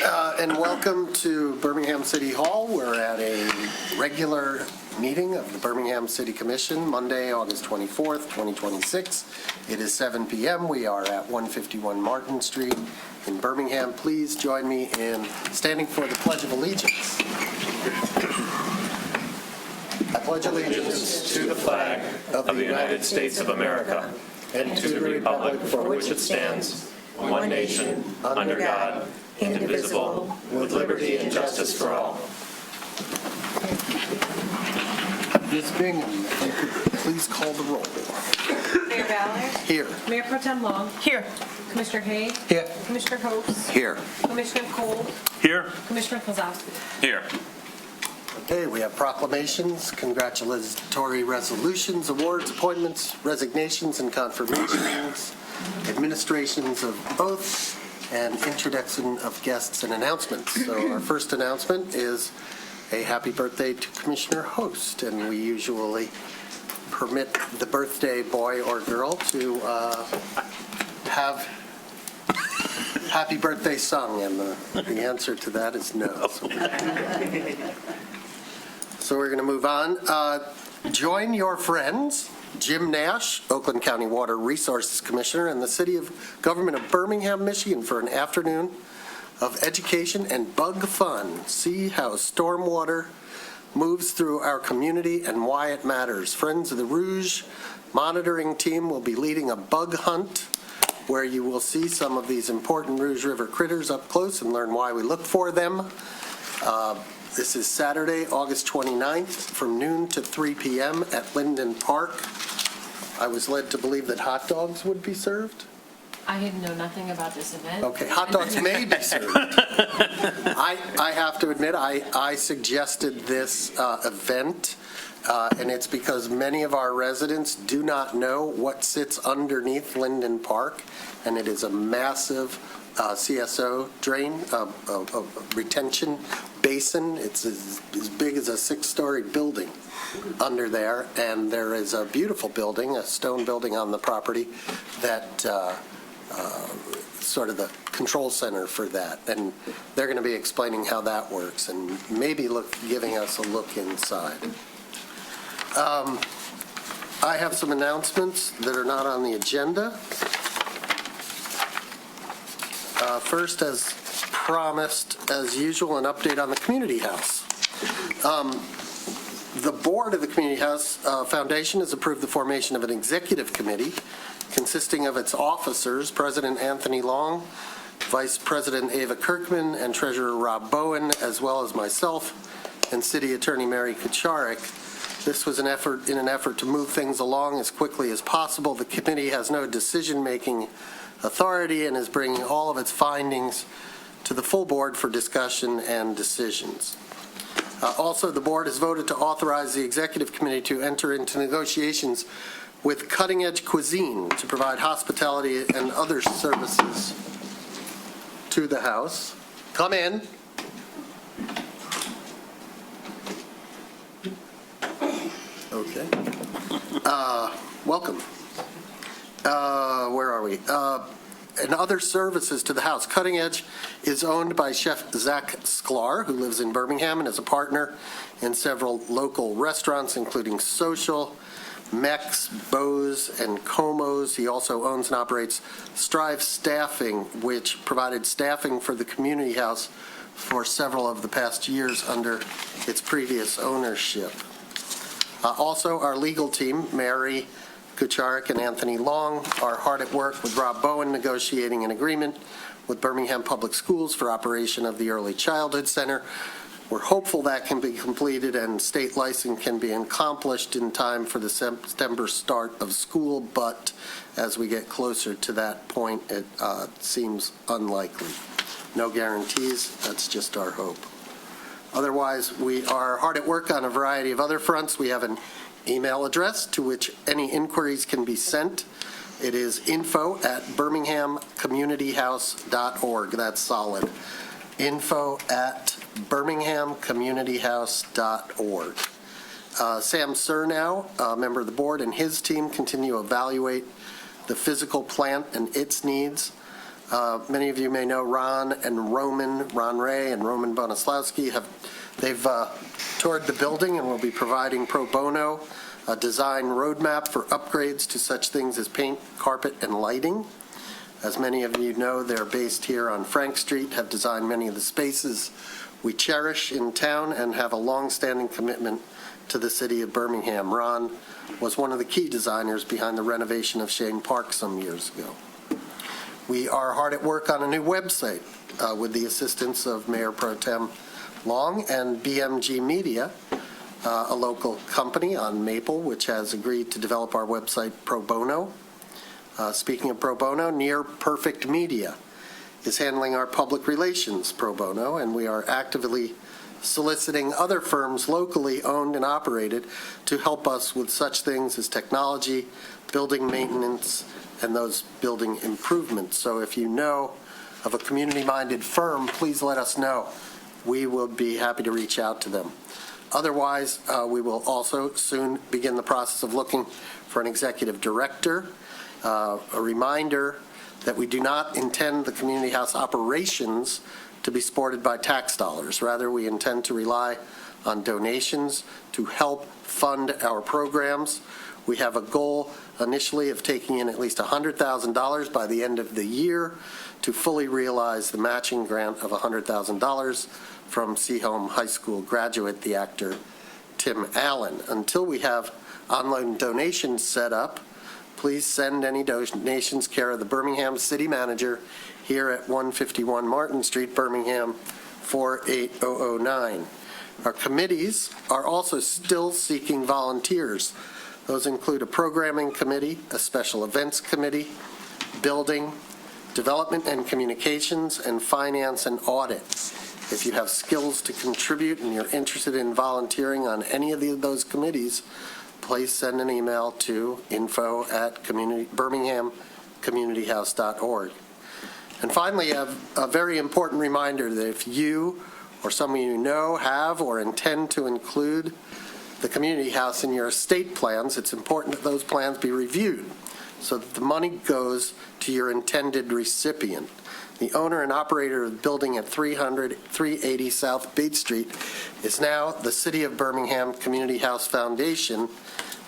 And welcome to Birmingham City Hall. We're at a regular meeting of the Birmingham City Commission, Monday, August 24th, 2026. It is 7 p.m. We are at 151 Martin Street in Birmingham. Please join me in standing for the Pledge of Allegiance. I pledge allegiance to the flag of the United States of America and to the republic for which it stands, one nation, under God, indivisible, with liberty and justice for all. Ms. Bingham, if you could please call the roll. Mayor Ballard? Here. Mayor Pro Tem Long? Here. Commissioner Hay? Here. Commissioner Hopes? Here. Commissioner Cole? Here. Commissioner Kozowski? Here. Okay, we have proclamations, congratulatory resolutions, awards, appointments, resignations, and confirmations, administrations of oaths, and introduction of guests and announcements. So our first announcement is a happy birthday to Commissioner Host, and we usually permit the birthday boy or girl to have happy birthday sung, and the answer to that is no. So we're going to move on. Join your friends, Jim Nash, Oakland County Water Resources Commissioner, and the City of Government of Birmingham, Michigan, for an afternoon of education and bug fun. See how stormwater moves through our community and why it matters. Friends of the Rouge monitoring team will be leading a bug hunt where you will see some of these important Rouge River critters up close and learn why we look for them. This is Saturday, August 29th, from noon to 3 p.m. at Linden Park. I was led to believe that hot dogs would be served. I didn't know nothing about this event. Okay, hot dogs may be served. I have to admit, I suggested this event, and it's because many of our residents do not know what sits underneath Linden Park, and it is a massive CSO drain, retention basin. It's as big as a 6-story building under there, and there is a beautiful building, a stone building on the property that sort of the control center for that, and they're going to be explaining how that works and maybe giving us a look inside. I have some announcements that are not on the agenda. First, as promised, as usual, an update on the Community House. The board of the Community House Foundation has approved the formation of an executive committee consisting of its officers, President Anthony Long, Vice President Ava Kirkman, and Treasurer Rob Bowen, as well as myself and City Attorney Mary Kucharek. This was in an effort to move things along as quickly as possible. The committee has no decision-making authority and is bringing all of its findings to the full board for discussion and decisions. Also, the board has voted to authorize the executive committee to enter into negotiations with Cutting Edge Cuisine to provide hospitality and other services to the house. Come in. Okay. Welcome. Where are we? And other services to the house. Cutting Edge is owned by Chef Zach Sklar, who lives in Birmingham and is a partner in several local restaurants, including Social, Mex, Bose, and Como's. He also owns and operates Strive Staffing, which provided staffing for the community house for several of the past years under its previous ownership. Also, our legal team, Mary Kucharek and Anthony Long, are hard at work with Rob Bowen negotiating an agreement with Birmingham Public Schools for operation of the Early Childhood Center. We're hopeful that can be completed and state license can be accomplished in time for the September start of school, but as we get closer to that point, it seems unlikely. No guarantees, that's just our hope. Otherwise, we are hard at work on a variety of other fronts. We have an email address to which any inquiries can be sent. It is info@birminghamcommunityhouse.org. That's solid. info@birminghamcommunityhouse.org. Sam Surnow, a member of the board, and his team continue to evaluate the physical plant and its needs. Many of you may know Ron Ray and Roman Bonoslawski. They've toured the building and will be providing pro bono a design roadmap for upgrades to such things as paint, carpet, and lighting. As many of you know, they're based here on Frank Street, have designed many of the spaces we cherish in town, and have a long-standing commitment to the city of Birmingham. Ron was one of the key designers behind the renovation of Shane Park some years ago. We are hard at work on a new website with the assistance of Mayor Pro Tem Long and BMG Media, a local company on Maple, which has agreed to develop our website pro bono. Speaking of pro bono, Near Perfect Media is handling our public relations pro bono, and we are actively soliciting other firms locally owned and operated to help us with such things as technology, building maintenance, and those building improvements. So if you know of a community-minded firm, please let us know. We will be happy to reach out to them. Otherwise, we will also soon begin the process of looking for an executive director. A reminder that we do not intend the community house operations to be supported by tax dollars. Rather, we intend to rely on donations to help fund our programs. We have a goal initially of taking in at least $100,000 by the end of the year to fully realize the matching grant of $100,000 from Seaholm High School graduate, the actor Tim Allen. Until we have online donations set up, please send any donations care of the Birmingham City Manager here at 151 Martin Street, Birmingham 48009. Our committees are also still seeking volunteers. Those include a programming committee, a special events committee, building, development and communications, and finance and audit. If you have skills to contribute and you're interested in volunteering on any of those committees, please send an email to info@birminghamcommunityhouse.org. And finally, a very important reminder that if you or someone you know have or intend to include the community house in your estate plans, it's important that those plans be reviewed so that the money goes to your intended recipient. The owner and operator of the building at 380 South Bates Street is now the City of Birmingham Community House Foundation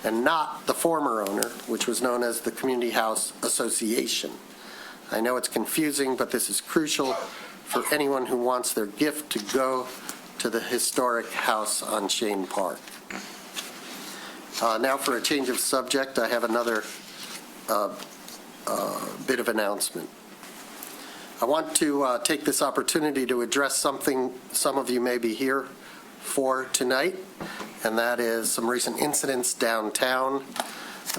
and not the former owner, which was known as the Community House Association. I know it's confusing, but this is crucial for anyone who wants their gift to go to the historic house on Shane Park. Now for a change of subject, I have another bit of announcement. I want to take this opportunity to address something some of you may be here for tonight, and that is some recent incidents downtown,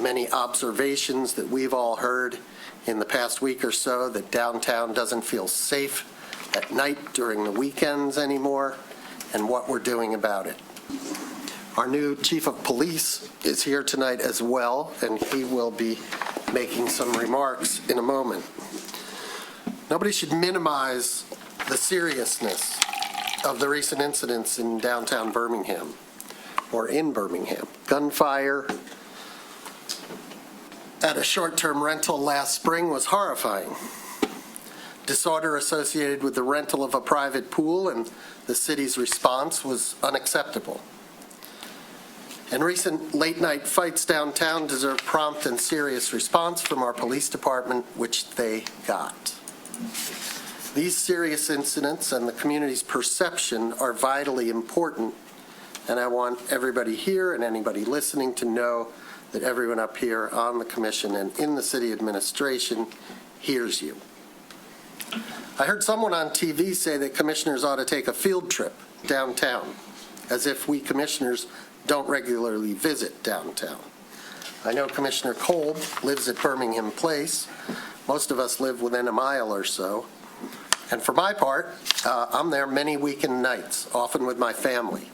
many observations that we've all heard in the past week or so that downtown doesn't feel safe at night during the weekends anymore, and what we're doing about it. Our new chief of police is here tonight as well, and he will be making some remarks in a moment. Nobody should minimize the seriousness of the recent incidents in downtown Birmingham or in Birmingham. Gunfire at a short-term rental last spring was horrifying. Disorder associated with the rental of a private pool and the city's response was unacceptable. And recent late-night fights downtown deserve prompt and serious response from our police department, which they got. These serious incidents and the community's perception are vitally important, and I want everybody here and anybody listening to know that everyone up here on the commission and in the city administration hears you. I heard someone on TV say that commissioners ought to take a field trip downtown, as if we commissioners don't regularly visit downtown. I know Commissioner Kolb lives at Birmingham Place. Most of us live within a mile or so. And for my part, I'm there many weekend nights, often with my family.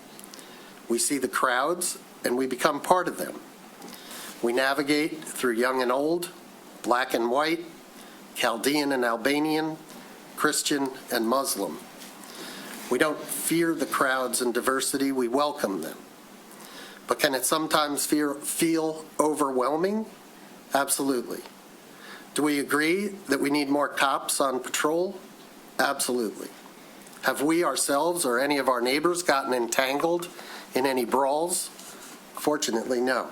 We see the crowds, and we become part of them. We navigate through young and old, black and white, Chaldean and Albanian, Christian and Muslim. We don't fear the crowds and diversity, we welcome them. But can it sometimes feel overwhelming? Absolutely. Do we agree that we need more cops on patrol? Absolutely. Have we ourselves or any of our neighbors gotten entangled in any brawls? Fortunately, no.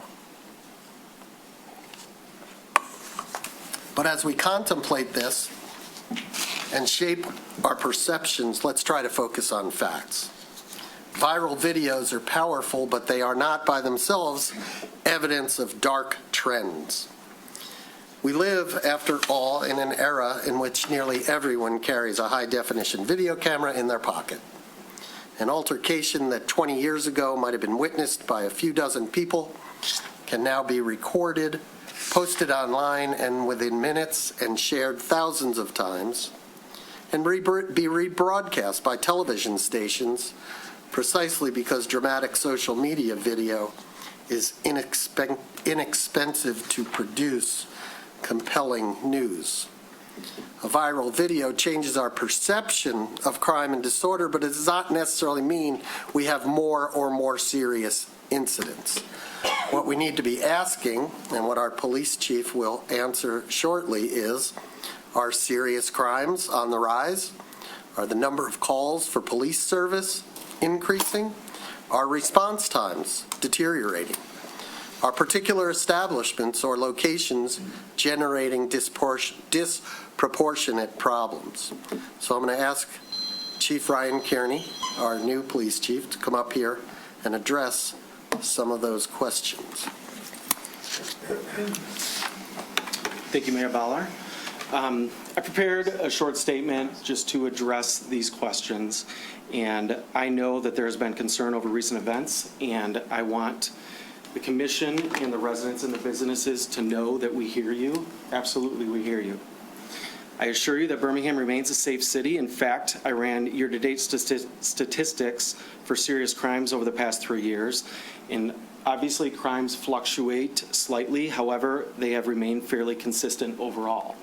But as we contemplate this and shape our perceptions, let's try to focus on facts. Viral videos are powerful, but they are not by themselves evidence of dark trends. We live, after all, in an era in which nearly everyone carries a high-definition video camera in their pocket. An altercation that 20 years ago might have been witnessed by a few dozen people can now be recorded, posted online, and within minutes, and shared thousands of times, and be rebroadcast by television stations precisely because dramatic social media video is inexpensive to produce compelling news. A viral video changes our perception of crime and disorder, but it does not necessarily mean we have more or more serious incidents. What we need to be asking, and what our police chief will answer shortly, is, are serious crimes on the rise? Are the number of calls for police service increasing? Are response times deteriorating? Are particular establishments or locations generating disproportionate problems? So I'm going to ask Chief Ryan Kearney, our new police chief, to come up here and address some of those questions. Thank you, Mayor Ballard. I prepared a short statement just to address these questions, and I know that there has been concern over recent events, and I want the commission and the residents and the businesses to know that we hear you. Absolutely, we hear you. I assure you that Birmingham remains a safe city. In fact, I ran year-to-date statistics for serious crimes over the past 3 years, and obviously crimes fluctuate slightly. However, they have remained fairly consistent overall.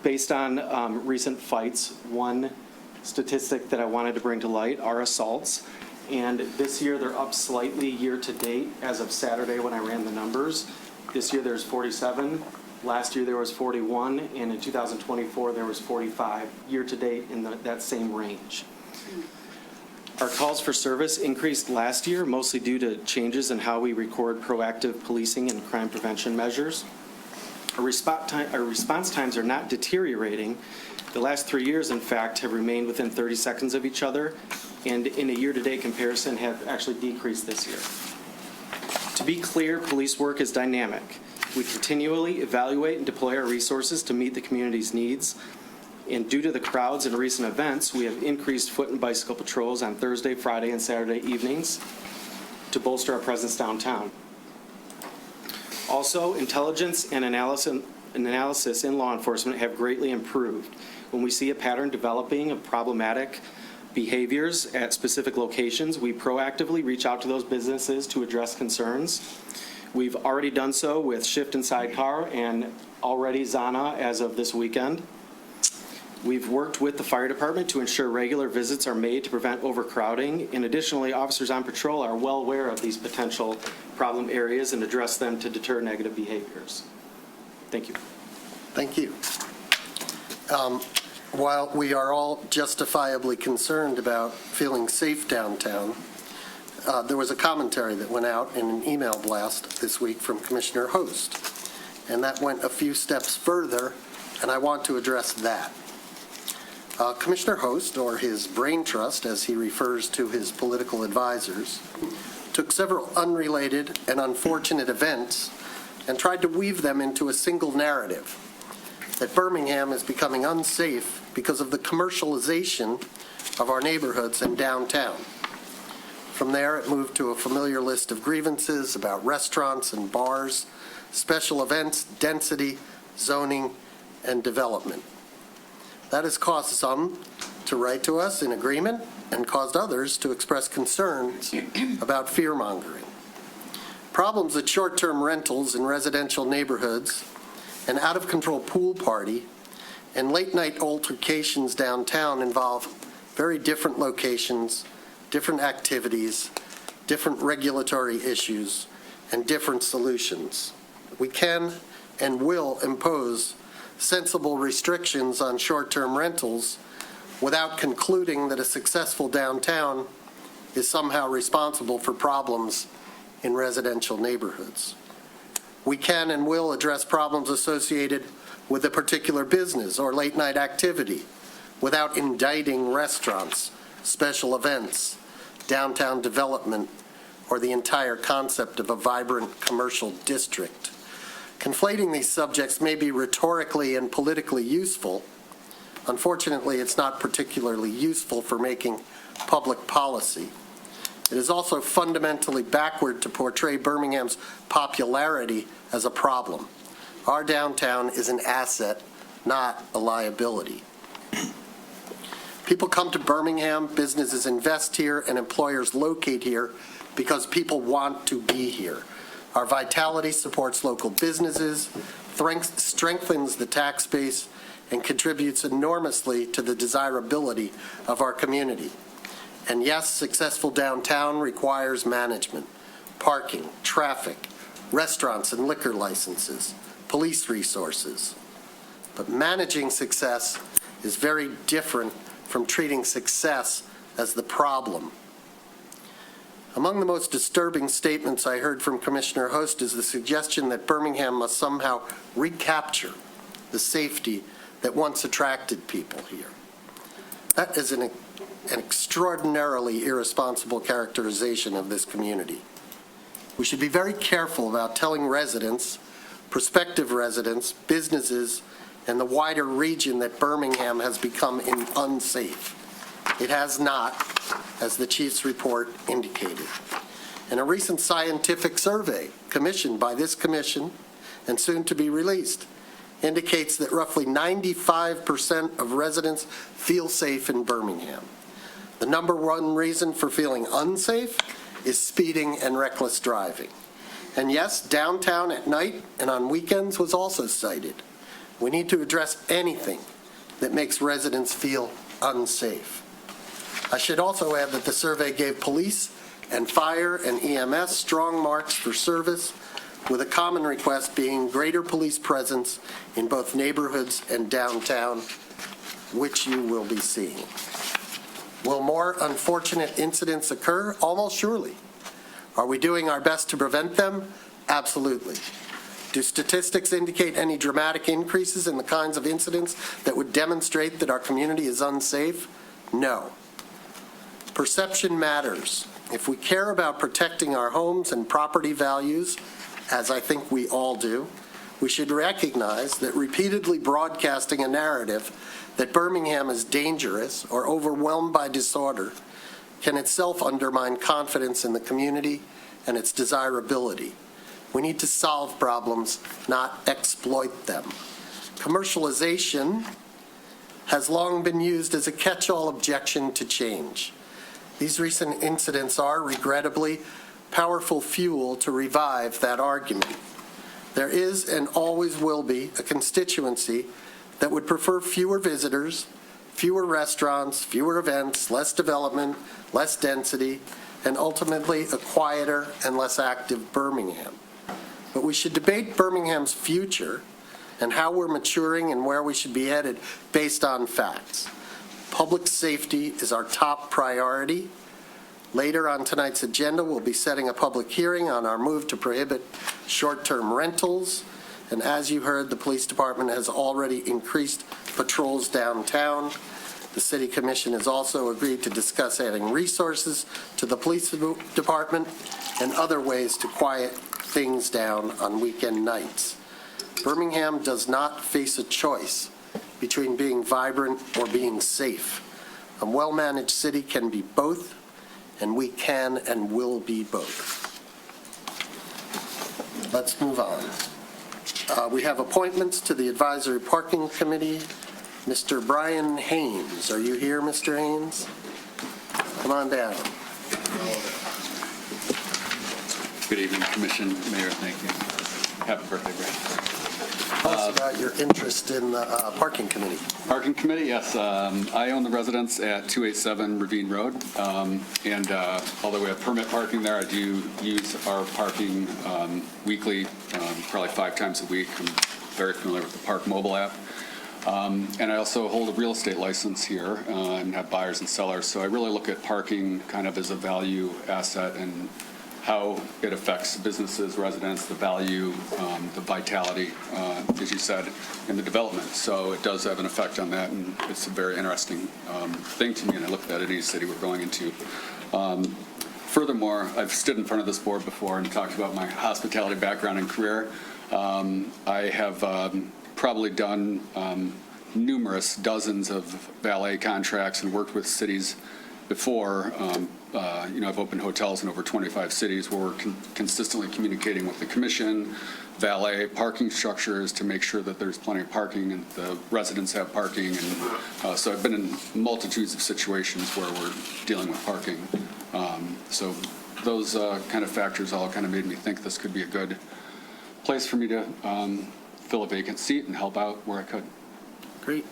Based on recent fights, one statistic that I wanted to bring to light are assaults. And this year, they're up slightly year-to-date as of Saturday when I ran the numbers. This year, there's 47. Last year, there was 41. And in 2024, there was 45 year-to-date in that same range. Our calls for service increased last year, mostly due to changes in how we record proactive policing and crime prevention measures. Our response times are not deteriorating. The last 3 years, in fact, have remained within 30 seconds of each other, and in a year-to-date comparison have actually decreased this year. To be clear, police work is dynamic. We continually evaluate and deploy our resources to meet the community's needs, and due to the crowds and recent events, we have increased foot and bicycle patrols on Thursday, Friday, and Saturday evenings to bolster our presence downtown. Also, intelligence and analysis in law enforcement have greatly improved. When we see a pattern developing of problematic behaviors at specific locations, we proactively reach out to those businesses to address concerns. We've already done so with Shift and Sidecar and already Zana as of this weekend. We've worked with the fire department to ensure regular visits are made to prevent overcrowding. And additionally, officers on patrol are well aware of these potential problem areas and address them to deter negative behaviors. Thank you. Thank you. While we are all justifiably concerned about feeling safe downtown, there was a commentary that went out in an email blast this week from Commissioner Host, and that went a few steps further, and I want to address that. Commissioner Host, or his brain trust as he refers to his political advisors, took several unrelated and unfortunate events and tried to weave them into a single narrative, that Birmingham is becoming unsafe because of the commercialization of our neighborhoods and downtown. From there, it moved to a familiar list of grievances about restaurants and bars, special events, density, zoning, and development. That has caused some to write to us in agreement and caused others to express concerns about fear-mongering. Problems at short-term rentals in residential neighborhoods, an out-of-control pool party, and late-night altercations downtown involve very different locations, different activities, different regulatory issues, and different solutions. We can and will impose sensible restrictions on short-term rentals without concluding that a successful downtown is somehow responsible for problems in residential neighborhoods. We can and will address problems associated with a particular business or late-night activity without indicting restaurants, special events, downtown development, or the entire concept of a vibrant commercial district. Conflating these subjects may be rhetorically and politically useful. Unfortunately, it's not particularly useful for making public policy. It is also fundamentally backward to portray Birmingham's popularity as a problem. Our downtown is an asset, not a liability. People come to Birmingham, businesses invest here, and employers locate here because people want to be here. Our vitality supports local businesses, strengthens the tax base, and contributes enormously to the desirability of our community. And yes, successful downtown requires management, parking, traffic, restaurants and liquor licenses, police resources. But managing success is very different from treating success as the problem. Among the most disturbing statements I heard from Commissioner Host is the suggestion that Birmingham must somehow recapture the safety that once attracted people here. That is an extraordinarily irresponsible characterization of this community. We should be very careful about telling residents, prospective residents, businesses, and the wider region that Birmingham has become unsafe. It has not, as the chief's report indicated. In a recent scientific survey commissioned by this commission and soon to be released, indicates that roughly 95% of residents feel safe in Birmingham. The number one reason for feeling unsafe is speeding and reckless driving. And yes, downtown at night and on weekends was also cited. We need to address anything that makes residents feel unsafe. I should also add that the survey gave police and fire and EMS strong marks for service, with a common request being greater police presence in both neighborhoods and downtown, which you will be seeing. Will more unfortunate incidents occur? Almost surely. Are we doing our best to prevent them? Absolutely. Do statistics indicate any dramatic increases in the kinds of incidents that would demonstrate that our community is unsafe? No. Perception matters. If we care about protecting our homes and property values, as I think we all do, we should recognize that repeatedly broadcasting a narrative that Birmingham is dangerous or overwhelmed by disorder can itself undermine confidence in the community and its desirability. We need to solve problems, not exploit them. Commercialization has long been used as a catch-all objection to change. These recent incidents are, regrettably, powerful fuel to revive that argument. There is and always will be a constituency that would prefer fewer visitors, fewer restaurants, fewer events, less development, less density, and ultimately a quieter and less active Birmingham. But we should debate Birmingham's future and how we're maturing and where we should be headed based on facts. Public safety is our top priority. Later on tonight's agenda, we'll be setting a public hearing on our move to prohibit short-term rentals. And as you heard, the police department has already increased patrols downtown. The City Commission has also agreed to discuss adding resources to the police department and other ways to quiet things down on weekend nights. Birmingham does not face a choice between being vibrant or being safe. A well-managed city can be both, and we can and will be both. Let's move on. We have appointments to the Advisory Parking Committee. Mr. Brian Haynes. Are you here, Mr. Haynes? Come on down. Good evening, Commission, Mayor, thank you. Happy birthday, Brad. Tell us about your interest in the Parking Committee. Parking Committee, yes. I own the residence at 287 Ravine Road, and although we have permit parking there, I do use our parking weekly, probably 5 times a week. I'm very familiar with the Park mobile app. And I also hold a real estate license here and have buyers and sellers. So I really look at parking kind of as a value asset and how it affects businesses, residents, the value, the vitality, as you said, in the development. So it does have an effect on that, and it's a very interesting thing to me, and I look at that in any city we're going into. Furthermore, I've stood in front of this board before and talked about my hospitality background and career. I have probably done numerous dozens of valet contracts and worked with cities before. I've opened hotels in over 25 cities where we're consistently communicating with the commission, valet, parking structures to make sure that there's plenty of parking and the residents have parking. And so I've been in multitudes of situations where we're dealing with parking. So those kind of factors all kind of made me think this could be a good place for me to fill a vacant seat and help out where I could. Great.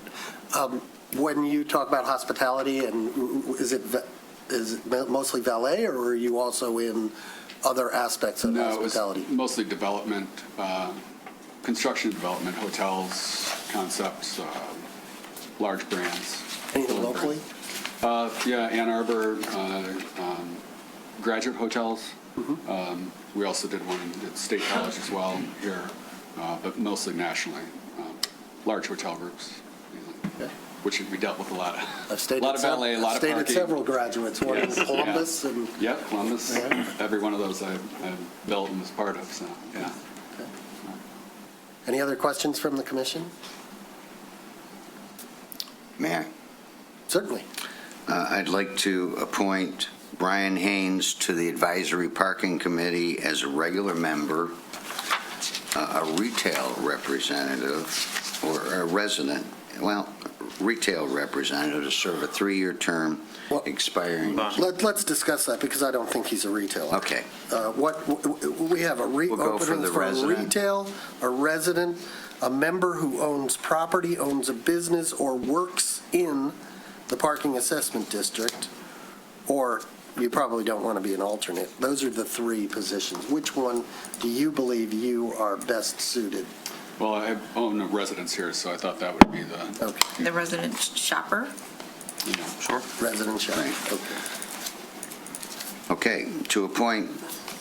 When you talk about hospitality, and is it mostly valet, or are you also in other aspects of hospitality? No, it was mostly development, construction development, hotels, concepts, large brands. Anything locally? Yeah, Ann Arbor, graduate hotels. We also did one at State College as well here, but mostly nationally. Large hotel groups, Okay. which we dealt with a lot I've of stayed valet, a lot of stayed parking. at several graduates, one in Yes, Columbus yeah. and. Yep, Columbus. Yeah. Every one of those I built and was part of. So yeah. Okay. Any other questions from the commission? May I? Certainly. I'd like to appoint Brian Haynes to the Advisory Parking Committee as a regular member, a retail representative, or a resident, retail representative to serve a 3-year term expiring. Let's discuss that, because I don't think he's a retailer. Okay. We have We'll go for openings the for a resident. retail, a resident, a member who owns property, owns a business, or works in the parking assessment district, or you probably don't want to be an alternate. Those are the 3 positions. Which one do you believe you are best suited? Well, I own a residence here, so I thought that would be the. Okay, The resident shopper? Sure. resident shop. Right. Okay. Okay, to appoint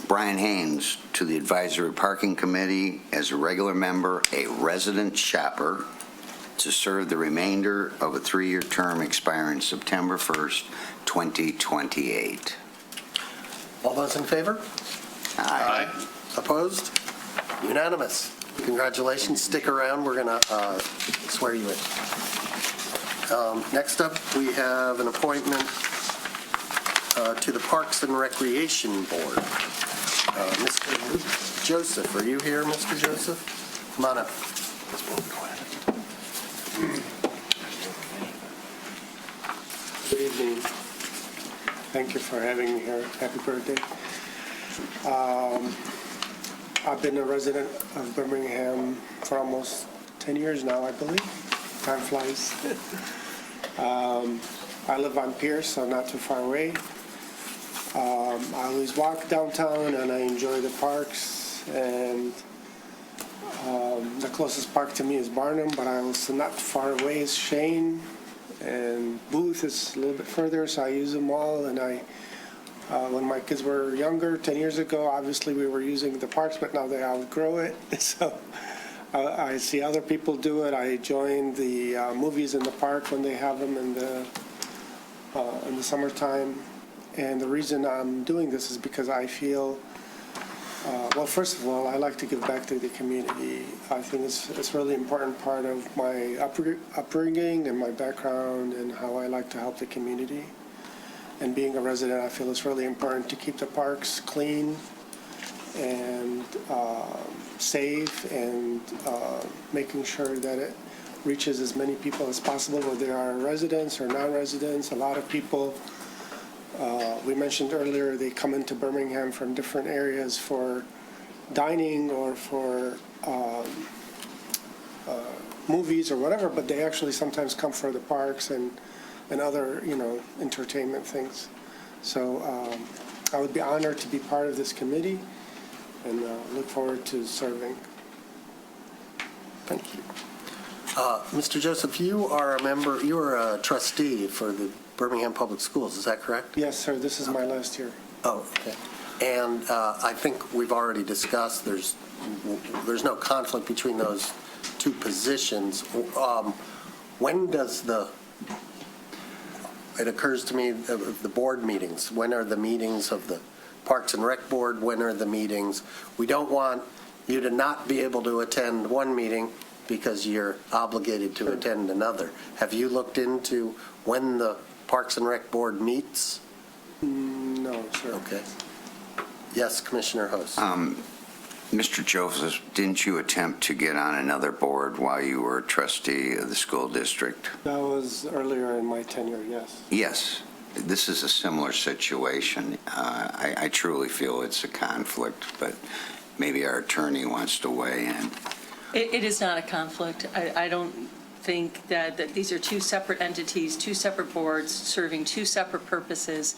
Brian Haynes to the Advisory Parking Committee as a regular member, a resident shopper, to serve the remainder of a 3-year term expiring September 1st, 2028. All those in favor? Aye. Opposed? Unanimous. Congratulations. Stick around. We're going to swear you in. Next up, we have an appointment to the Parks and Recreation Board. Mr. Joseph, are you here, Mr. Joseph? Come on up. Good evening. Thank you for having me here. Happy birthday. I've been a resident of Birmingham for almost 10 years now, I believe. Time flies. I live on Pierce, so not too far away. I always walk downtown and I enjoy the parks, and the closest park to me is Barnum, but I also not far away is Shane, and Booth is a little bit further, so I use them all. And when my kids were younger, 10 years ago, obviously we were using the parks, but now they outgrow it. So I see other people do it. I join the movies in the park when they have them in the summertime. And the reason I'm doing this is because I feel, well, first of all, I like to give back to the community. I think it's a really important part of my upbringing and my background and how I like to help the community. And being a resident, I feel it's really important to keep the parks clean and safe, and making sure that it reaches as many people as possible, whether they are residents or non-residents. A lot of people, we mentioned earlier, they come into Birmingham from different areas for dining or for movies or whatever, but they actually sometimes come for the parks and other, entertainment things. So I would be honored to be part of this committee and look forward to serving. Thank you. Mr. Joseph, you are a trustee for the Birmingham Public Schools, is that correct? Yes, sir, this is my last year. Oh, okay. And I think we've already discussed, there's no conflict between those two positions. When does it occurs to me, the board meetings, when are the meetings of the Parks and Rec Board, when are the meetings? We don't want you to not be able to attend one meeting because you're obligated to attend another. Have you looked into when the Parks and Rec Board meets? No, sir. Okay. Yes, Commissioner Host. Mr. Joseph, didn't you attempt to get on another board while you were a trustee of the school district? That was earlier in my tenure, yes. Yes. This is a similar situation. I truly feel it's a conflict, but maybe our attorney wants to weigh in. It is not a conflict. I don't think that these are two separate entities, two separate boards, serving two separate purposes.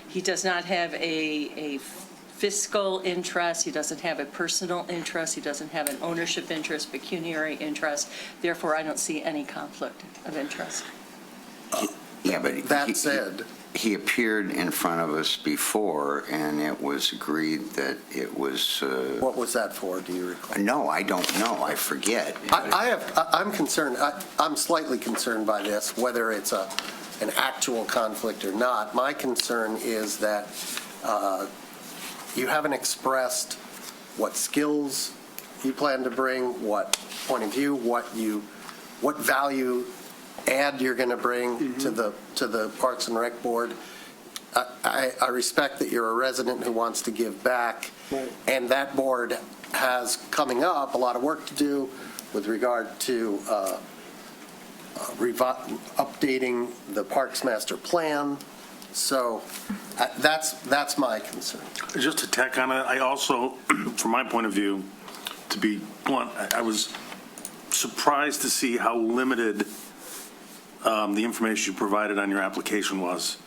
He does not have a fiscal interest. He doesn't have a personal interest. He doesn't have an ownership interest, pecuniary interest. Therefore, I don't see any conflict of interest. Yeah, but That said, he appeared in front of us before, and it was agreed that it was. what was that for, do you recall? No, I don't know. I forget. I'm concerned, I'm slightly concerned by this, whether it's an actual conflict or not. My concern is that you haven't expressed what skills you plan to bring, what point of view, what value add you're going to bring to the Parks and Rec Board. I respect that you're a resident who wants to give back, Right. and that board has coming up a lot of work to do with regard to updating the Parks Master Plan. So that's my concern. Just to tack on it, I also, from my point of view, to be blunt, I was surprised to see how limited the information you provided on your application was.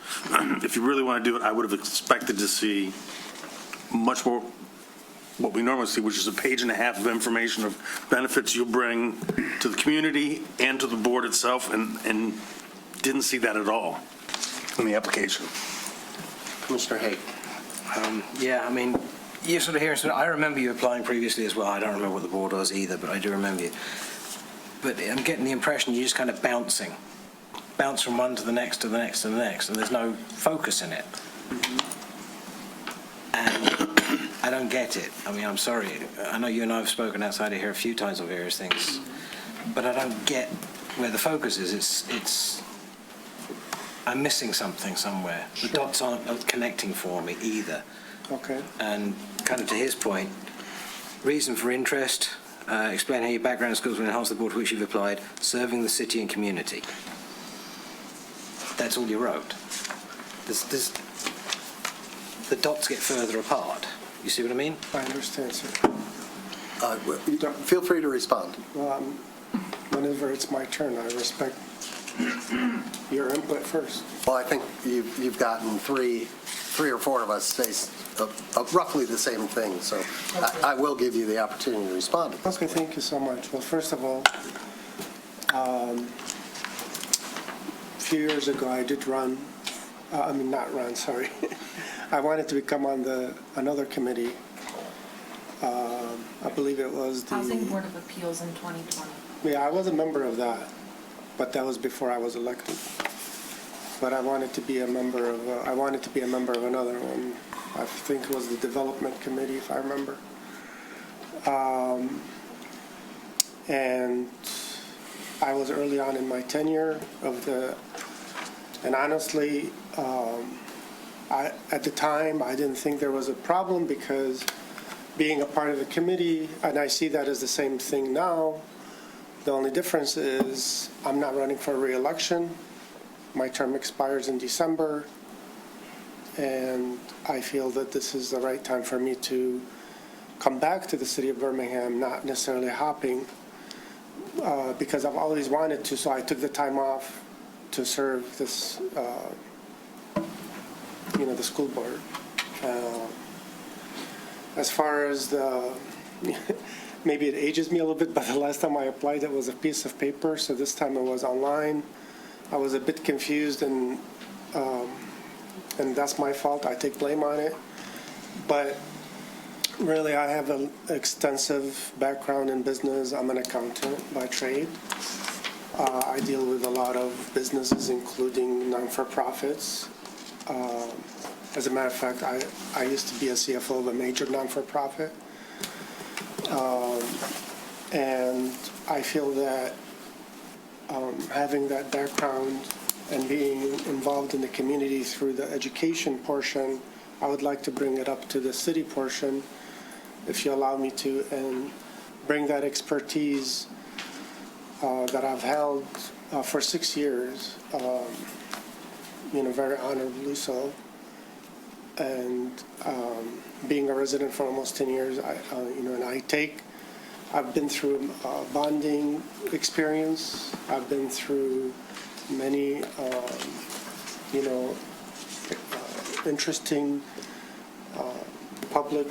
If you really want to do it, I would have expected to see much more what we normally see, which is a page and a half of information of benefits you bring to the community and to the board itself, and didn't see that at all in the application. Commissioner Haig. Yeah, I mean, you're sort of hearing, I remember you applying previously as well. I don't remember what the board was either, but I do remember you. But I'm getting the impression you're just kind of bounce from one to the next, to the next, to the next, and there's no focus in it. And I don't get it. I mean, I'm sorry. I know you and I have spoken outside of here a few times on various things, but I don't get where the focus is. It's I'm missing something somewhere. The dots aren't connecting for me either. Okay. And kind of to his point, reason for interest, explain how your background and skills will enhance the board to which you've applied, serving the city and community. That's all you wrote. The dots get further apart. You see what I mean? I understand, sir. Feel free to respond. Whenever it's my turn, I respect your input first. Well, I think you've gotten three or four of us say roughly the same thing, so I will give you the opportunity to respond. Okay, thank you so much. Well, first of all, a few years ago, I did I wanted to become on another committee. I believe it was the... Housing Board of Appeals in 2020. Yeah, I was a member of that, but that was before I was elected. But I wanted to be a member of another one. I think it was the Development Committee, if I remember. And I was early on in my tenure and honestly, at the time, I didn't think there was a problem because being a part of the committee, and I see that as the same thing now, the only difference is I'm not running for re-election. My term expires in December, and I feel that this is the right time for me to come back to the city of Birmingham, not necessarily hopping, because I've always wanted to, so I took the time off to serve this, the school board. As far as maybe it ages me a little bit, but the last time I applied, it was a piece of paper, so this time it was online. I was a bit confused, and that's my fault. I take blame on it. But really, I have an extensive background in business. I'm an accountant by trade. I deal with a lot of businesses, including non-for-profits. As a matter of fact, I used to be a CFO of a major non-for-profit. And I feel that having that background and being involved in the community through the education portion, I would like to bring it up to the city portion, if you allow me to, and bring that expertise that I've held for 6 years, very honorably so. And being a resident for almost 10 years, I've been through a bonding experience. I've been through many, interesting public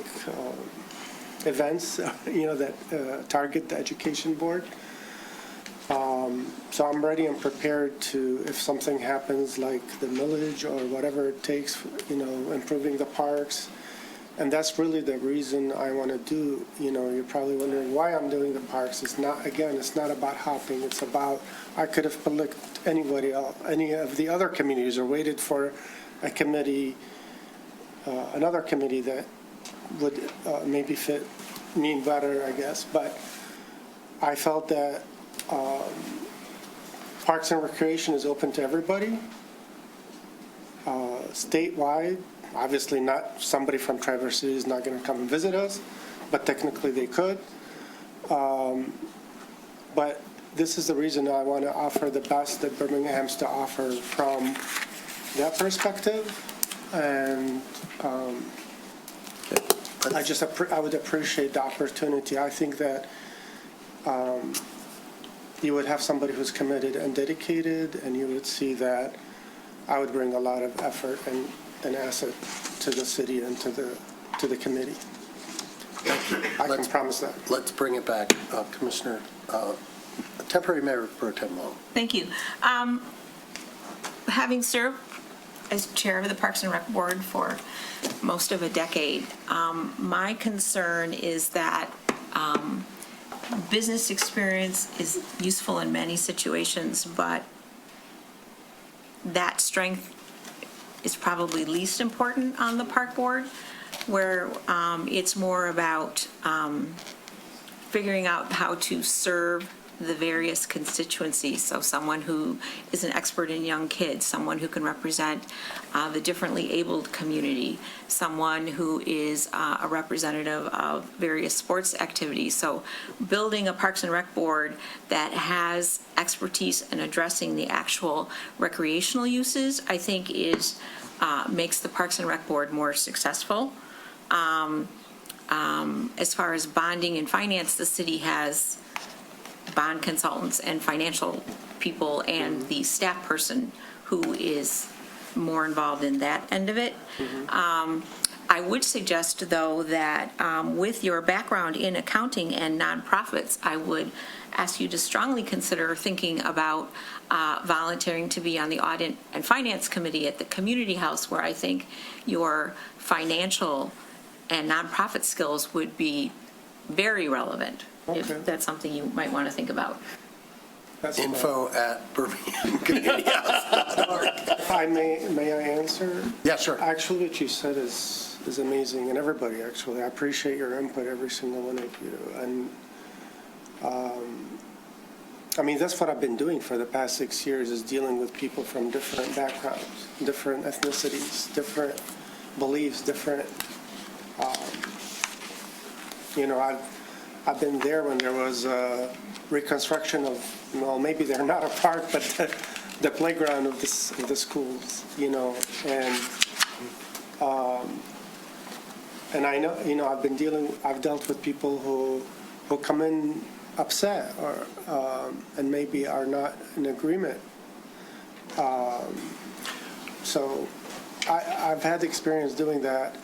events, that target the education board. So I'm ready and prepared to, if something happens like the millage or whatever it takes, improving the parks. And that's really the reason I want to do, you're probably wondering why I'm doing the parks. It's not about hopping. It's about, I could have picked anybody else, any of the other communities, or waited for a committee, another committee that would maybe fit me better, I guess. But I felt that Parks and Recreation is open to everybody, statewide. Obviously not, somebody from Traverse City is not going to come and visit us, but technically they could. But this is the reason I want to offer the best that Birmingham has to offer from that perspective. And I would appreciate the opportunity. I think that you would have somebody who's committed and dedicated, and you would see that I would bring a lot of effort and an asset to the city and to the committee. I can promise that. Let's bring it back. Commissioner, Temporary Mayor Pro Tem Long. Thank you. Having served as chair of the Parks and Rec Board for most of a decade, my concern is that business experience is useful in many situations, but that strength is probably least important on the park board, where it's more about figuring out how to serve the various constituencies. So someone who is an expert in young kids, someone who can represent the differently abled community, someone who is a representative of various sports activities. So building a Parks and Rec board that has expertise in addressing the actual recreational uses, I think makes the Parks and Rec board more successful. As far as bonding and finance, the city has bond consultants and financial people and the staff person who is more involved in that end of it. I would suggest, though, that with your background in accounting and nonprofits, I would ask you to strongly consider thinking about volunteering to be on the Audit and Finance Committee at the Community House, where I think your financial and nonprofit skills would be very relevant. Okay. If that's something you might want to think about. info@birminghamcommunityhouse.org. May I answer? Yeah, sure. Actually, what you said is amazing, and everybody, actually. I appreciate your input, every single one of you. And, that's what I've been doing for the past 6 years, is dealing with people from different backgrounds, different ethnicities, different beliefs, different, I've been there when there was a reconstruction of, maybe they're not a park, but the playground of the schools, and I know, I've dealt with people who come in upset or and maybe are not in agreement. So I've had experience doing that.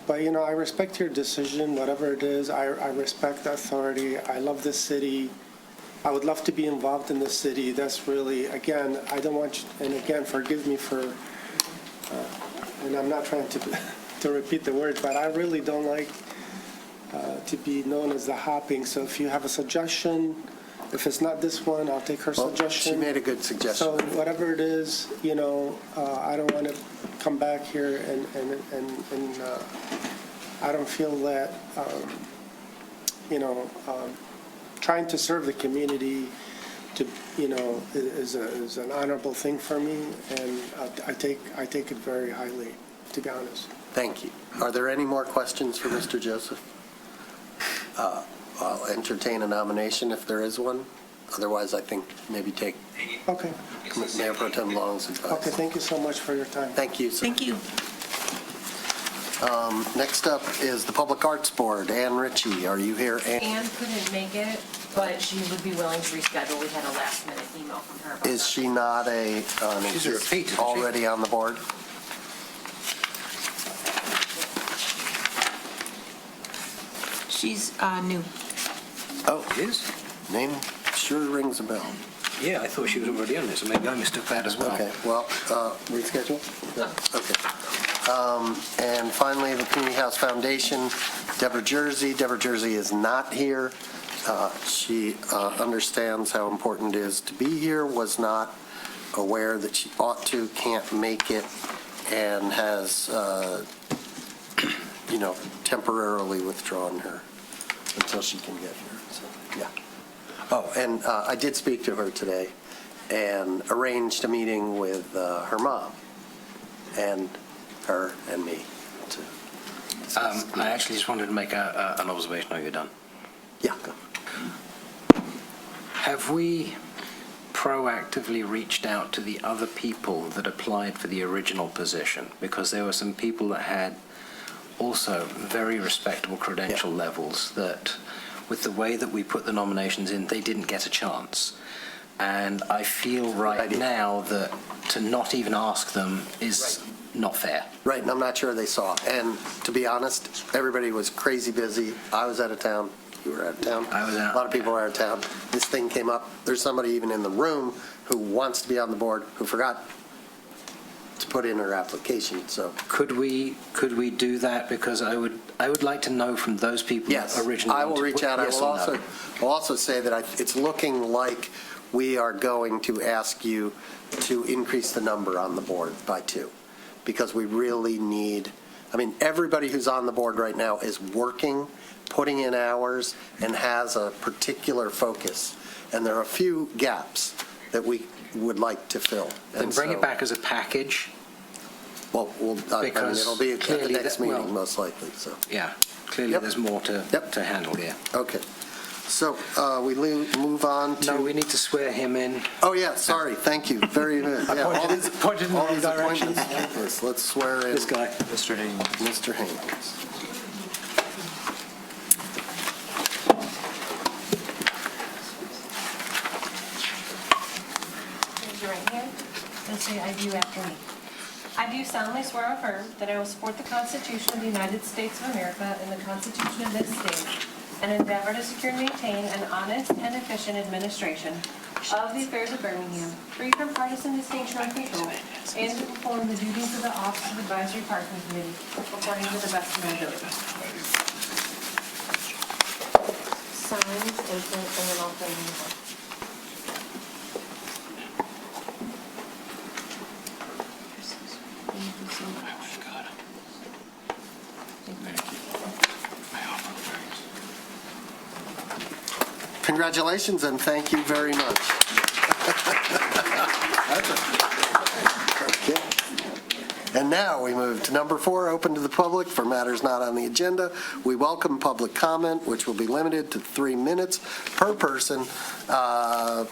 But, I respect your decision, whatever it is. I respect the authority. I love this city. I would love to be involved in this city. That's really, again, I don't want you, and again, forgive me for, and I'm not trying to repeat the words, but I really don't like to be known as the hopping. So if you have a suggestion, if it's not this one, I'll take her Well, suggestion. she made a good suggestion. So whatever it is, I don't want to come back here and I don't feel that, trying to serve the community is an honorable thing for me, and I take it very highly, to be honest. Thank you. Are there any more questions for Mr. Joseph? I'll entertain a nomination if there is one. Otherwise, I think maybe take Okay. Mayor Pro Tem Long's advice. Okay, thank you so much for your time. Thank you, sir. Thank you. Next up is the Public Arts Board. Ann Ritchie, are you here? Anne couldn't make it, but she would be willing to reschedule. We had a last-minute email from her about Is that. she not She's a repeat, isn't she? already on the board? She's new. Oh, it is? Name sure rings a bell. Yeah, I thought she was already on it, so maybe I mistook that as well. Okay, well, reschedule? Okay. And finally, the Community House Foundation, Deborah Jersey. Deborah Jersey is not here. She understands how important it is to be here, was not aware that she ought to, can't make it, and has, temporarily withdrawn her until she can get here. So, yeah. Oh, and I did speak to her today and arranged a meeting with her mom and her and me to discuss. I actually just wanted to make an observation. Are you done? Yeah, go. Have we proactively reached out to the other people that applied for the original position? Because there were some people that had also very respectable credential levels that, with the way that we put the nominations in, they didn't get a chance. And I feel right now that to not even ask them is not fair. Right, and I'm not sure they saw. And to be honest, everybody was crazy busy. I was out of town. You were out of town. I was out. A lot of people were out of town. This thing came up. There's somebody even in the room who wants to be on the board who forgot to put in her application, so. Could we do that? Because I would like to know from those people Yes, originally. I will reach out. Yes or no? I'll also say that it's looking like we are going to ask you to increase the number on the board by 2, because we really need, everybody who's on the board right now is working, putting in hours, and has a particular focus. And there are a few gaps that we would like to fill. Then And bring so- it back as a package. Well, Because it'll be at the clearly next that- well- meeting, most likely, so. Yeah, clearly Yep. there's more to Yep. handle here. Okay. So we move on to. No, we need to swear him in. Oh, yeah, sorry, thank you, very good. Yeah, all these- pointed in the all wrong these direction. appointments. Yes, let's swear in This guy. Mr. Haynes. Raise your right hand and say, "I do" after me. I do solemnly swear or affirm that I will support the Constitution of the United States of America and the Constitution of this state, and endeavor to secure and maintain an honest and efficient administration of the affairs of Birmingham, free from partisan distinction or control, and to perform the duties of the Office of Advisory Parking Committee according to the best of my ability. Sign, open, and then I'll fill in the blank. Congratulations and thank you very much. And now we move to number 4, open to the public for matters not on the agenda. We welcome public comment, which will be limited to 3 minutes per person on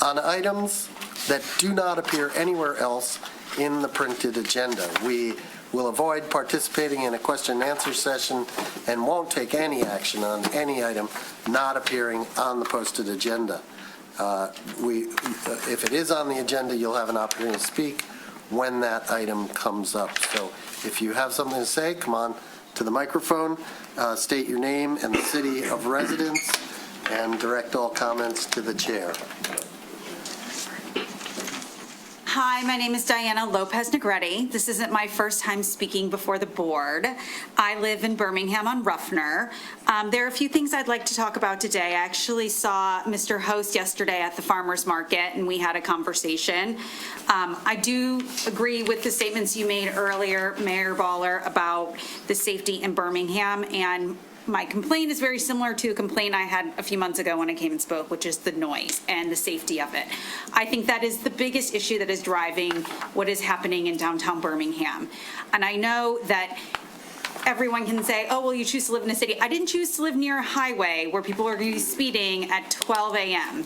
items that do not appear anywhere else in the printed agenda. We will avoid participating in a question and answer session and won't take any action on any item not appearing on the posted agenda. If it is on the agenda, you'll have an opportunity to speak when that item comes up. So if you have something to say, come on to the microphone, state your name and the city of residence, and direct all comments to the chair. Hi, my name is Diana Lopez Negretti. This isn't my first time speaking before the board. I live in Birmingham on Ruffner. There are a few things I'd like to talk about today. I actually saw Mr. Host yesterday at the farmer's market, and we had a conversation. I do agree with the statements you made earlier, Mayor Baller, about the safety in Birmingham, and my complaint is very similar to a complaint I had a few months ago when I came and spoke, which is the noise and the safety of it. I think that is the biggest issue that is driving what is happening in downtown Birmingham. And I know that everyone can say, oh, well, you choose to live in a city. I didn't choose to live near a highway where people are going to be speeding at 12 a.m.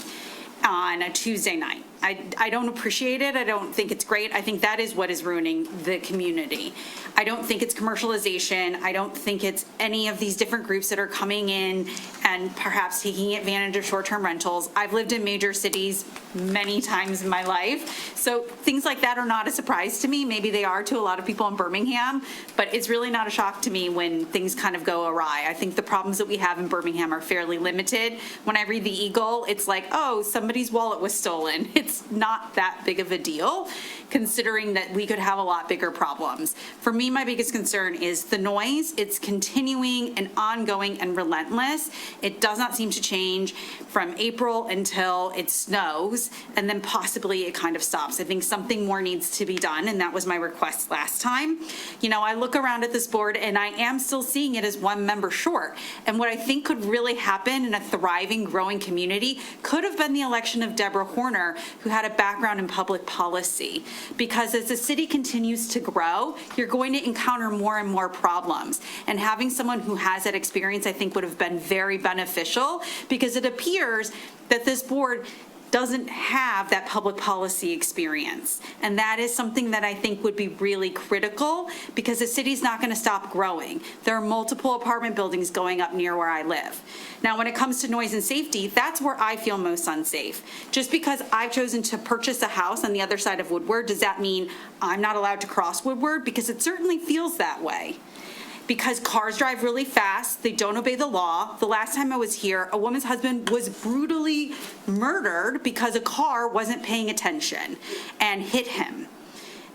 on a Tuesday night. I don't appreciate it. I don't think it's great. I think that is what is ruining the community. I don't think it's commercialization. I don't think it's any of these different groups that are coming in and perhaps taking advantage of short-term rentals. I've lived in major cities many times in my life, so things like that are not a surprise to me. Maybe they are to a lot of people in Birmingham, but it's really not a shock to me when things kind of go awry. I think the problems that we have in Birmingham are fairly limited. When I read the Eagle, it's like, oh, somebody's wallet was stolen. It's not that big of a deal, considering that we could have a lot bigger problems. For me, my biggest concern is the noise. It's continuing and ongoing and relentless. It does not seem to change from April until it snows, and then possibly it kind of stops. I think something more needs to be done, and that was my request last time. You know, I look around at this board, and I am still seeing it as one member short. And what I think could really happen in a thriving, growing community could have been the election of Deborah Horner, who had a background in public policy. Because as the city continues to grow, you're going to encounter more and more problems. And having someone who has that experience, I think, would have been very beneficial, because it appears that this board doesn't have that public policy experience. And that is something that I think would be really critical, because the city's not going to stop growing. There are multiple apartment buildings going up near where I live. Now, when it comes to noise and safety, that's where I feel most unsafe. Just because I've chosen to purchase a house on the other side of Woodward, does that mean I'm not allowed to cross Woodward? Because it certainly feels that way. Because cars drive really fast, they don't obey the law. The last time I was here, a woman's husband was brutally murdered because a car wasn't paying attention and hit him.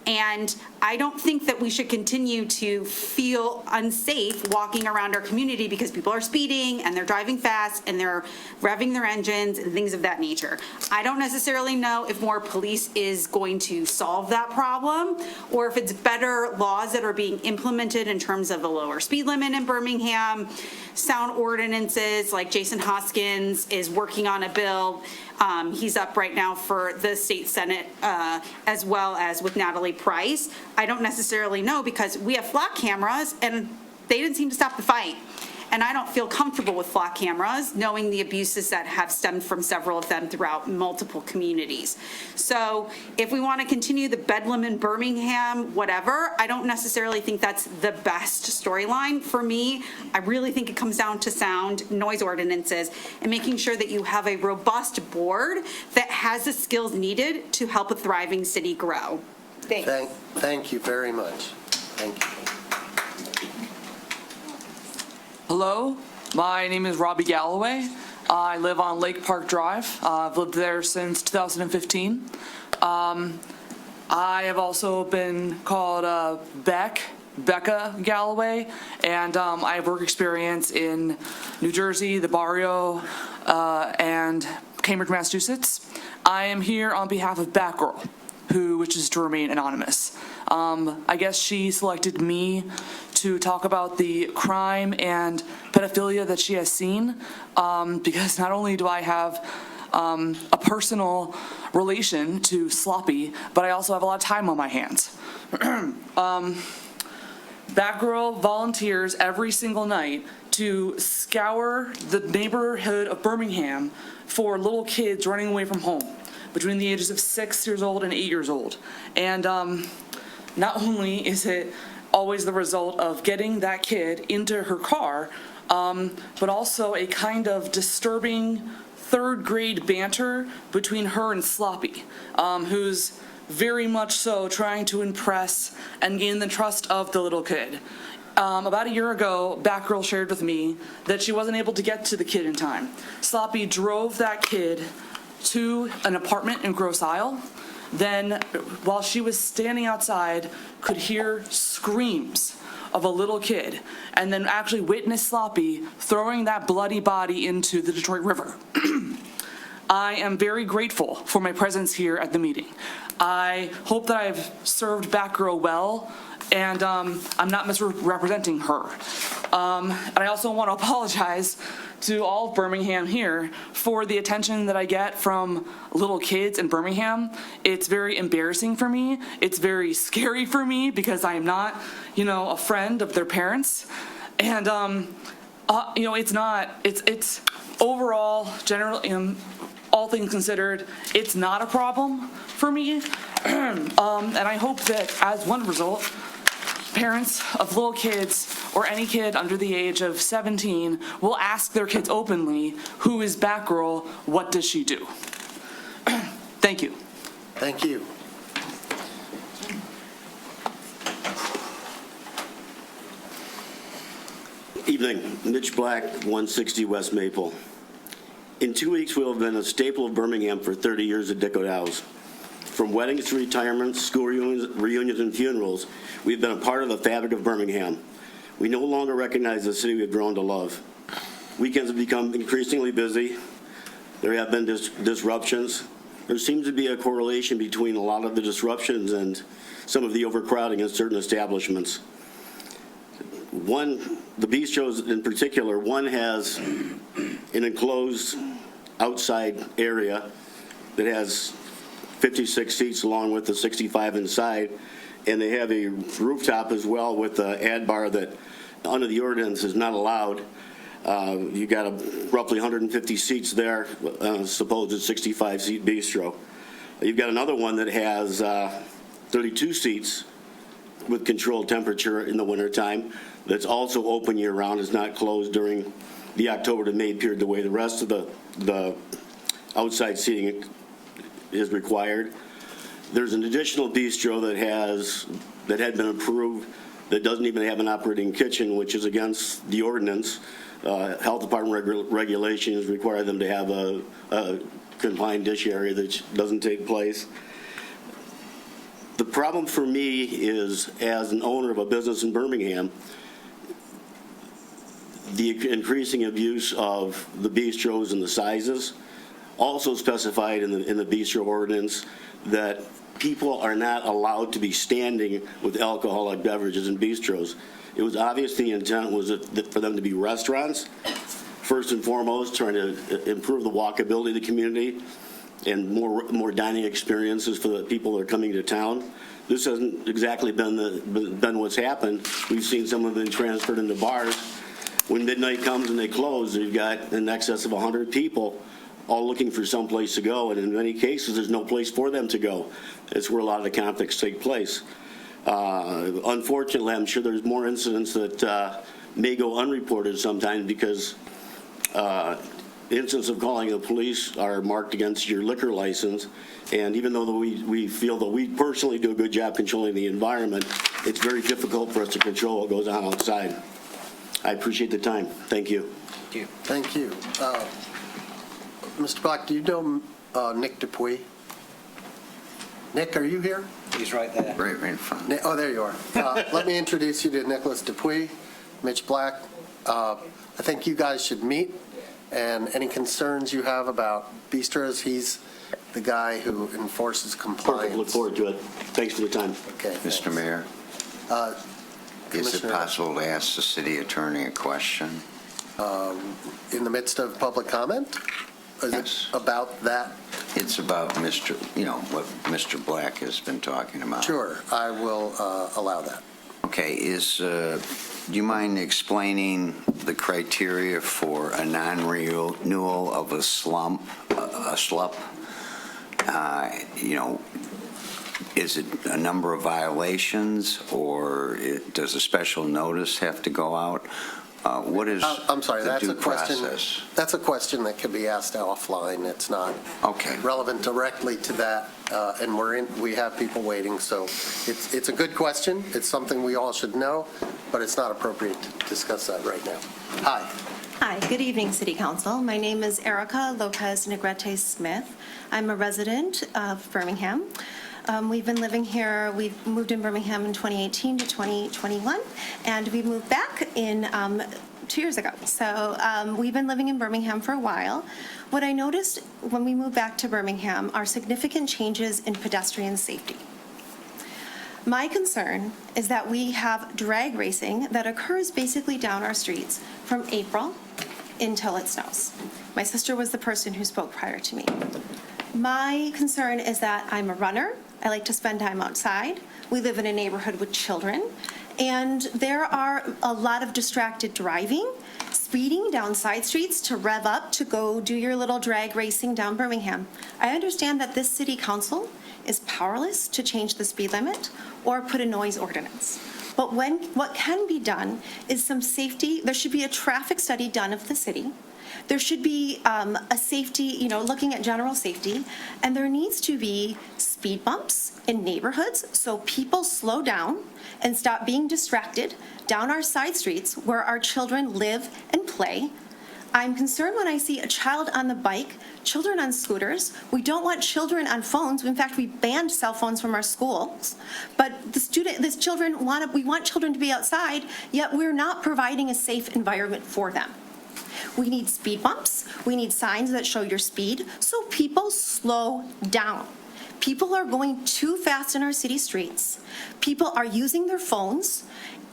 And I don't think that we should continue to feel unsafe walking around our community because people are speeding and they're driving fast and they're revving their engines and things of that nature. I don't necessarily know if more police is going to solve that problem, or if it's better laws that are being implemented in terms of a lower speed limit in Birmingham, sound ordinances, like Jason Hoskins is working on a bill. He's up right now for the state senate, as well as with Natalie Price. I don't necessarily know, because we have flock cameras and they didn't seem to stop the fight. And I don't feel comfortable with flock cameras, knowing the abuses that have stemmed from several of them throughout multiple communities. So if we want to continue the bedlam in Birmingham, whatever, I don't necessarily think that's the best storyline for me. I really think it comes down to sound, noise ordinances, and making sure that you have a robust board that has the skills needed to help a thriving city grow. Thanks. Thank you very much. Thank you. Hello, my name is Robbie Galloway. I live on Lake Park Drive. I've lived there since 2015. I have also been called Becca Galloway, and I have work experience in New Jersey, the Barrio, and Cambridge, Massachusetts. I am here on behalf of Batgirl, who wishes to remain anonymous. I guess she selected me to talk about the crime and pedophilia that she has seen, because not only do I have a personal relation to Sloppy, but I also have a lot of time on my hands. Batgirl volunteers every single night to scour the neighborhood of Birmingham for little kids running away from home between the ages of 6 years old and 8 years old. And not only is it always the result of getting that kid into her car, but also a kind of disturbing third grade banter between her and Sloppy, who's very much so trying to impress and gain the trust of the little kid. About a year ago, Batgirl shared with me that she wasn't able to get to the kid in time. Sloppy drove that kid to an apartment in Grosse Isle. Then, while she was standing outside, could hear screams of a little kid, and then actually witnessed Sloppy throwing that bloody body into the Detroit River. I am very grateful for my presence here at the meeting. I hope that I've served Batgirl well, and I'm not misrepresenting her. And I also want to apologize to all of Birmingham here for the attention that I get from little kids in Birmingham. It's very embarrassing for me. It's very scary for me because I am not, a friend of their parents. And, it's overall, generally, all things considered, it's not a problem for me. And I hope that as one result, parents of little kids or any kid under the age of 17 will ask their kids openly, who is Batgirl? What does she do? Thank you. Thank you. Evening, Mitch Black, 160 West Maple. In 2 weeks, we'll have been a staple of Birmingham for 30 years at Dicko House. From weddings to retirements, school reunions, and funerals, we've been a part of the fabric of Birmingham. We no longer recognize the city we've grown to love. Weekends have become increasingly busy. There have been disruptions. There seems to be a correlation between a lot of the disruptions and some of the overcrowding in certain establishments. The bistros in particular, one has an enclosed outside area that has 56 seats along with the 65 inside, and they have a rooftop as well with an ad bar that under the ordinance is not allowed. You got roughly 150 seats there, supposed 65-seat bistro. You've got another one that has 32 seats with controlled temperature in the wintertime that's also open year-round, is not closed during the October to May period the way the rest of the outside seating is required. There's an additional bistro that had been approved that doesn't even have an operating kitchen, which is against the ordinance. Health Department regulations require them to have a confined dish area that doesn't take place. The problem for me is, as an owner of a business in Birmingham, the increasing abuse of the bistros and the sizes. Also specified in the bistro ordinance that people are not allowed to be standing with alcoholic beverages in bistros. It was obvious the intent was for them to be restaurants, first and foremost, trying to improve the walkability of the community and more dining experiences for the people that are coming to town. This hasn't exactly been what's happened. We've seen some of them transferred into bars. When midnight comes and they close, you've got in excess of 100 people all looking for some place to go, and in many cases, there's no place for them to go. It's where a lot of the conflicts take place. Unfortunately, I'm sure there's more incidents that may go unreported sometimes because instances of calling the police are marked against your liquor license, and even though we feel that we personally do a good job controlling the environment, it's very difficult for us to control what goes on outside. I appreciate the time. Thank you. Thank you. Mr. Black, do you know Nick Dupuy? Nick, are you here? He's right there. Right in front. Oh, there you are. Let me introduce you to Nicholas Dupuy, Mitch Black. I think you guys should meet, and any concerns you have about bistros, he's the guy who enforces compliance. Perfect. Look forward to it. Thanks for the time. Okay. Mr. Mayor, is it Commissioner- possible to ask the city attorney a question? In the midst of public comment? Is Yes. it about that? It's about what Mr. Black has been talking about. Sure, I will allow that. Okay, do you mind explaining the criteria for a non-renewal of a SLUP? Is it a number of violations, or does a special notice have to go out? What is I'm sorry, the that's due a question. process? That's a question that could be asked offline. It's not Okay. relevant directly to that, and we have people waiting, so it's a good question. It's something we all should know, but it's not appropriate to discuss that right now. Hi. Hi, good evening, City Council. My name is Erica Lopez Negrete Smith. I'm a resident of Birmingham. We've been living here, we've moved in Birmingham in 2018 to 2021, and we moved back in 2 years ago. So we've been living in Birmingham for a while. What I noticed when we moved back to Birmingham are significant changes in pedestrian safety. My concern is that we have drag racing that occurs basically down our streets from April until it snows. My sister was the person who spoke prior to me. My concern is that I'm a runner. I like to spend time outside. We live in a neighborhood with children, and there are a lot of distracted driving, speeding down side streets to rev up to go do your little drag racing down Birmingham. I understand that this city council is powerless to change the speed limit or put a noise ordinance. But what can be done is some safety, there should be a traffic study done of the city. There should be a safety, looking at general safety, and there needs to be speed bumps in neighborhoods so people slow down and stop being distracted down our side streets where our children live and play. I'm concerned when I see a child on the bike, children on scooters. We don't want children on phones. In fact, we banned cell phones from our schools. But we want children to be outside, yet we're not providing a safe environment for them. We need speed bumps. We need signs that show your speed so people slow down. People are going too fast in our city streets. People are using their phones.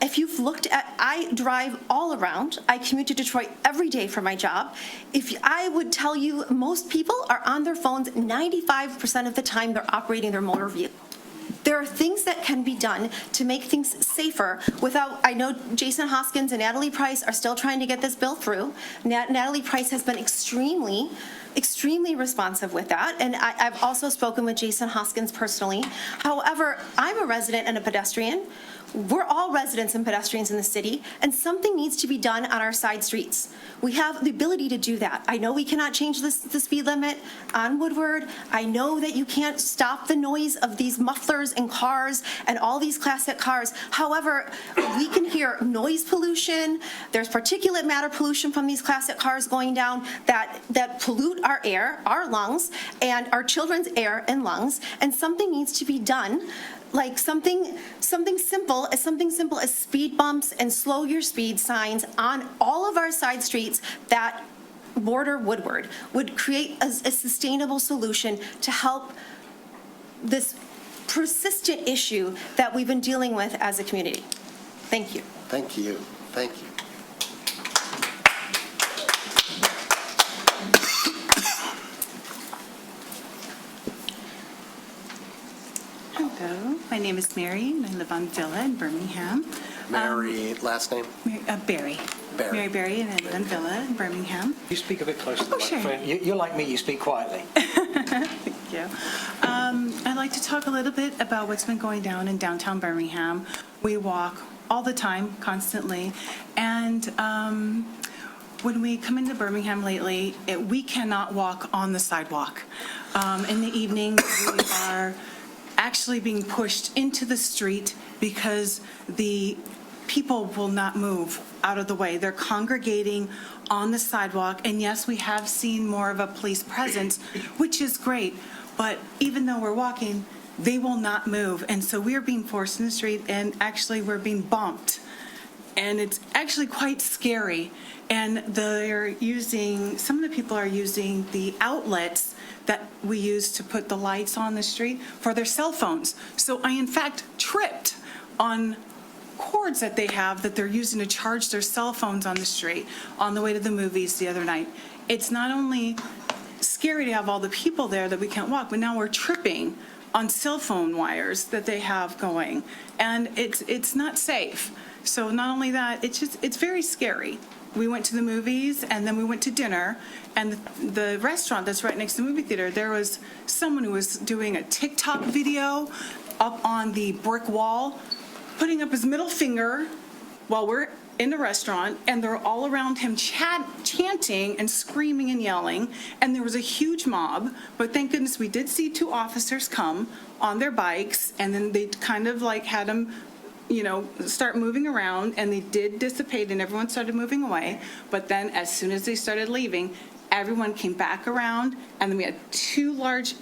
If you've looked at, I drive all around. I commute to Detroit every day for my job. I would tell you, most people are on their phones 95% of the time they're operating their motor vehicle. There are things that can be done to make things safer without, I know Jason Hoskins and Natalie Price are still trying to get this bill through. Natalie Price has been extremely responsive with that, and I've also spoken with Jason Hoskins personally. However, I'm a resident and a pedestrian. We're all residents and pedestrians in the city, and something needs to be done on our side streets. We have the ability to do that. I know we cannot change the speed limit on Woodward. I know that you can't stop the noise of these mufflers and cars and all these classic cars. However, we can hear noise pollution. There's particulate matter pollution from these classic cars going down that pollute our air, our lungs, and our children's air and lungs, and something needs to be done. Like something simple as speed bumps and slow your speed signs on all of our side streets that border Woodward would create a sustainable solution to help this persistent issue that we've been dealing with as a community. Thank you. Thank you. Thank you. Hello, my name is Mary, and I live on Villa in Birmingham. Mary, last name? Barry. Barry. Mary Barry, and I live on Villa in Birmingham. You speak a bit closer to the sure. microphone. You're like me, you speak quietly. Thank you. I'd like to talk a little bit about what's been going down in downtown Birmingham. We walk all the time, constantly, and when we come into Birmingham lately, we cannot walk on the sidewalk. In the evening, we are actually being pushed into the street because the people will not move out of the way. They're congregating on the sidewalk, and yes, we have seen more of a police presence, which is great, but even though we're walking, they will not move, and so we're being forced in the street, and actually we're being bumped, and it's actually quite scary, and some of the people are using the outlets that we use to put the lights on the street for their cell phones. So I, in fact, tripped on cords that they have that they're using to charge their cell phones on the street on the way to the movies the other night. It's not only scary to have all the people there that we can't walk, but now we're tripping on cell phone wires that they have going. And it's not safe. So not only that, it's very scary. We went to the movies, and then we went to dinner, and the restaurant that's right next to the movie theater, there was someone who was doing a TikTok video up on the brick wall, putting up his middle finger while we're in the restaurant, and they're all around him chanting and screaming and yelling, and there was a huge mob, but thank goodness we did see 2 officers come on their bikes, and then they kind of like had them, start moving around, and they did dissipate, and everyone started moving away, but then as soon as they started leaving, everyone came back around, and then we had 2 large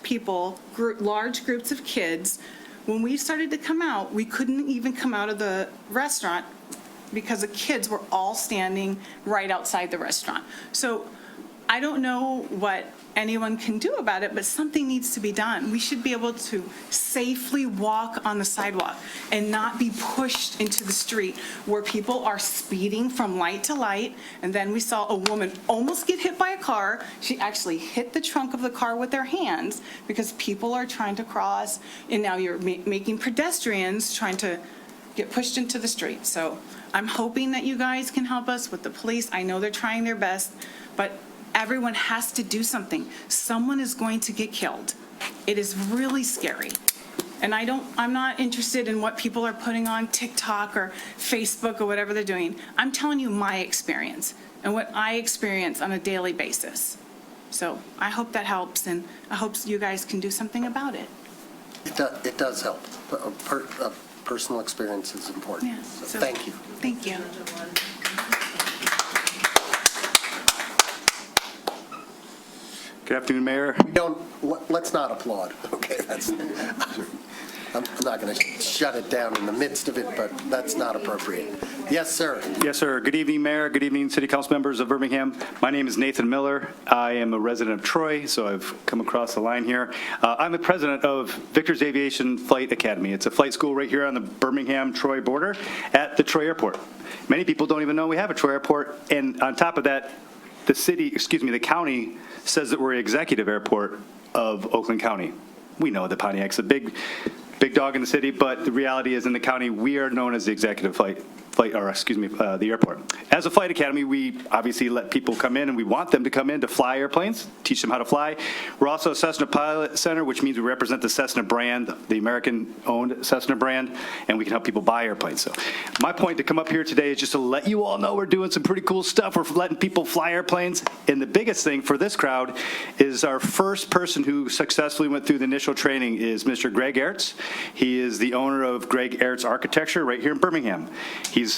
groups of kids. When we started to come out, we couldn't even come out of the restaurant because the kids were all standing right outside the restaurant. So I don't know what anyone can do about it, but something needs to be done. We should be able to safely walk on the sidewalk and not be pushed into the street where people are speeding from light to light. And then we saw a woman almost get hit by a car. She actually hit the trunk of the car with their hands because people are trying to cross, and now you're making pedestrians trying to get pushed into the street. So I'm hoping that you guys can help us with the police. I know they're trying their best, but everyone has to do something. Someone is going to get killed. It is really scary. And I'm not interested in what people are putting on TikTok or Facebook or whatever they're doing. I'm telling you my experience and what I experience on a daily basis. So I hope that helps, and I hope you guys can do something about it. It does help. Personal experience is important. Yeah, So thank you. Thank you. Good afternoon, Mayor. Let's not applaud, okay? I'm not going to shut it down in the midst of it, but that's not appropriate. Yes, sir. Yes, sir. Good evening, Mayor. Good evening, City Council members of Birmingham. My name is Nathan Miller. I am a resident of Troy, so I've come across the line here. I'm the president of Victor's Aviation Flight Academy. It's a flight school right here on the Birmingham-Troy border at the Troy Airport. Many people don't even know we have a Troy Airport, and on top of that, the county says that we're the executive airport of Oakland County. We know that Pontiac's a big dog in the city, but the reality is in the county, we are known as the executive the airport. As a flight academy, we obviously let people come in, and we want them to come in to fly airplanes, teach them how to fly. We're also a Cessna Pilot Center, which means we represent the Cessna brand, the American-owned Cessna brand, and we can help people buy airplanes. So my point to come up here today is just to let you all know we're doing some pretty cool stuff. We're letting people fly airplanes, and the biggest thing for this crowd is our first person who successfully went through the initial training is Mr. Greg Ertz. He is the owner of Greg Ertz Architecture right here in Birmingham. He's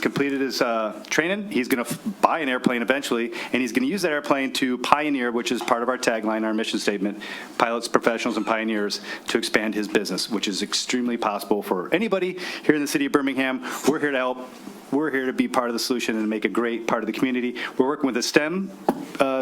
completed his training. He's going to buy an airplane eventually, and he's going to use that airplane to pioneer, which is part of our tagline, our mission statement, pilots, professionals, and pioneers, to expand his business, which is extremely possible for anybody here in the city of Birmingham. We're here to help. We're here to be part of the solution and make a great part of the community. We're working with the STEM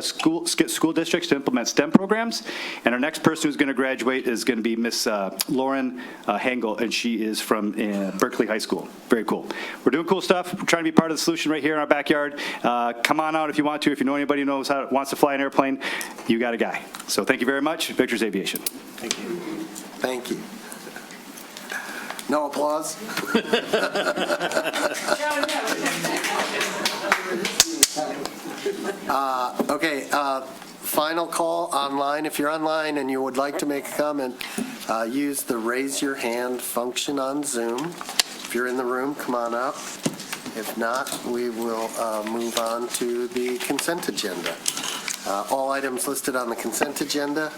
school districts to implement STEM programs, and our next person who's going to graduate is going to be Miss Lauren Hengel, and she is from Berkeley High School. Very cool. We're doing cool stuff. We're trying to be part of the solution right here in our backyard. Come on out if you want to. If you know anybody who wants to fly an airplane, you got a guy. So thank you very much. Victor's Aviation. Thank you. Thank you. No applause? Okay, final call online. If you're online and you would like to make a comment, use the raise your hand function on Zoom. If you're in the room, come on up. If not, we will move on to the consent agenda. All items listed on the consent agenda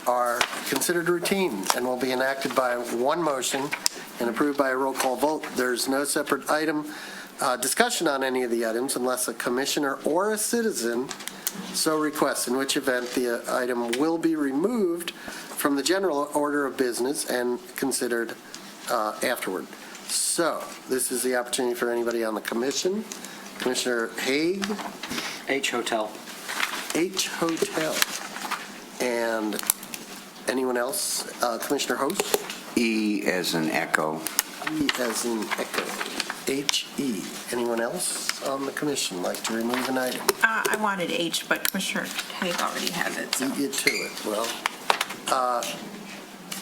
are considered routine and will be enacted by one motion and approved by a roll call vote. There's no separate item discussion on any of the items unless a commissioner or a citizen so requests, in which event the item will be removed from the general order of business and considered afterward. So this is the opportunity for anybody on the commission. Commissioner Haig. H Hotel. H Hotel. And anyone else? Commissioner Host? E as in echo. E as in echo. H-E. Anyone else on the commission like to remove an item? I wanted H, but Commissioner Haig already has it. So. Beat you to it. Well,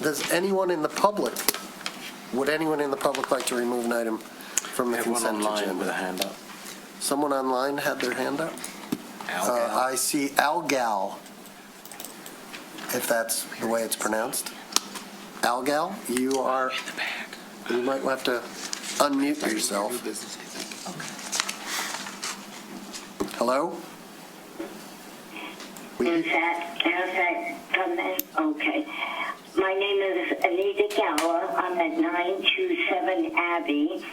does anyone in the public, would anyone in the public like to remove an item from the consent agenda? Online with a hand up. Someone online had their hand up? I see Algal, if that's the way it's pronounced. Algal, you are, you might have to unmute yourself. Hello? Has that come in? Okay. My name is Anita Gala. I'm at 927 Abbey,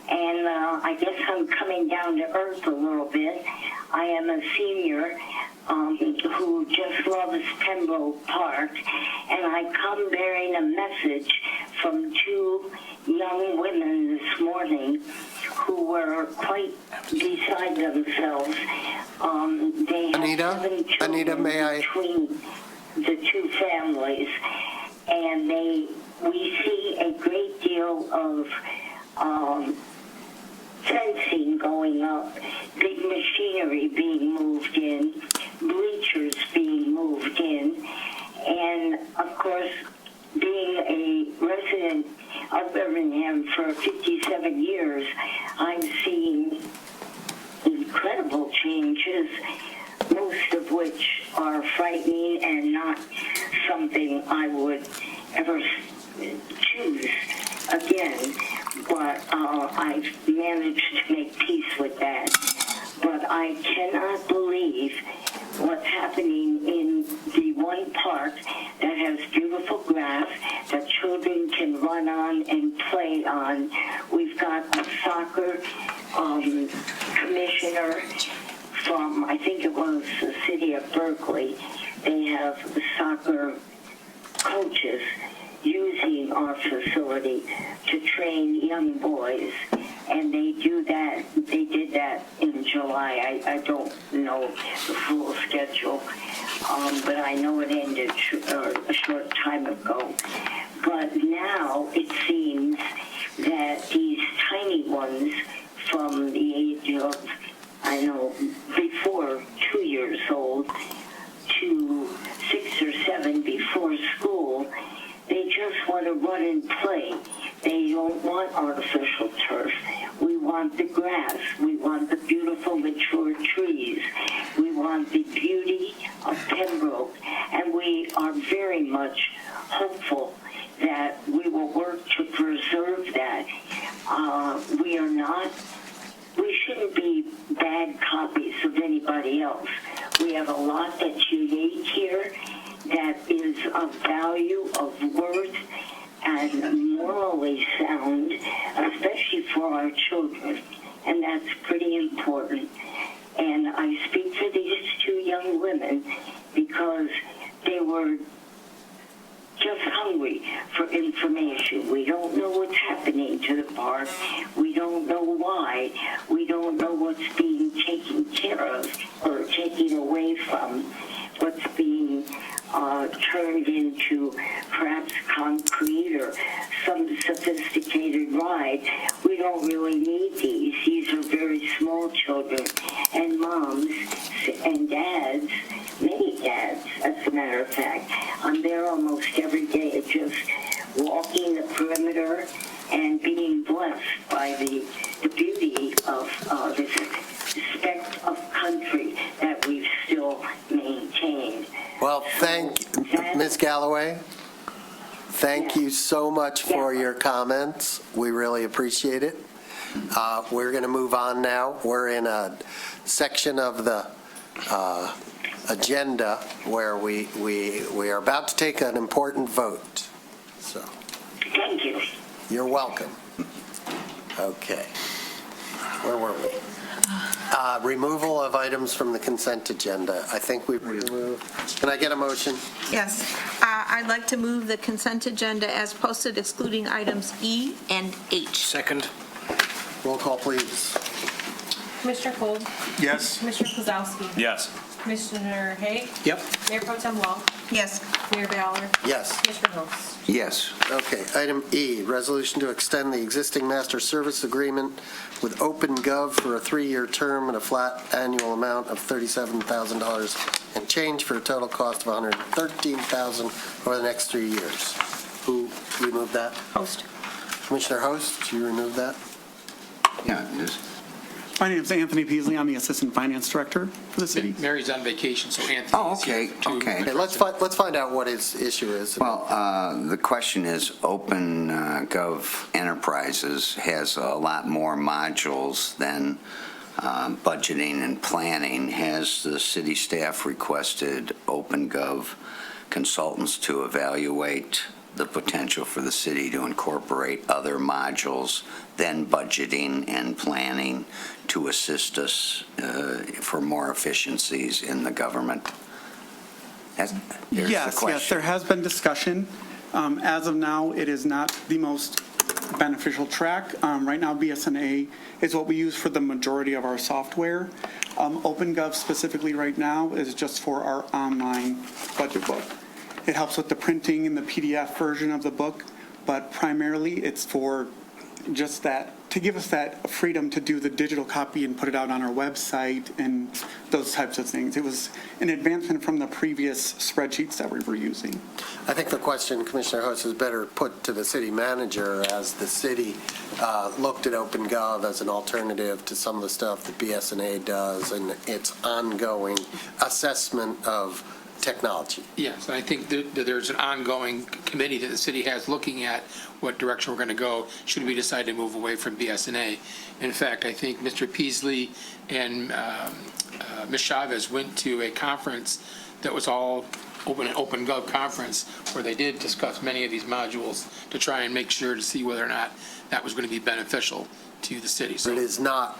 and I guess I'm coming down to earth a little bit. I am a senior who just loves Pembroke Park, and I come bearing a message from two young women this morning who were quite beside themselves. They have 7 children may I? between the two families, and we see a great deal of fencing going up, big machinery being moved in, bleachers being moved in, and of course, being a resident of Birmingham for 57 years, I'm seeing incredible changes, most of which are frightening and not something I would ever choose again. But I've managed to make peace with that. But I cannot believe what's happening in the one park that has beautiful grass that children can run on and play on. We've got a soccer commissioner from, I think it was the city of Berkeley. They have soccer coaches using our facility to train young boys, and they did that in July. I don't know the full schedule, but I know it ended a short time ago. But now it seems that these tiny ones from the age of, before 2 years old to 6 or 7 before school, they just want to run and play. They don't want artificial turf. We want the grass. We want the beautiful mature trees. We want the beauty of Pembroke. And we are very much hopeful that we will work to preserve that. We shouldn't be bad copies of anybody else. We have a lot that's unique here, that is of value, of worth, and morally sound, especially for our children. And that's pretty important. And I speak for these two young women because they were just hungry for information. We don't know what's happening to the park. We don't know why. We don't know what's being taken care of or taken away from, what's being turned into perhaps concrete or some sophisticated ride. We don't really need these. These are very small children, and moms and dads, many dads, as a matter of fact. I'm there almost every day, just walking the perimeter and being blessed by the beauty of this speck of country that we've still maintained. Well, Ms. Galloway, thank you so much for your comments. We really appreciate it. We're going to move on now. We're in a section of the agenda where we are about to take an important vote. So, thank you. You're welcome. Okay. Where were we? Removal of items from the consent agenda. I think we've removed. Can I get a motion? Yes. I'd like to move the consent agenda as posted, excluding items E and H. Second. Roll call, please. Commissioner Cole? Yes. Commissioner Kozlowski? Yes. Commissioner Haig? Yep. Mayor Pro Tem Wall? Yes. Mayor Ballard? Yes. Commissioner Host? Yes. Okay, item E, resolution to extend the existing master service agreement with OpenGov for a 3-year term at a flat annual amount of $37,000 and change for a total cost of $113,000 over the next 3 years. Who removed that? Host. Commissioner Host, you removed that? Yeah, it is. My name is Anthony Peasley. I'm the Assistant Finance Director for the city. Mary's on vacation, so Anthony. Oh, okay, okay. Okay, let's find out what his issue is. Well, the question is, OpenGov Enterprises has a lot more modules than budgeting and planning, has the city staff requested OpenGov consultants to evaluate the potential for the city to incorporate other modules than budgeting and planning to assist us for more efficiencies in the government? There's the Yes, question. there has been discussion. As of now, it is not the most beneficial track. Right now, BSNA is what we use for the majority of our software. OpenGov specifically right now is just for our online budget book. It helps with the printing and the PDF version of the book, but primarily it's for just that, to give us that freedom to do the digital copy and put it out on our website and those types of things. It was an advancement from the previous spreadsheets that we were using. I think the question, Commissioner Host, is better put to the city manager, as the city looked at OpenGov as an alternative to some of the stuff that BSNA does and its ongoing assessment of technology. Yes, and I think that there's an ongoing committee that the city has looking at what direction we're going to go should we decide to move away from BSNA. In fact, I think Mr. Peasley and Ms. Chavez went to a conference that was all an OpenGov conference where they did discuss many of these modules to try and make sure to see whether or not that was going to be beneficial to the city. So it is not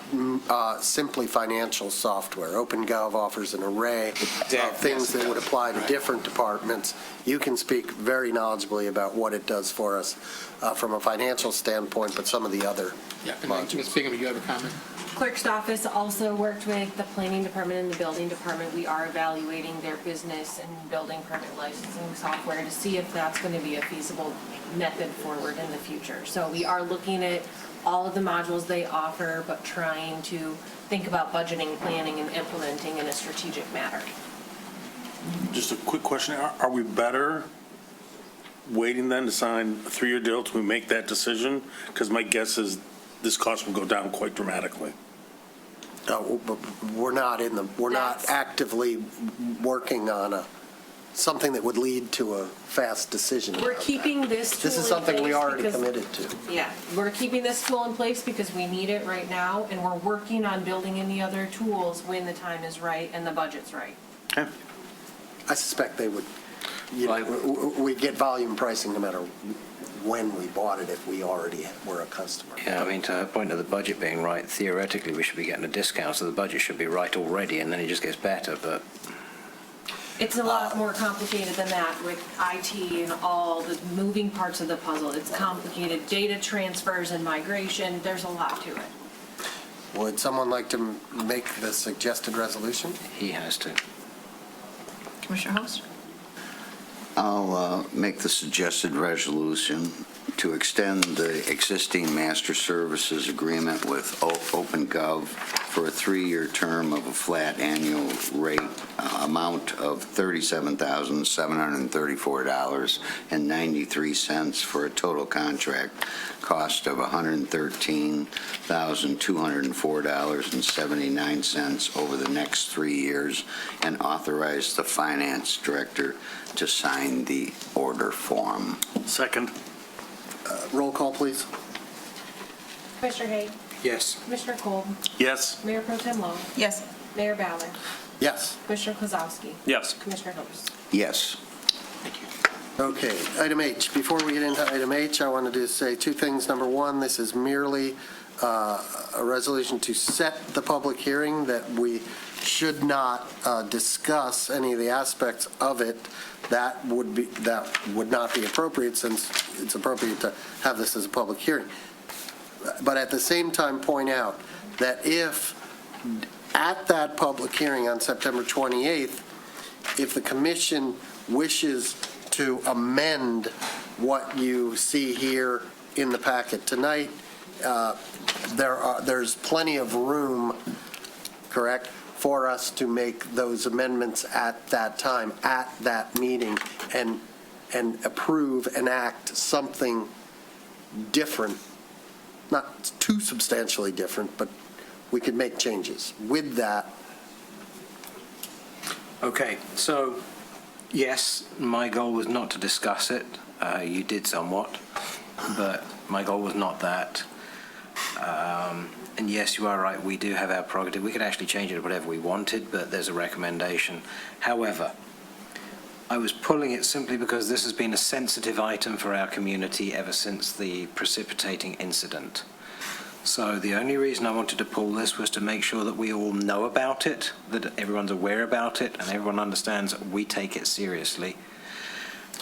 simply financial software. OpenGov offers an array of things that would apply to different departments. You can speak very knowledgeably about what it does for us from a financial standpoint, but some of the other modules. Ms. Bingham, do you have a comment? Clerk's office also worked with the planning department and the building department. We are evaluating their business and building permit licensing software to see if that's going to be a feasible method forward in the future. So we are looking at all of the modules they offer, but trying to think about budgeting, planning, and implementing in a strategic manner. Just a quick question. Are we better waiting then to sign a 3-year deal till we make that decision? Because my guess is this cost will go down quite dramatically. We're not actively working on something that would lead to a fast decision. We're keeping this tool This is something we already because- committed to. Yeah, we're keeping this tool in place because we need it right now, and we're working on building in the other tools when the time is right and the budget's right. Okay. I suspect they would, we get volume pricing no matter when we bought it if we already were a customer. Yeah, I mean, to her point of the budget being right, theoretically, we should be getting a discount, so the budget should be right already, and then it just gets better, but... It's a lot more complicated than that with IT and all the moving parts of the puzzle. It's complicated, data transfers and migration, there's a lot to it. Would someone like to make the suggested resolution? He has to. Commissioner Host? I'll make the suggested resolution to extend the existing master services agreement with OpenGov for a 3-year term of a flat annual rate amount of $37,734.93 for a total contract cost of $113,204.79 over the next 3 years, and authorize the finance director to sign the order form. Second. Roll call, please. Commissioner Hay? Yes. Commissioner Cole? Yes. Mayor Pro Tem Long? Yes. Mayor Ballard? Yes. Commissioner Kozowski? Yes. Commissioner Host? Yes. Okay, item H. Before we get into item H, I wanted to say two things. Number one, this is merely a resolution to set the public hearing, that we should not discuss any of the aspects of it. That would not be appropriate, since it's appropriate to have this as a public hearing. But at the same time, point out that if at that public hearing on September 28th, if the commission wishes to amend what you see here in the packet tonight, there's plenty of room, correct, for us to make those amendments at that time, at that meeting, and approve and act something different, not too substantially different, but we could make changes. With that, Okay, so, yes, my goal was not to discuss it. You did somewhat, but my goal was not that. And yes, you are right, we do have our prerogative. We could actually change it to whatever we wanted, but there's a recommendation. However, I was pulling it simply because this has been a sensitive item for our community ever since the precipitating incident. So the only reason I wanted to pull this was to make sure that we all know about it, that everyone's aware about it, and everyone understands we take it seriously.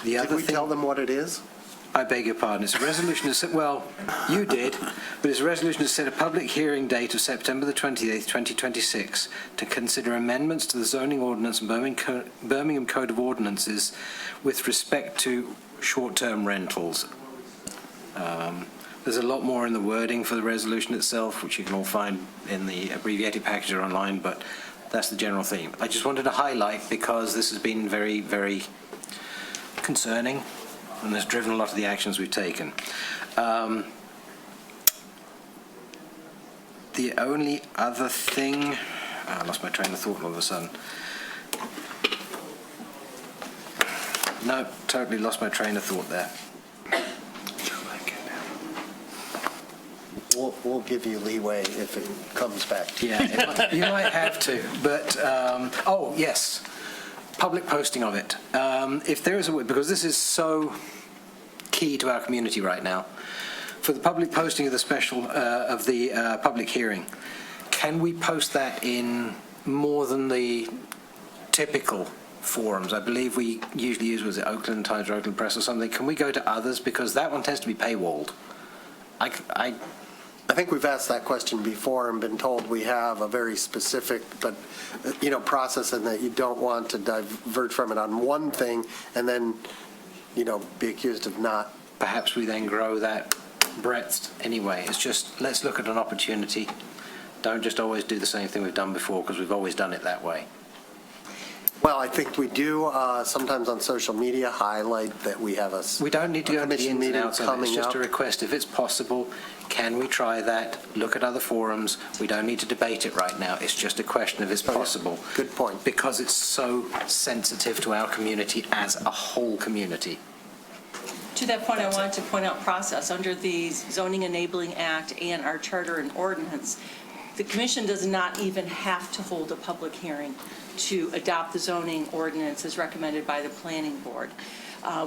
Did we tell them what it is? I beg your pardon. It's a resolution to set, well, you did, but it's a resolution to set a public hearing date of September the 28th, 2026, to consider amendments to the zoning ordinance and Birmingham Code of Ordinances with respect to short-term rentals. There's a lot more in the wording for the resolution itself, which you can all find in the abbreviated package or online, but that's the general theme. I just wanted to highlight because this has been very, very concerning and has driven a lot of the actions we've taken. The only other thing, I lost my train of thought all of a sudden. No, totally lost my train of thought there. We'll give you leeway if it comes back to you. Yeah, you might have to, but, oh, yes, public posting of it. If there is a way, because this is so key to our community right now, for the public posting of the public hearing, can we post that in more than the typical forums? I believe we usually use, was it Oakland Times or Oakland Press or something? Can we go to others? Because that one tends to be paywalled. I think we've asked that question before and been told we have a very specific, but, process, and that you don't want to diverge from it on one thing and then, be accused of not. Perhaps we then grow that breadth anyway. It's just, let's look at an opportunity. Don't just always do the same thing we've done before, because we've always done it that way. Well, I think we do sometimes on social media highlight that we have We don't need to go into the ins and outs of it. It's coming just up. a request. If it's possible, can we try that? Look at other forums. We don't need to debate it right now. It's just a question of it's possible. Good point. Because it's so sensitive to our community as a whole community. To that point, I wanted to point out process. Under the Zoning Enabling Act and our charter and ordinance, the commission does not even have to hold a public hearing to adopt the zoning ordinance as recommended by the planning board.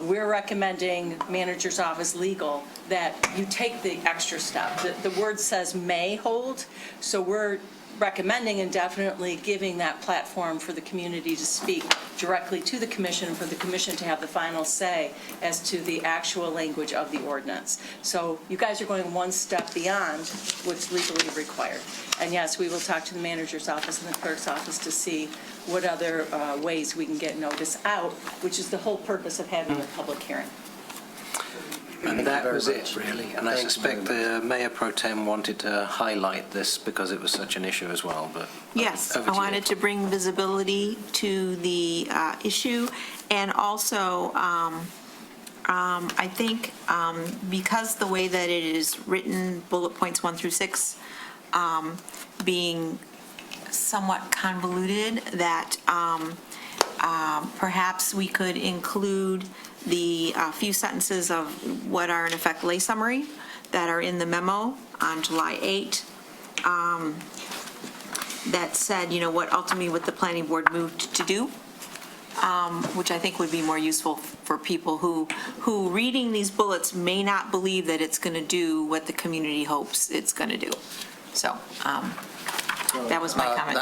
We're recommending manager's office legal that you take the extra step. The word says may hold, so we're recommending and definitely giving that platform for the community to speak directly to the commission, for the commission to have the final say as to the actual language of the ordinance. So you guys are going one step beyond what's legally required. And yes, we will talk to the manager's office and the clerk's office to see what other ways we can get notice out, which is the whole purpose of having a public hearing. And that was it, really. And I suspect the Mayor Pro Tem wanted to highlight this because it was such an issue as well. But Yes, I wanted to bring visibility to the issue, and also I think because the way that it is written, bullet points 1 through 6, being somewhat convoluted, that perhaps we could include the few sentences of what are in effect lay summary that are in the memo on July 8, that said, what the planning board moved to do, which I think would be more useful for people who reading these bullets may not believe that it's going to do what the community hopes it's going to do. So that was my comment.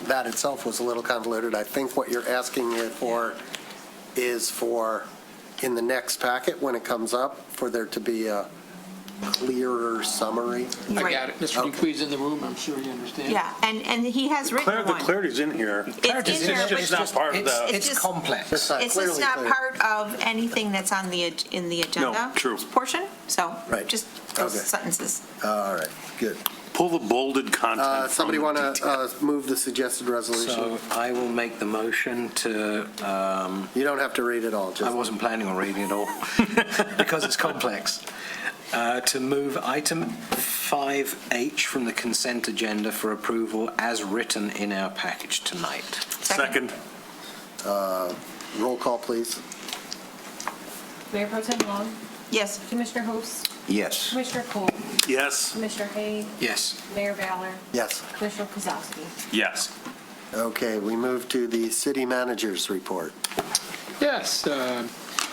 That itself was a little convoluted. I think what you're asking it for is for, in the next packet, when it comes up, for there to be a clearer summary. I got it. Mr. Dupuis in the room. I'm sure you understand. Yeah, and he has written one. The clarity's in here. It's in here, It's just not part of the... It's complex. It's just not part of anything that's on in the agenda portion. So just those sentences. All right, good. Pull the bolded content. Somebody want to move the suggested resolution? So I will make the motion to... you don't have to read it all. I wasn't planning on reading it all because it's complex. To move item 5H from the consent agenda for approval as written in our package tonight. Second. Roll call, please. Mayor Pro Tem Long? Yes. Commissioner Host? Yes. Commissioner Cole, Yes. Commissioner Hay, Yes. Mayor Ballard, Yes. Commissioner Kozowski. Yes. Okay, we move to the city manager's report. Yes,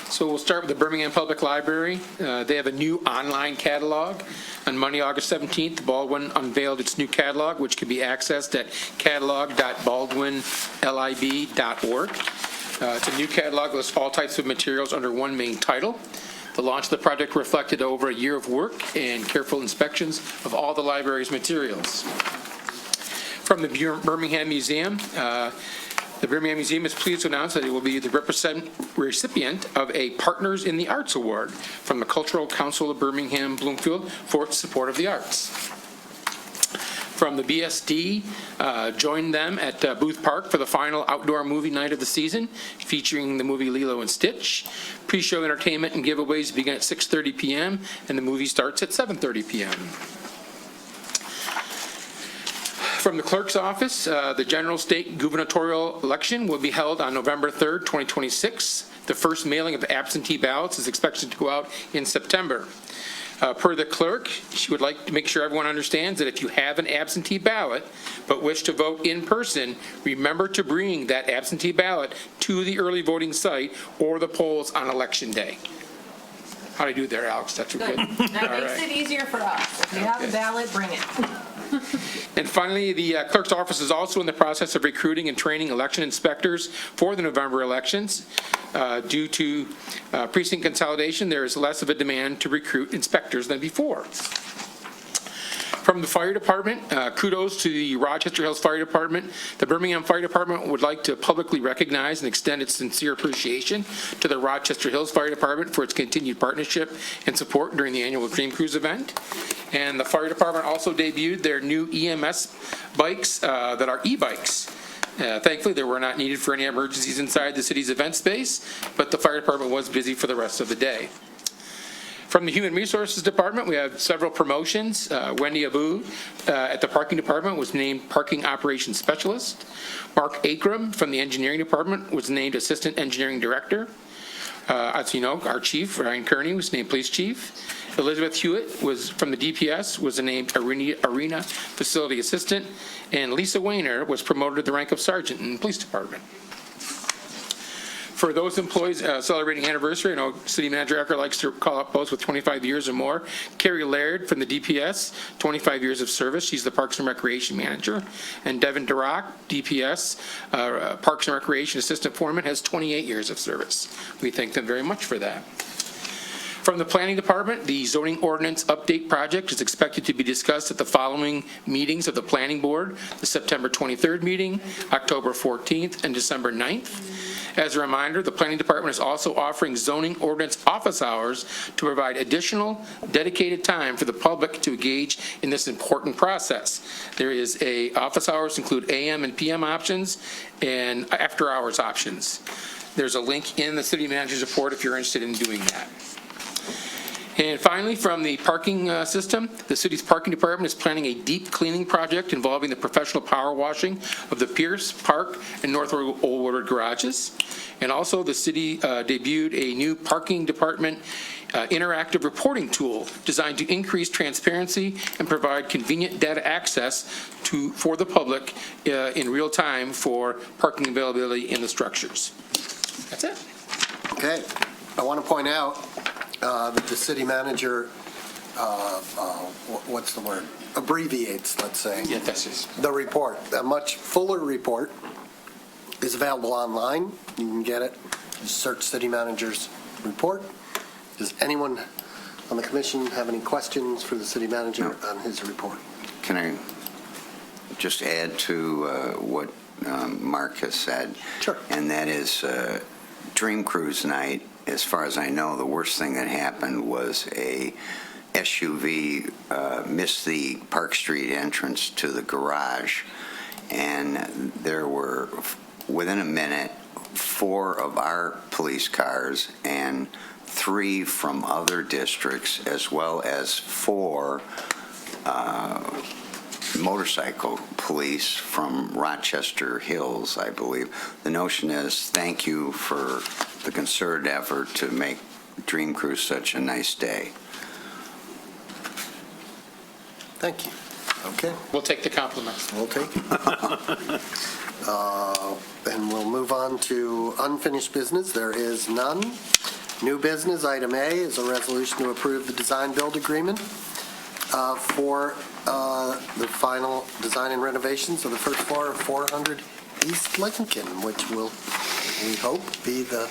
so we'll start with the Birmingham Public Library. They have a new online catalog. On Monday, August 17th, Baldwin unveiled its new catalog, which can be accessed at catalog.baldwinlib.org. It's a new catalog that lists all types of materials under one main title. The launch of the project reflected over a year of work and careful inspections of all the library's materials. From the Birmingham Museum, the Birmingham Museum is pleased to announce that it will be the recipient of a Partners in the Arts Award from the Cultural Council of Birmingham Bloomfield for its support of the arts. From the BSD, joined them at Booth Park for the final outdoor movie night of the season, featuring the movie Lilo and Stitch. Pre-show entertainment and giveaways begin at 6:30 p.m., and the movie starts at 7:30 p.m. From the clerk's office, the general state gubernatorial election will be held on November 3rd, 2026. The first mailing of absentee ballots is expected to go out in September. Per the clerk, she would like to make sure everyone understands that if you have an absentee ballot but wish to vote in person, remember to bring that absentee ballot to the early voting site or the polls on election day. How'd I do there, Alex? That's good. That makes it easier for us. If you have a ballot, bring it. And finally, the clerk's office is also in the process of recruiting and training election inspectors for the November elections. Due to precinct consolidation, there is less of a demand to recruit inspectors than before. From the fire department, kudos to the Rochester Hills Fire Department. The Birmingham Fire Department would like to publicly recognize and extend its sincere appreciation to the Rochester Hills Fire Department for its continued partnership and support during the annual Dream Cruise event. And the fire department also debuted their new EMS bikes that are e-bikes. Thankfully, they were not needed for any emergencies inside the city's event space, but the fire department was busy for the rest of the day. From the Human Resources Department, we have several promotions. Wendy Abu at the Parking Department was named Parking Operations Specialist. Mark Akram from the Engineering Department was named Assistant Engineering Director. As you know, our chief, Ryan Kearney, was named Police Chief. Elizabeth Hewitt was from the DPS, was named Arena Facility Assistant. And Lisa Wayner was promoted to the rank of Sergeant in the Police Department. For those employees celebrating anniversary, I know City Manager Ecker likes to call up those with 25 years or more. Carrie Laird from the DPS, 25 years of service. She's the Parks and Recreation Manager. And Devin Durock, DPS, Parks and Recreation Assistant Foreman, has 28 years of service. We thank them very much for that. From the Planning Department, the zoning ordinance update project is expected to be discussed at the following meetings of the Planning Board, the September 23rd meeting, October 14th, and December 9th. As a reminder, the Planning Department is also offering zoning ordinance office hours to provide additional dedicated time for the public to engage in this important process. There is office hours include AM and PM options and after hours options. There's a link in the City Manager's report if you're interested in doing that. And finally, from the parking system, the city's parking department is planning a deep cleaning project involving the professional power washing of the Pierce, Park, and North Old Woodward garages. And also, the city debuted a new parking department interactive reporting tool designed to increase transparency and provide convenient data access for the public in real time for parking availability in the structures. That's it. Okay. I want to point out that the city manager, what's the word? Abbreviates, let's say. Yeah, that's just. The report. A much fuller report is available online. You can get it. Just search city manager's report. Does anyone on the commission have any questions for the city manager on his report? Can I just add to what Mark has said? Sure. And that is Dream Cruise night. As far as I know, the worst thing that happened was a SUV missed the Park Street entrance to the garage, and there were, within a minute, 4 of our police cars and 3 from other districts, as well as 4 motorcycle police from Rochester Hills, I believe. The notion is, thank you for the concerted effort to make Dream Cruise such a nice day. Thank you. Okay. We'll take the compliment. We'll take it. And we'll move on to unfinished business. There is none. New business, item A, is a resolution to approve the design-build agreement for the final design and renovations of the first floor of 400 East Lincoln, which will, we hope, be the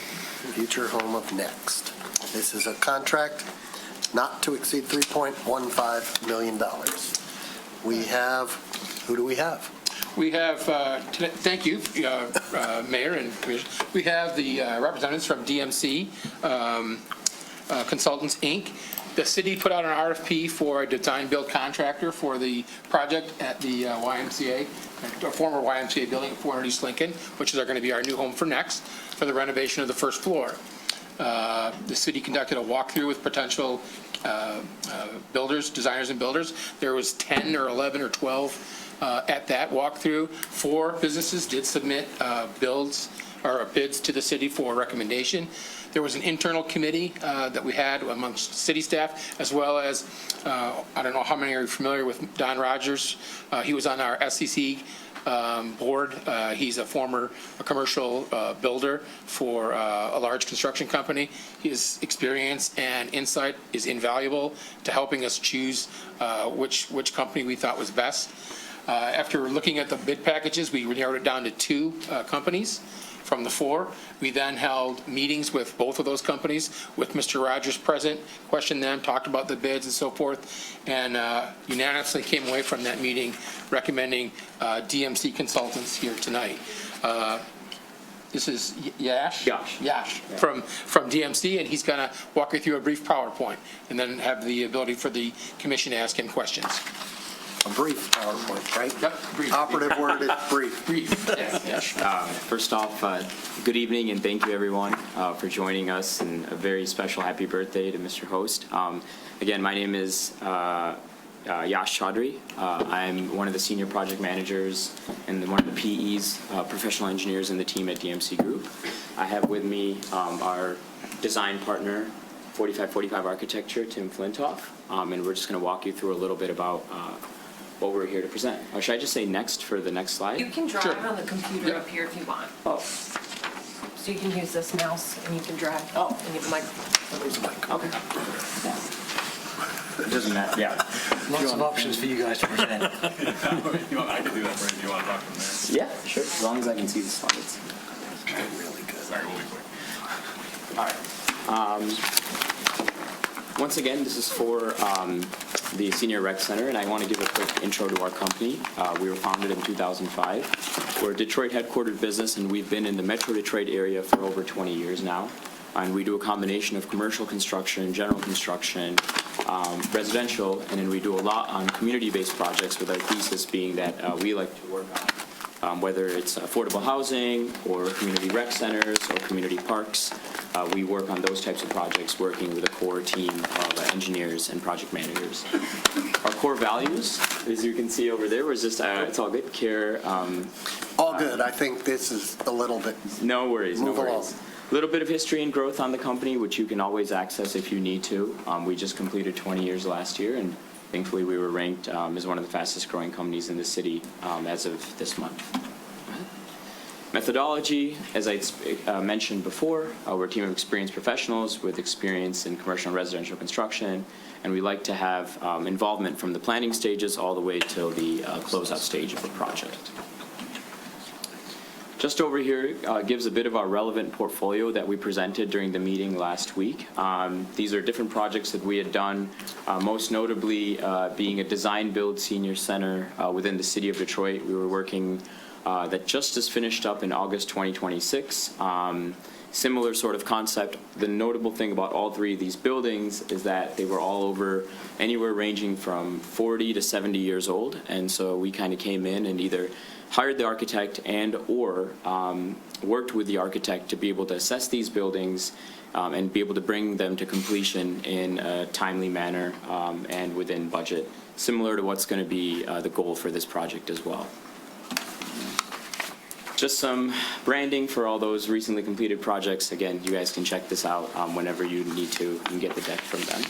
future home of Next. This is a contract not to exceed $3.15 million. We have, who do we have? We have, thank you, Mayor and Commissioner. We have the representatives from DMC Consultants, Inc. The city put out an RFP for a design-build contractor for the project at the YMCA, a former YMCA building at 400 East Lincoln, which is going to be our new home for Next, for the renovation of the first floor. The city conducted a walkthrough with potential builders, designers and builders. There was 10 or 11 or 12 at that walkthrough. 4 businesses did submit bids to the city for recommendation. There was an internal committee that we had amongst city staff, as well as, I don't know how many are familiar with Don Rogers. He was on our SCC board. He's a former commercial builder for a large construction company. His experience and insight is invaluable to helping us choose which company we thought was best. After looking at the bid packages, we narrowed it down to 2 companies from the 4. We then held meetings with both of those companies, with Mr. Rogers present, questioned them, talked about the bids and so forth, and unanimously came away from that meeting recommending DMC Consultants here tonight. This is Yash from DMC, and he's going to walk you through a brief PowerPoint and then have the ability for the commission to ask him questions. A brief PowerPoint, right? Yep, brief. Operative word is brief. Brief, yes. First off, good evening and thank you everyone for joining us, and a very special happy birthday to Mr. Host. Again, my name is Yash Chaudhry. I'm one of the senior project managers and one of the PEs, professional engineers in the team at DMC Group. I have with me our design partner, 4545 Architecture, Tim Flintoff, and we're just going to walk you through a little bit about what we're here to present. Or should I just say next for the next slide? You can drive on the computer up here if you want. Oh. So you can use this mouse and you can drive. Oh. And you have a microphone. Okay. It doesn't matter, yeah. Lots of options for you guys to present. I can do that for you if you want to talk from there. Yeah, sure, as long as I can see the slides. Really good. Sorry, we'll be quick. All right. Once again, this is for the Senior Rec Center, and I want to give a quick intro to our company. We were founded in 2005. We're a Detroit headquartered business, and we've been in the Metro Detroit area for over 20 years now. And we do a combination of commercial construction, general construction, residential, and then we do a lot on community-based projects, with our thesis being that we like to work on whether it's affordable housing or community rec centers or community parks. We work on those types of projects working with a core team of engineers and project managers. Our core values, as you can see over there, was just, it's all good, care. All good. I think this is a little bit. No worries, Move no worries. along. A little bit of history and growth on the company, which you can always access if you need to. We just completed 20 years last year, and thankfully we were ranked as one of the fastest growing companies in the city as of this month. Methodology, as I mentioned before, we're a team of experienced professionals with experience in commercial and residential construction, and we like to have involvement from the planning stages all the way till the closeout stage of a project. Just over here gives a bit of our relevant portfolio that we presented during the meeting last week. These are different projects that we had done, most notably being a design-build senior center within the city of Detroit. We were working that just is finished up in August 2026. Similar sort of concept. The notable thing about all 3 of these buildings is that they were all over anywhere ranging from 40 to 70 years old, and so we kind of came in and either hired the architect and or worked with the architect to be able to assess these buildings and be able to bring them to completion in a timely manner and within budget, similar to what's going to be the goal for this project as well. Just some branding for all those recently completed projects. Again, you guys can check this out whenever you need to. You can get the deck from them.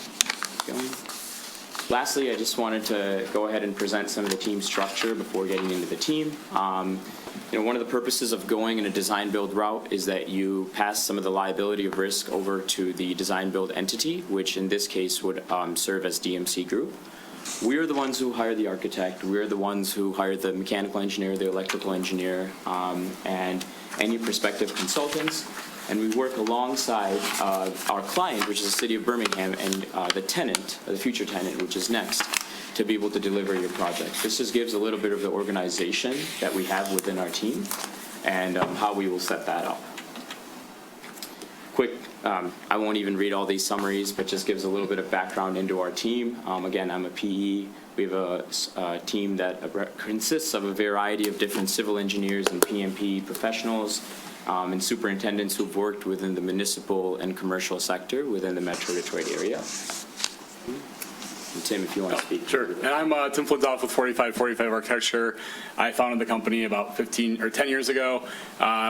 Lastly, I just wanted to go ahead and present some of the team structure before getting into the team. One of the purposes of going in a design-build route is that you pass some of the liability of risk over to the design-build entity, which in this case would serve as DMC Group. We are the ones who hire the architect. We're the ones who hire the mechanical engineer, the electrical engineer, and any prospective consultants. And we work alongside our client, which is the city of Birmingham, and the tenant, the future tenant, which is Next, to be able to deliver your project. This just gives a little bit of the organization that we have within our team and how we will set that up. Quick, I won't even read all these summaries, but just gives a little bit of background into our team. Again, I'm a PE. We have a team that consists of a variety of different civil engineers and PMP professionals and superintendents who've worked within the municipal and commercial sector within the Metro Detroit area. And Tim, if you want to speak. Sure. And I'm Tim Flintoff with 4545 Architecture. I founded the company about 10 years ago.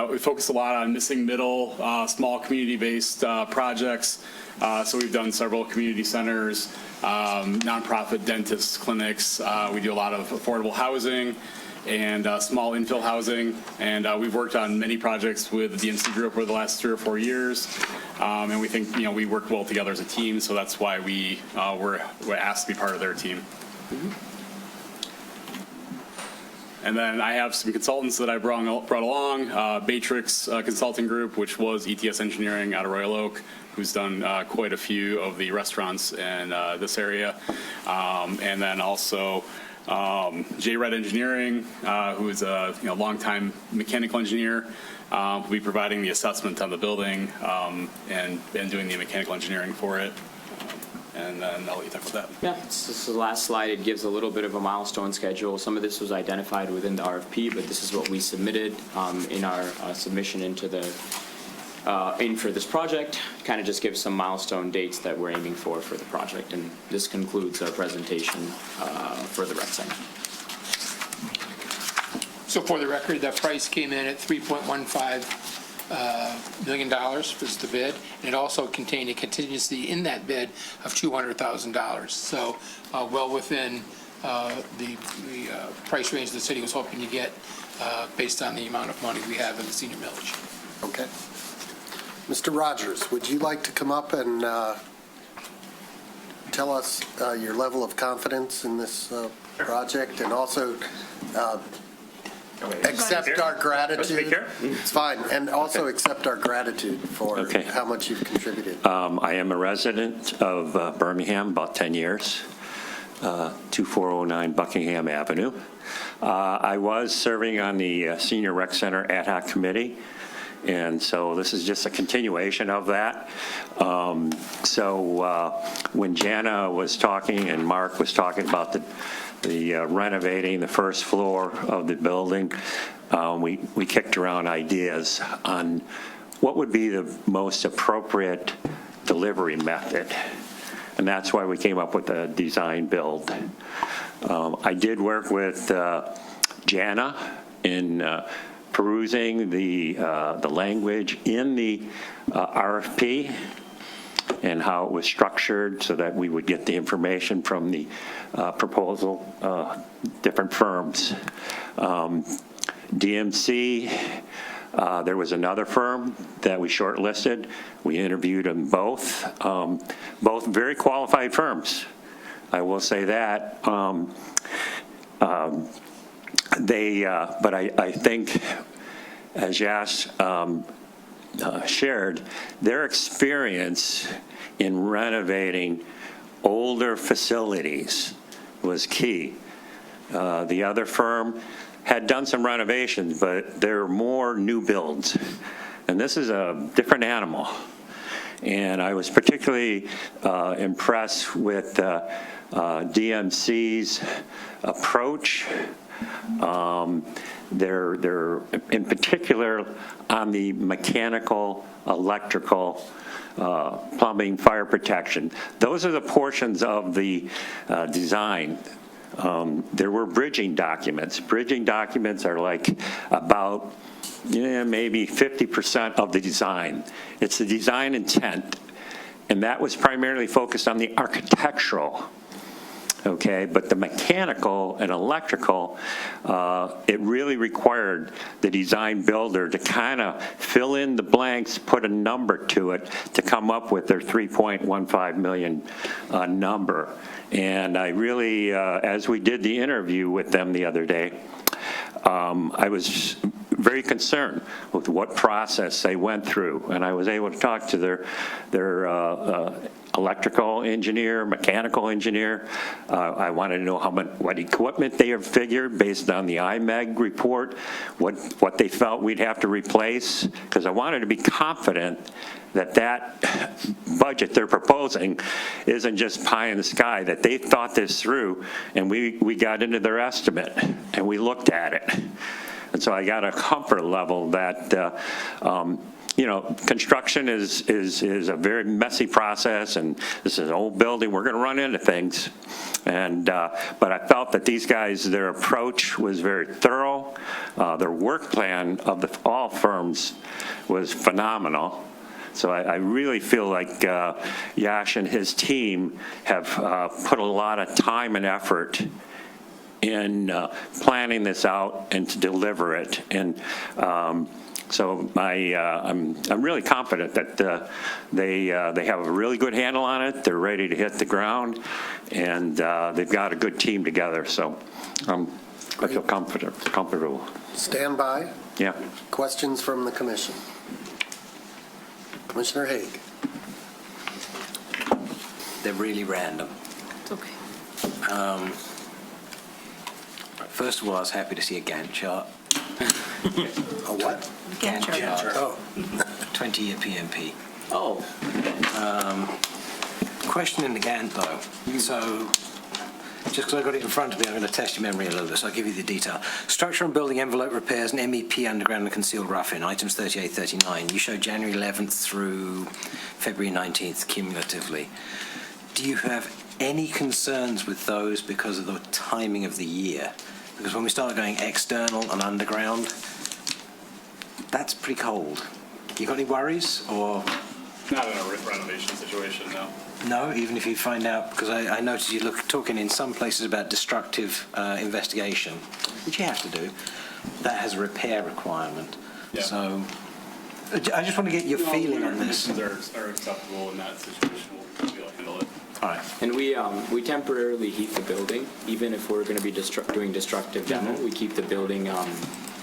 We focus a lot on missing middle, small community-based projects. So we've done several community centers, nonprofit dentists, clinics. We do a lot of affordable housing and small infill housing. And we've worked on many projects with the DMC Group over the last 3 or 4 years. And we think, we work well together as a team, so that's why we're asked to be part of their team. And then I have some consultants that I brought along, Batrix Consulting Group, which was ETS Engineering out of Royal Oak, who's done quite a few of the restaurants in this area. And then also J-Red Engineering, who is a longtime mechanical engineer, will be providing the assessment on the building and doing the mechanical engineering for it. And then I'll let you talk about that. Yeah, this is the last slide. It gives a little bit of a milestone schedule. Some of this was identified within the RFP, but this is what we submitted in our submission into the for this project. Kind of just gives some milestone dates that we're aiming for the project. And this concludes our presentation for the rec center. So for the record, that price came in at $3.15 million was the bid, and it also contained a contingency in that bid of $200,000. So well within the price range the city was hoping to get based on the amount of money we have in the senior millage. Okay. Mr. Rogers, would you like to come up and tell us your level of confidence in this project, and also accept our gratitude? It's fine. And also accept our gratitude for how much you've contributed. I am a resident of Birmingham, about 10 years, 2409 Buckingham Avenue. I was serving on the Senior Rec Center Ad Hoc Committee, and so this is just a continuation of that. When Jana was talking and Mark was talking about the renovating the first floor of the building, we kicked around ideas on what would be the most appropriate delivery method. And that's why we came up with a design build. I did work with Jana in perusing the language in the RFP and how it was structured so that we would get the information from the proposal, different firms. DMC, there was another firm that we shortlisted. We interviewed them both very qualified firms. I will say that. But I think, as Yash shared, their experience in renovating older facilities was key. The other firm had done some renovations, but they're more new builds. And this is a different animal. And I was particularly impressed with DMC's approach. They're in particular on the mechanical, electrical, plumbing, fire protection. Those are the portions of the design. There were bridging documents. Bridging documents are like about maybe 50% of the design. It's the design intent, and that was primarily focused on the architectural. okay? But the mechanical and electrical, it really required the design builder to kind of fill in the blanks, put a number to it to come up with their 3.15 million number. And I really, as we did the interview with them the other day, I was very concerned with what process they went through, and I was able to talk to their electrical engineer, mechanical engineer. I wanted to know what equipment they have figured based on the IMEG report, what they felt we'd have to replace, because I wanted to be confident that budget they're proposing isn't just pie in the sky, that they thought this through, and we got into their estimate, and we looked at it. And so I got a comfort level that, construction is a very messy process, and this is an old building. We're going to run into things. But I felt that these guys, their approach was very thorough. Their work plan of all firms was phenomenal. So I really feel like Yash and his team have put a lot of time and effort in planning this out and to deliver it. And so I'm really confident that they have a really good handle on it. They're ready to hit the ground, and they've got a good team together. So I feel comfortable. Stand by. Yeah. Questions from the commission? Commissioner Haig. They're really random. It's okay. First of all, I was happy to see a Gantt chart. A what? Gantt chart. Oh. 20-year PMP. Oh. Question in the Gantt, though. So, just because I got it in front of me, I'm going to test your memory a little bit, so I'll give you the detail. Structure and building envelope repairs and MEP underground and concealed roughing, items 38, 39. You show January 11th through February 19th cumulatively. Do you have any concerns with those because of the timing of the year? Because when we start going external and underground, that's pretty cold. You got any worries, or? Not in a renovation situation, no. No, even if you find out, because I noticed you talking in some places about destructive investigation, which you have to do, that has a repair requirement. Yeah. So I just want to get your feeling on this. Conditions are acceptable in that situation. We'll be able to handle it. All right. And we temporarily heat the building, even if we're going to be doing destructive demo. We keep the building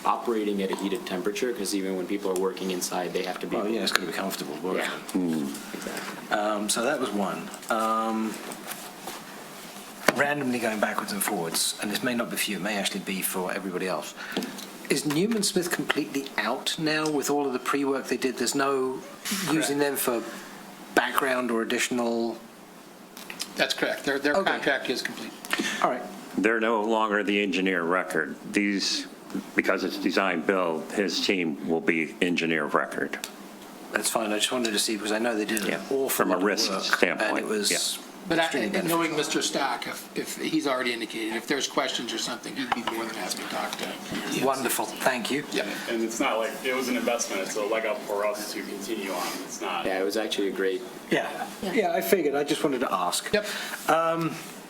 operating at a heated temperature, because even when people are working inside, they have to be. Oh yeah, it's going to be comfortable working. Yeah. Exactly. So that was one. Randomly going backwards and forwards, and this may not be for you, it may actually be for everybody else. Is Newman Smith completely out now with all of the pre-work they did? There's no using them for background or additional. That's correct. Their contract is complete. All right. They're no longer the engineer of record. Because it's design build, his team will be engineer of record. That's fine. I just wanted to see, because I know they did an awful From a lot of risk work, standpoint. and it was But extremely knowing beneficial. Mr. Stock, if he's already indicated, if there's questions or something, he'd be more than happy to talk to. Wonderful. Thank you. Yep. And it's not like, it was an investment, it's a leg up for us to continue on. It's not. Yeah, it was actually a great. Yeah, I figured. I just wanted to ask. Yep.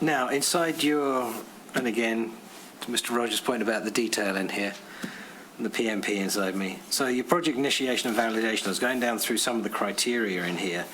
Now, inside your, and again, to Mr. Rogers' point about the detail in here, and the PMP inside me. So your project initiation and validation, I was going down through some of the criteria in here.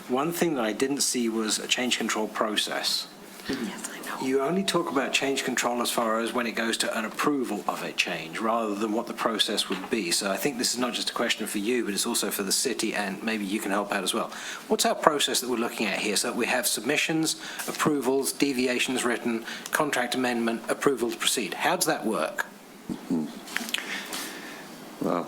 One thing that I didn't see was a change control process. Yes, I know. You only talk about change control as far as when it goes to an approval of a change, rather than what the process would be. So I think this is not just a question for you, but it's also for the city, and maybe you can help out as well. What's our process that we're looking at here? So that we have submissions, approvals, deviations written, contract amendment, approval to proceed. How does that work? Well,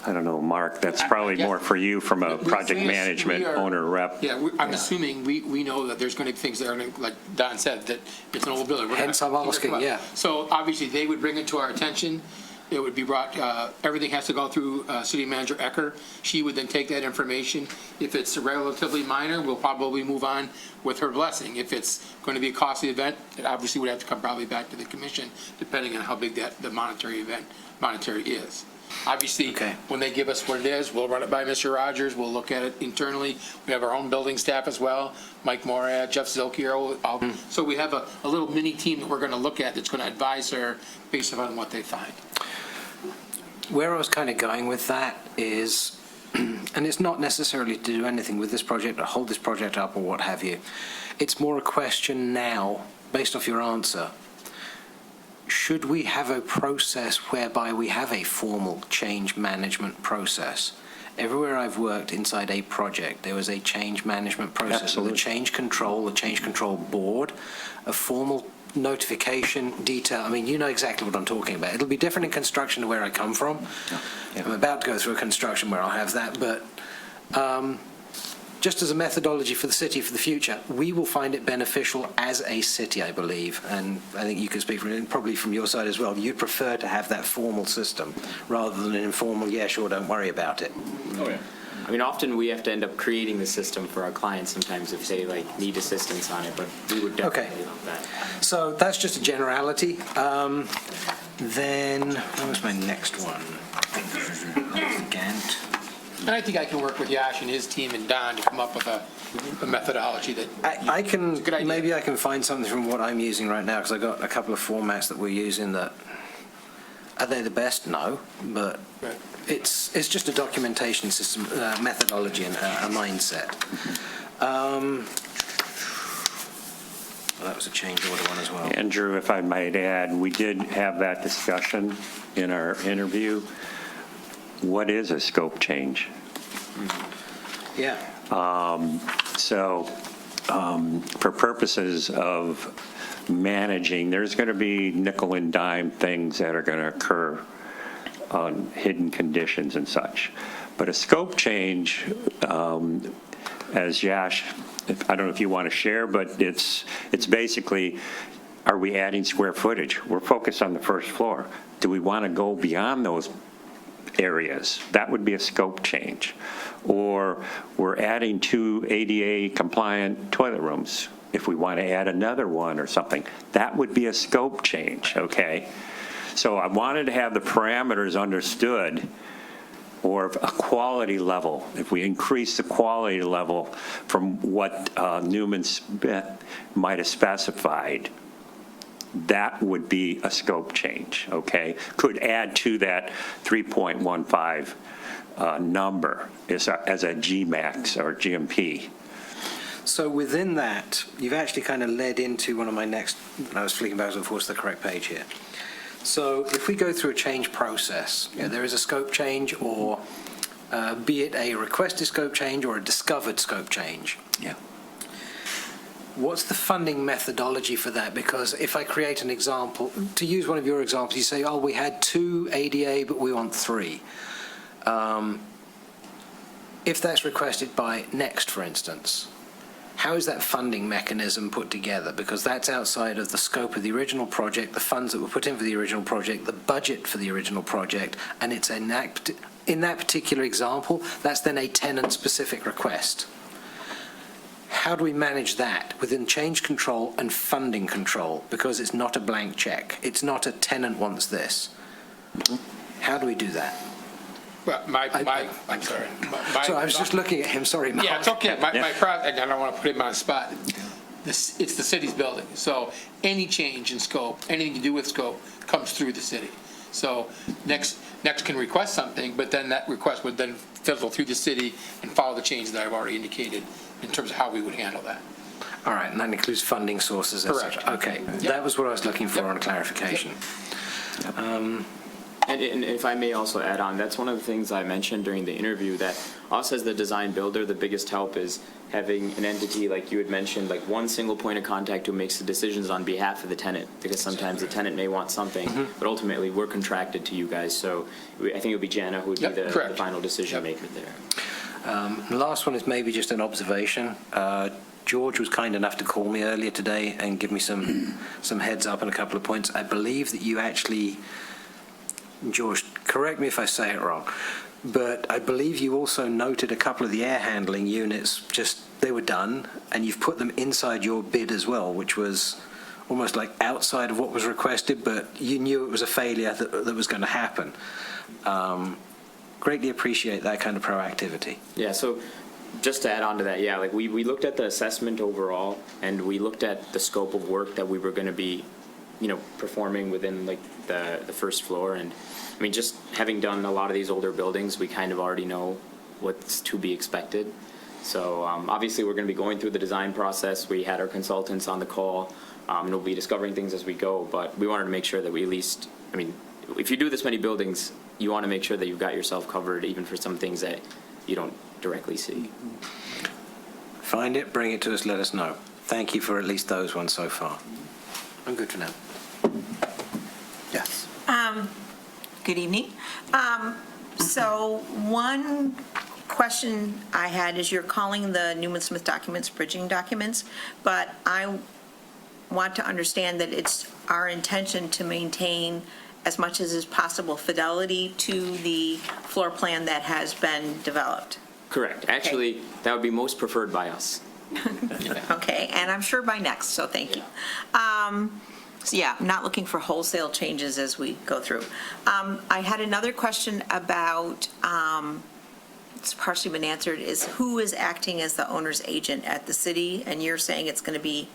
I don't know, Mark, that's probably more for you from a project management owner rep. Yeah, I'm assuming we know that there's going to be things that are, like Don said, that it's an old building. Hence I'm asking, yeah. So obviously, they would bring it to our attention. it would be brought, everything has to go through City Manager Ecker. She would then take that information. If it's relatively minor, we'll probably move on with her blessing. If it's going to be a costly event, it obviously would have to come probably back to the commission, depending on how big the monetary is. Obviously, when they give us what it is, we'll run it by Mr. Rogers, we'll look at it internally. We have our own building staff as well, Mike Morad, Jeff Zilkier. So we have a little mini team that we're going to look at that's going to advise her based upon what they find. Where I was kind of going with that is, and it's not necessarily to do anything with this project or hold this project up or what have you. It's more a question now, based off your answer. Should we have a process whereby we have a formal change management process? Everywhere I've worked inside a project, there was a change management process. Absolutely. With a change control board, a formal notification, detail. I mean, you know exactly what I'm talking about. It'll be different in construction to where I come from. Yeah. I'm about to go through a construction where I'll have that, but just as a methodology for the city for the future, we will find it beneficial as a city, I believe, and I think you can speak for it, probably from your side as well. You'd prefer to have that formal system rather than an informal, yeah, sure, don't worry about it. Oh, yeah. I mean, often we have to end up creating the system for our clients sometimes if they need assistance on it, but we would definitely love that. So that's just a generality. Then, what was my next one? Gant. And I think I can work with Yash and his team and Don to come up with a methodology that I can, maybe I can find something from what I'm using right now, because I got a couple of formats that we're using that, are they the best? No, but it's just a documentation system, methodology and a mindset. Well, that was a change order one as well. Andrew, if I might add, we did have that discussion in our interview. What is a scope change? Yeah. For purposes of managing, there's going to be nickel and dime things that are going to occur on hidden conditions and such. But a scope change, as Yash, I don't know if you want to share, but it's basically, are we adding square footage? We're focused on the first floor. Do we want to go beyond those areas? That would be a scope change. Or we're adding 2 ADA compliant toilet rooms. If we want to add another one or something, that would be a scope change, okay? So I wanted to have the parameters understood, or a quality level. If we increase the quality level from what Newman Smith might have specified, that would be a scope change, okay? Could add to that 3.15 number as a GMAX or GMP. So within that, you've actually kind of led into one of my next, I was flicking back and forth to the correct page here. So if we go through a change process, there is a scope change, or be it a requested scope change or a discovered scope change. Yeah. What's the funding methodology for that? Because if I create an example, to use one of your examples, you say, oh, we had 2 ADA, but we want 3. If that's requested by Next, for instance, how is that funding mechanism put together? Because that's outside of the scope of the original project, the funds that were put in for the original project, the budget for the original project, and it's in that particular example, that's then a tenant-specific request. How do we manage that within change control and funding control? Because it's not a blank check. It's not a tenant wants this. How do we do that? Well, I'm sorry. So I was just looking at him, sorry, Mark. Yeah, it's okay. My project, I don't want to put him on the spot. It's the city's building. So any change in scope, anything to do with scope, comes through the city. So Next can request something, but then that request would then filter through the city and follow the change that I've already indicated in terms of how we would handle that. All right, and that includes funding sources, et cetera. Correct. Okay, that was what I was looking for on clarification. And if I may also add on, that's one of the things I mentioned during the interview, that us as the design builder, the biggest help is having an entity like you had mentioned, like one single point of contact who makes the decisions on behalf of the tenant, because sometimes the tenant may want something, but ultimately we're contracted to you guys. So I think it would be Jana who would be the final decision maker there. The last one is maybe just an observation. George was kind enough to call me earlier today and give me some heads up on a couple of points. I believe that you actually George, correct me if I say it wrong, but I believe you also noted a couple of the air handling units, they were done, and you've put them inside your bid as well, which was almost like outside of what was requested, but you knew it was a failure that was going to happen. Greatly appreciate that kind of proactivity. Yeah, so just to add on to that, yeah, like we looked at the assessment overall, and we looked at the scope of work that we were going to be, performing within like the first floor. And I mean, just having done a lot of these older buildings, we kind of already know what's to be expected. So obviously we're going to be going through the design process. We had our consultants on the call, and we'll be discovering things as we go, but we wanted to make sure that we at least, I mean, if you do this many buildings, you want to make sure that you've got yourself covered even for some things that you don't directly see. Find it, bring it to us, let us know. Thank you for at least those ones so far. I'm good for now. Yes. Good evening. So one question I had is you're calling the Newman Smith documents bridging documents, but I want to understand that it's our intention to maintain as much as is possible fidelity to the floor plan that has been developed. Correct. Actually, that would be most preferred by us. Okay, and I'm sure by next, so thank you. So yeah, I'm not looking for wholesale changes as we go through. I had another question about, it's partially been answered, is who is acting as the owner's agent at the city? And you're saying it's going to be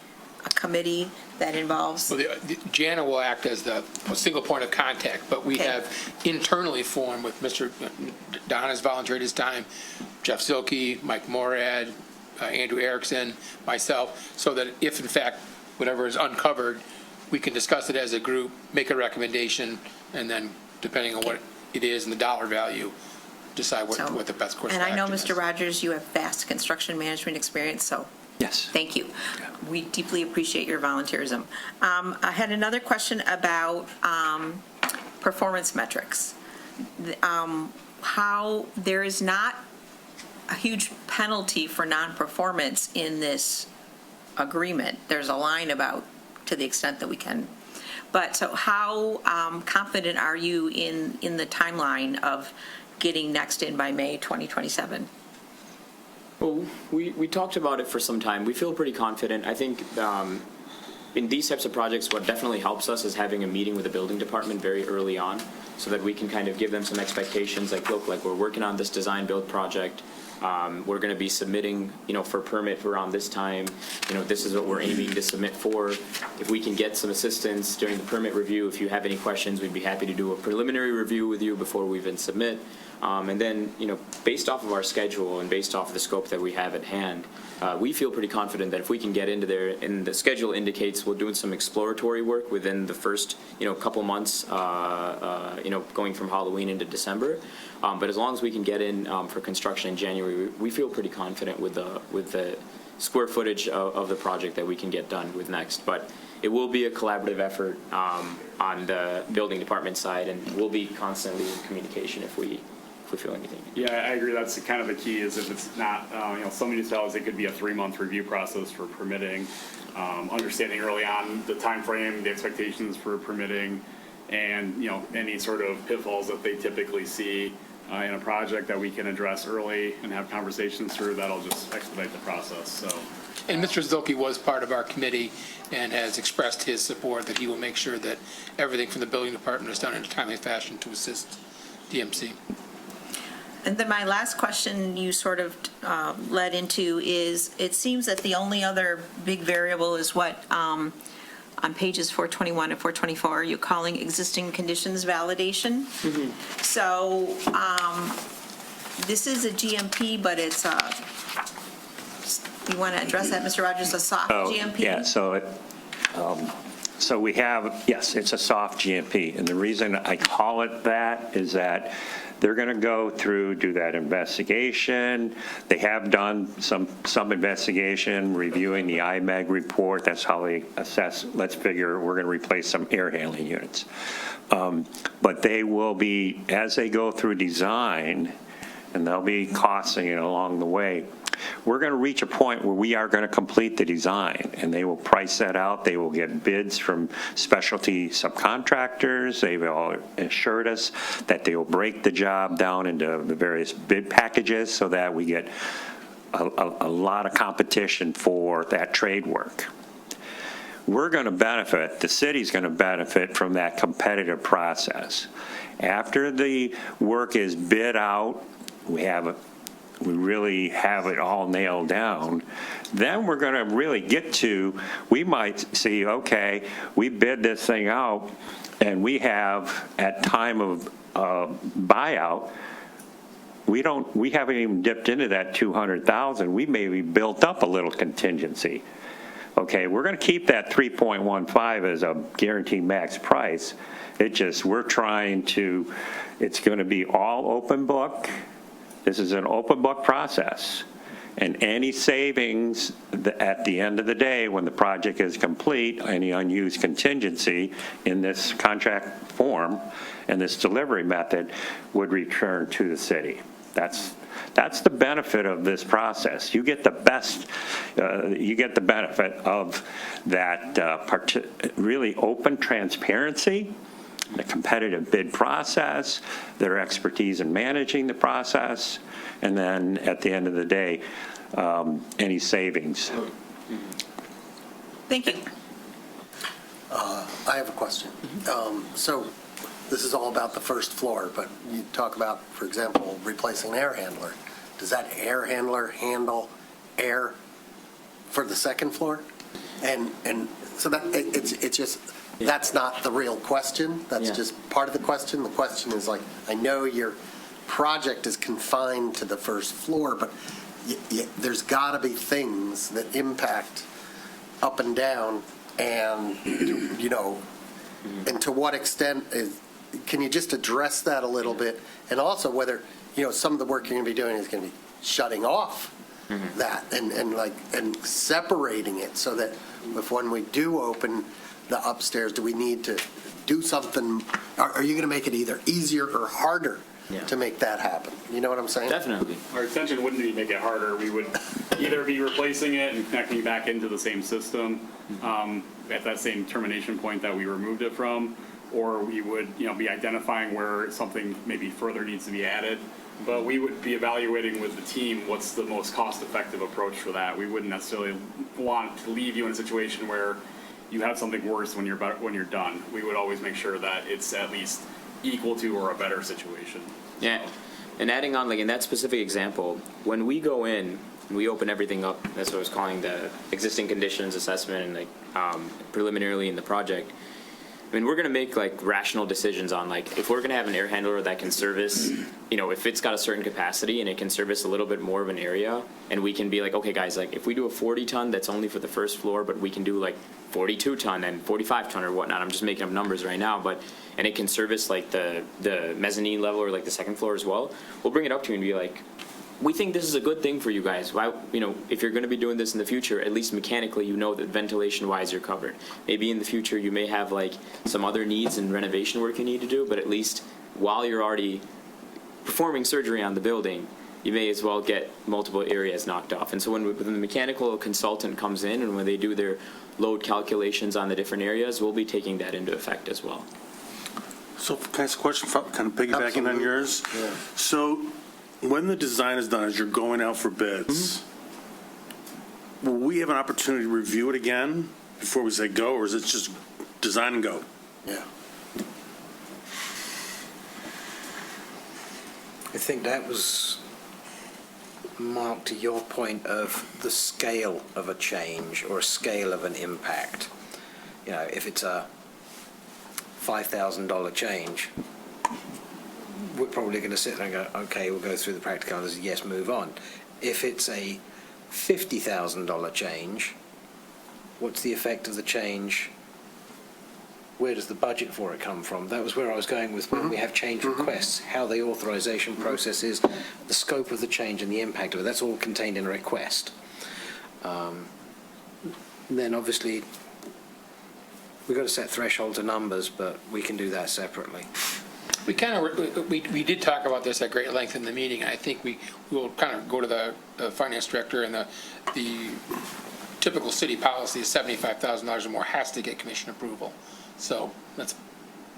a committee that involves? Well, Jana will act as the single point of contact, but we have internally formed with Mr. Don has volunteered his time, Jeff Zilke, Mike Morad, Andrew Erickson, myself, so that if in fact whatever is uncovered, we can discuss it as a group, make a recommendation, and then depending on what it is and the dollar value, decide what the best course of action is. And I know, Mr. Rogers, you have vast construction management experience, so yes, thank you. We deeply appreciate your volunteerism. I had another question about performance metrics. How there is not a huge penalty for non-performance in this agreement. There's a line about to the extent that we can. But so how confident are you in the timeline of getting next in by May 2027? Well, we talked about it for some time. We feel pretty confident. I think in these types of projects, what definitely helps us is having a meeting with the building department very early on so that we can kind of give them some expectations like, look, like we're working on this design build project. We're going to be submitting, for permit around this time. This is what we're aiming to submit for. If we can get some assistance during the permit review, if you have any questions, we'd be happy to do a preliminary review with you before we even submit. And then, based off of our schedule and based off of the scope that we have at hand, we feel pretty confident that if we can get into there, and the schedule indicates we're doing some exploratory work within the first, couple months, going from Halloween into December. But as long as we can get in for construction in January, we feel pretty confident with the square footage of the project that we can get done with next. But it will be a collaborative effort on the building department side, and we'll be constantly in communication if we feel anything. Yeah, I agree. That's kind of the key is if it's not, some municipalities, it could be a 3-month review process for permitting, understanding early on the time frame, the expectations for permitting, and, any sort of pitfalls that they typically see in a project that we can address early and have conversations through. That'll just expedite the process. So. And Mr. Zilke was part of our committee and has expressed his support that he will make sure that everything from the building department is done in a timely fashion to assist DMC. And then my last question you sort of led into is, it seems that the only other big variable is what on pages 421 and 424, you're calling existing conditions validation. Mm-hmm. So this is a GMP, but it's you want to address that, Mr. Rogers, a soft GMP? Yeah, so we have, yes, it's a soft GMP. And the reason I call it that is that they're going to go through, do that investigation. They have done some investigation, reviewing the IMEG report. That's how they assess, let's figure we're going to replace some air handling units. But they will be, as they go through design, and they'll be costing it along the way, we're going to reach a point where we are going to complete the design, and they will price that out. They will get bids from specialty subcontractors. They've all assured us that they will break the job down into the various bid packages so that we get a lot of competition for that trade work. We're going to benefit, the city's going to benefit from that competitive process. After the work is bid out, we really have it all nailed down, then we're going to really get to, we might see, okay, we bid this thing out, and we have, at time of buyout, we haven't even dipped into that 200,000. We maybe built up a little contingency. Okay, we're going to keep that 3.15 as a guaranteed max price. It just, we're trying to, it's going to be all open book. This is an open book process. And any savings at the end of the day, when the project is complete, any unused contingency in this contract form and this delivery method would return to the city. That's the benefit of this process. You get the best, you get the benefit of that really open transparency, the competitive bid process, their expertise in managing the process, and then at the end of the day, any savings. Thank you. I have a question. So this is all about the first floor, but you talk about, for example, replacing an air handler. Does that air handler handle air for the second floor? And so that it's just, that's not the real question. That's just part of the question. The question is like, I know your project is confined to the first floor, but there's got to be things that impact up and down, and and to what extent can you just address that a little bit? And also whether, some of the work you're going to be doing is going to be shutting off that and separating it so that when we do open the upstairs, do we need to do something? Are you going to make it either easier or harder to make that happen? You know what I'm saying? Definitely. Our intention wouldn't be make it harder. We would either be replacing it and connecting back into the same system at that same termination point that we removed it from, or we would, be identifying where something maybe further needs to be added. But we would be evaluating with the team what's the most cost-effective approach for that. We wouldn't necessarily want to leave you in a situation where you have something worse when you're done. We would always make sure that it's at least equal to or a better situation. Yeah, and adding on, like in that specific example, when we go in and we open everything up, that's what I was calling the existing conditions assessment and preliminarily in the project. I mean, we're going to make rational decisions on if we're going to have an air handler that can service, if it's got a certain capacity and it can service a little bit more of an area, and we can be okay guys, if we do a 40 ton, that's only for the first floor, but we can do 42 ton and 45 ton or whatnot. I'm just making up numbers right now, and it can service the mezzanine level or the second floor as well. We'll bring it up to you and be we think this is a good thing for you guys. Why, if you're going to be doing this in the future, at least mechanically, that ventilation-wise you're covered. Maybe in the future you may have some other needs and renovation work you need to do, but at least while you're already performing surgery on the building, you may as well get multiple areas knocked off. And so when the mechanical consultant comes in and when they do their load calculations on the different areas, we'll be taking that into effect as well. So can I ask a question, kind of piggybacking on yours? Yeah. So when the design is done, as you're going out for bids, will we have an opportunity to review it again before we say go, or is it just design and go? Yeah. I think that was, Mark, to your point of the scale of a change or a scale of an impact. If it's a $5,000 change, we're probably going to sit there and go, okay, we'll go through the practicalities, yes, move on. If it's a $50,000 change, what's the effect of the change? Where does the budget for it come from? That was where I was going with when we have change requests, how the authorization process is, the scope of the change and the impact of it. That's all contained in a request. Then obviously, we've got to set threshold to numbers, but we can do that separately. We kind of, we did talk about this at great length in the meeting, and I think we will kind of go to the finance director, and the typical city policy is $75,000 or more has to get commission approval. So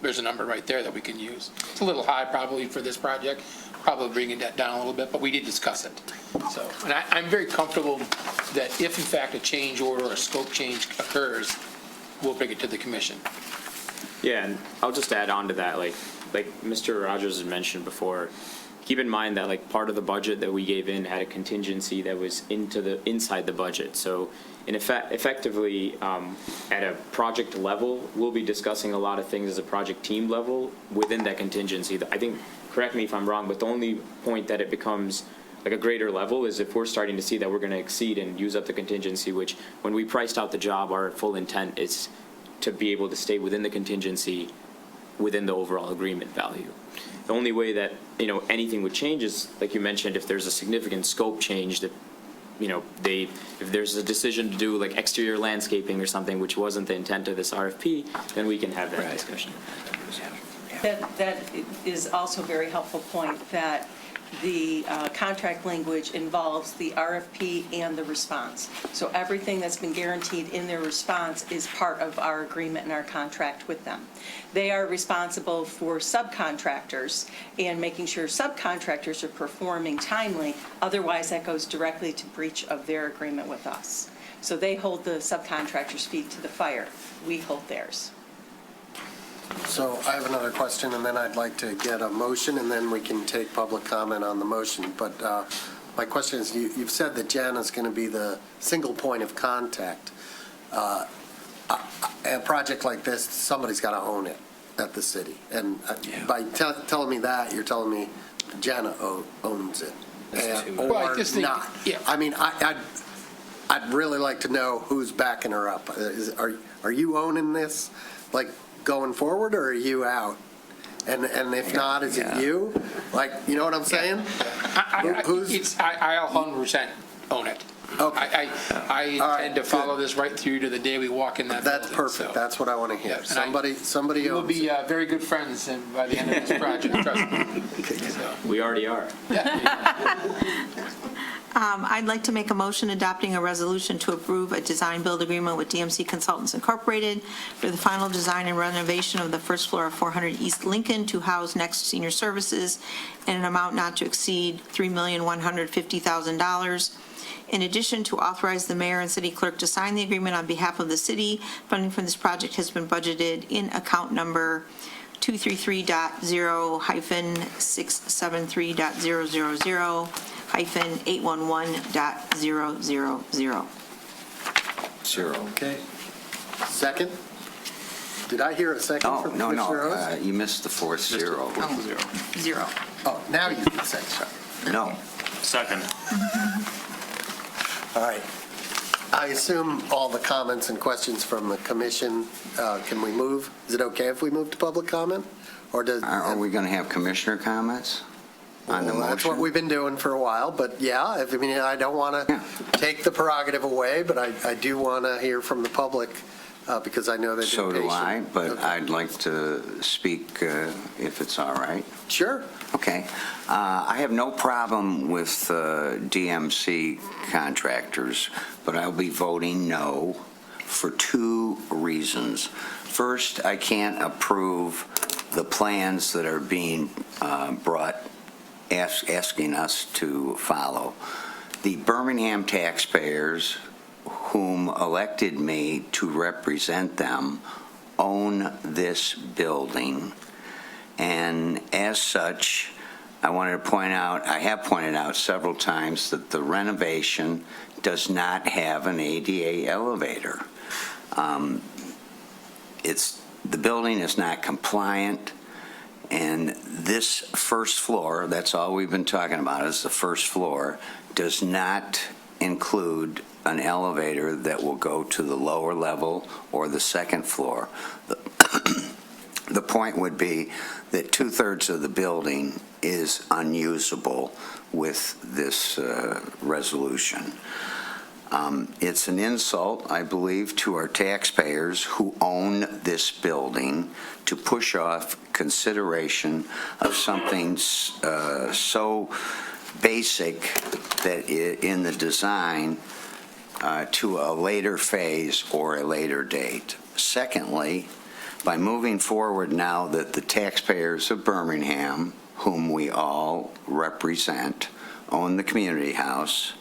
there's a number right there that we can use. It's a little high probably for this project, probably bringing that down a little bit, but we did discuss it. So, and I'm very comfortable that if in fact a change order or a scope change occurs, we'll bring it to the commission. Yeah, and I'll just add on to that, like Mr. Rogers had mentioned before, keep in mind that like part of the budget that we gave in had a contingency that was inside the budget. So in effectively, at a project level, we'll be discussing a lot of things as a project team level within that contingency. I think, correct me if I'm wrong, but the only point that it becomes like a greater level is if we're starting to see that we're going to exceed and use up the contingency, which when we priced out the job, our full intent is to be able to stay within the contingency within the overall agreement value. The only way that, anything would change is, like you mentioned, if there's a significant scope change that, if there's a decision to do like exterior landscaping or something, which wasn't the intent of this RFP, then we can have that discussion. That is also a very helpful point, that the contract language involves the RFP and the response. So everything that's been guaranteed in their response is part of our agreement and our contract with them. They are responsible for subcontractors and making sure subcontractors are performing timely. Otherwise, that goes directly to breach of their agreement with us. So they hold the subcontractors' feet to the fire. We hold theirs. So I have another question, and then I'd like to get a motion, and then we can take public comment on the motion. But my question is, you've said that Jen is going to be the single point of contact. A project like this, somebody's got to own it at the city. And by telling me that, you're telling me Jenna owns it, or not. Yeah. I mean, I'd really like to know who's backing her up. Are you owning this, like, going forward, or are you out? And if not, is it you? Like, you know what I'm saying? I 100% own it. Okay. I intend to follow this right through to the day we walk in that building. That's perfect. So. That's what I want to hear. Yeah, somebody will be very good friends by the end of this project, trust me. So. We already are. I'd like to make a motion adopting a resolution to approve a design-build agreement with DMC Consultants Incorporated for the final design and renovation of the first floor of 400 East Lincoln to house Next Senior Services in an amount not to exceed $3,150,000. In addition, to authorize the mayor and city clerk to sign the agreement on behalf of the city. Funding for this project has been budgeted in account number 233.0-673.000-811.000. Zero. Okay. Second? Did I hear a second from Commissioner Rose? You missed the fourth zero. Zero. Oh, now you can say so. No. Second. All right. I assume all the comments and questions from the commission, can we move? Is it okay if we move to public comment? Or Are we going to have commissioner comments on the motion? That's what we've been doing for a while, but yeah, I don't want to take the prerogative away, but I do want to hear from the public because I know they've been patient. So do I, but I'd like to speak if it's all right. Sure. Okay. I have no problem with DMC contractors, but I'll be voting no for two reasons. First, I can't approve the plans that are being brought, asking us to follow. The Birmingham taxpayers, whom elected me to represent them, own this building. And as such, I wanted to point out, I have pointed out several times that the renovation does not have an ADA elevator. The building is not compliant, and this first floor, that's all we've been talking about is the first floor, does not include an elevator that will go to the lower level or the second floor. The point would be that 2/3 of the building is unusable with this resolution. It's an insult, I believe, to our taxpayers who own this building to push off consideration of something so basic that in the design to a later phase or a later date. Secondly, by moving forward now that the taxpayers of Birmingham, whom we all represent, own the community house,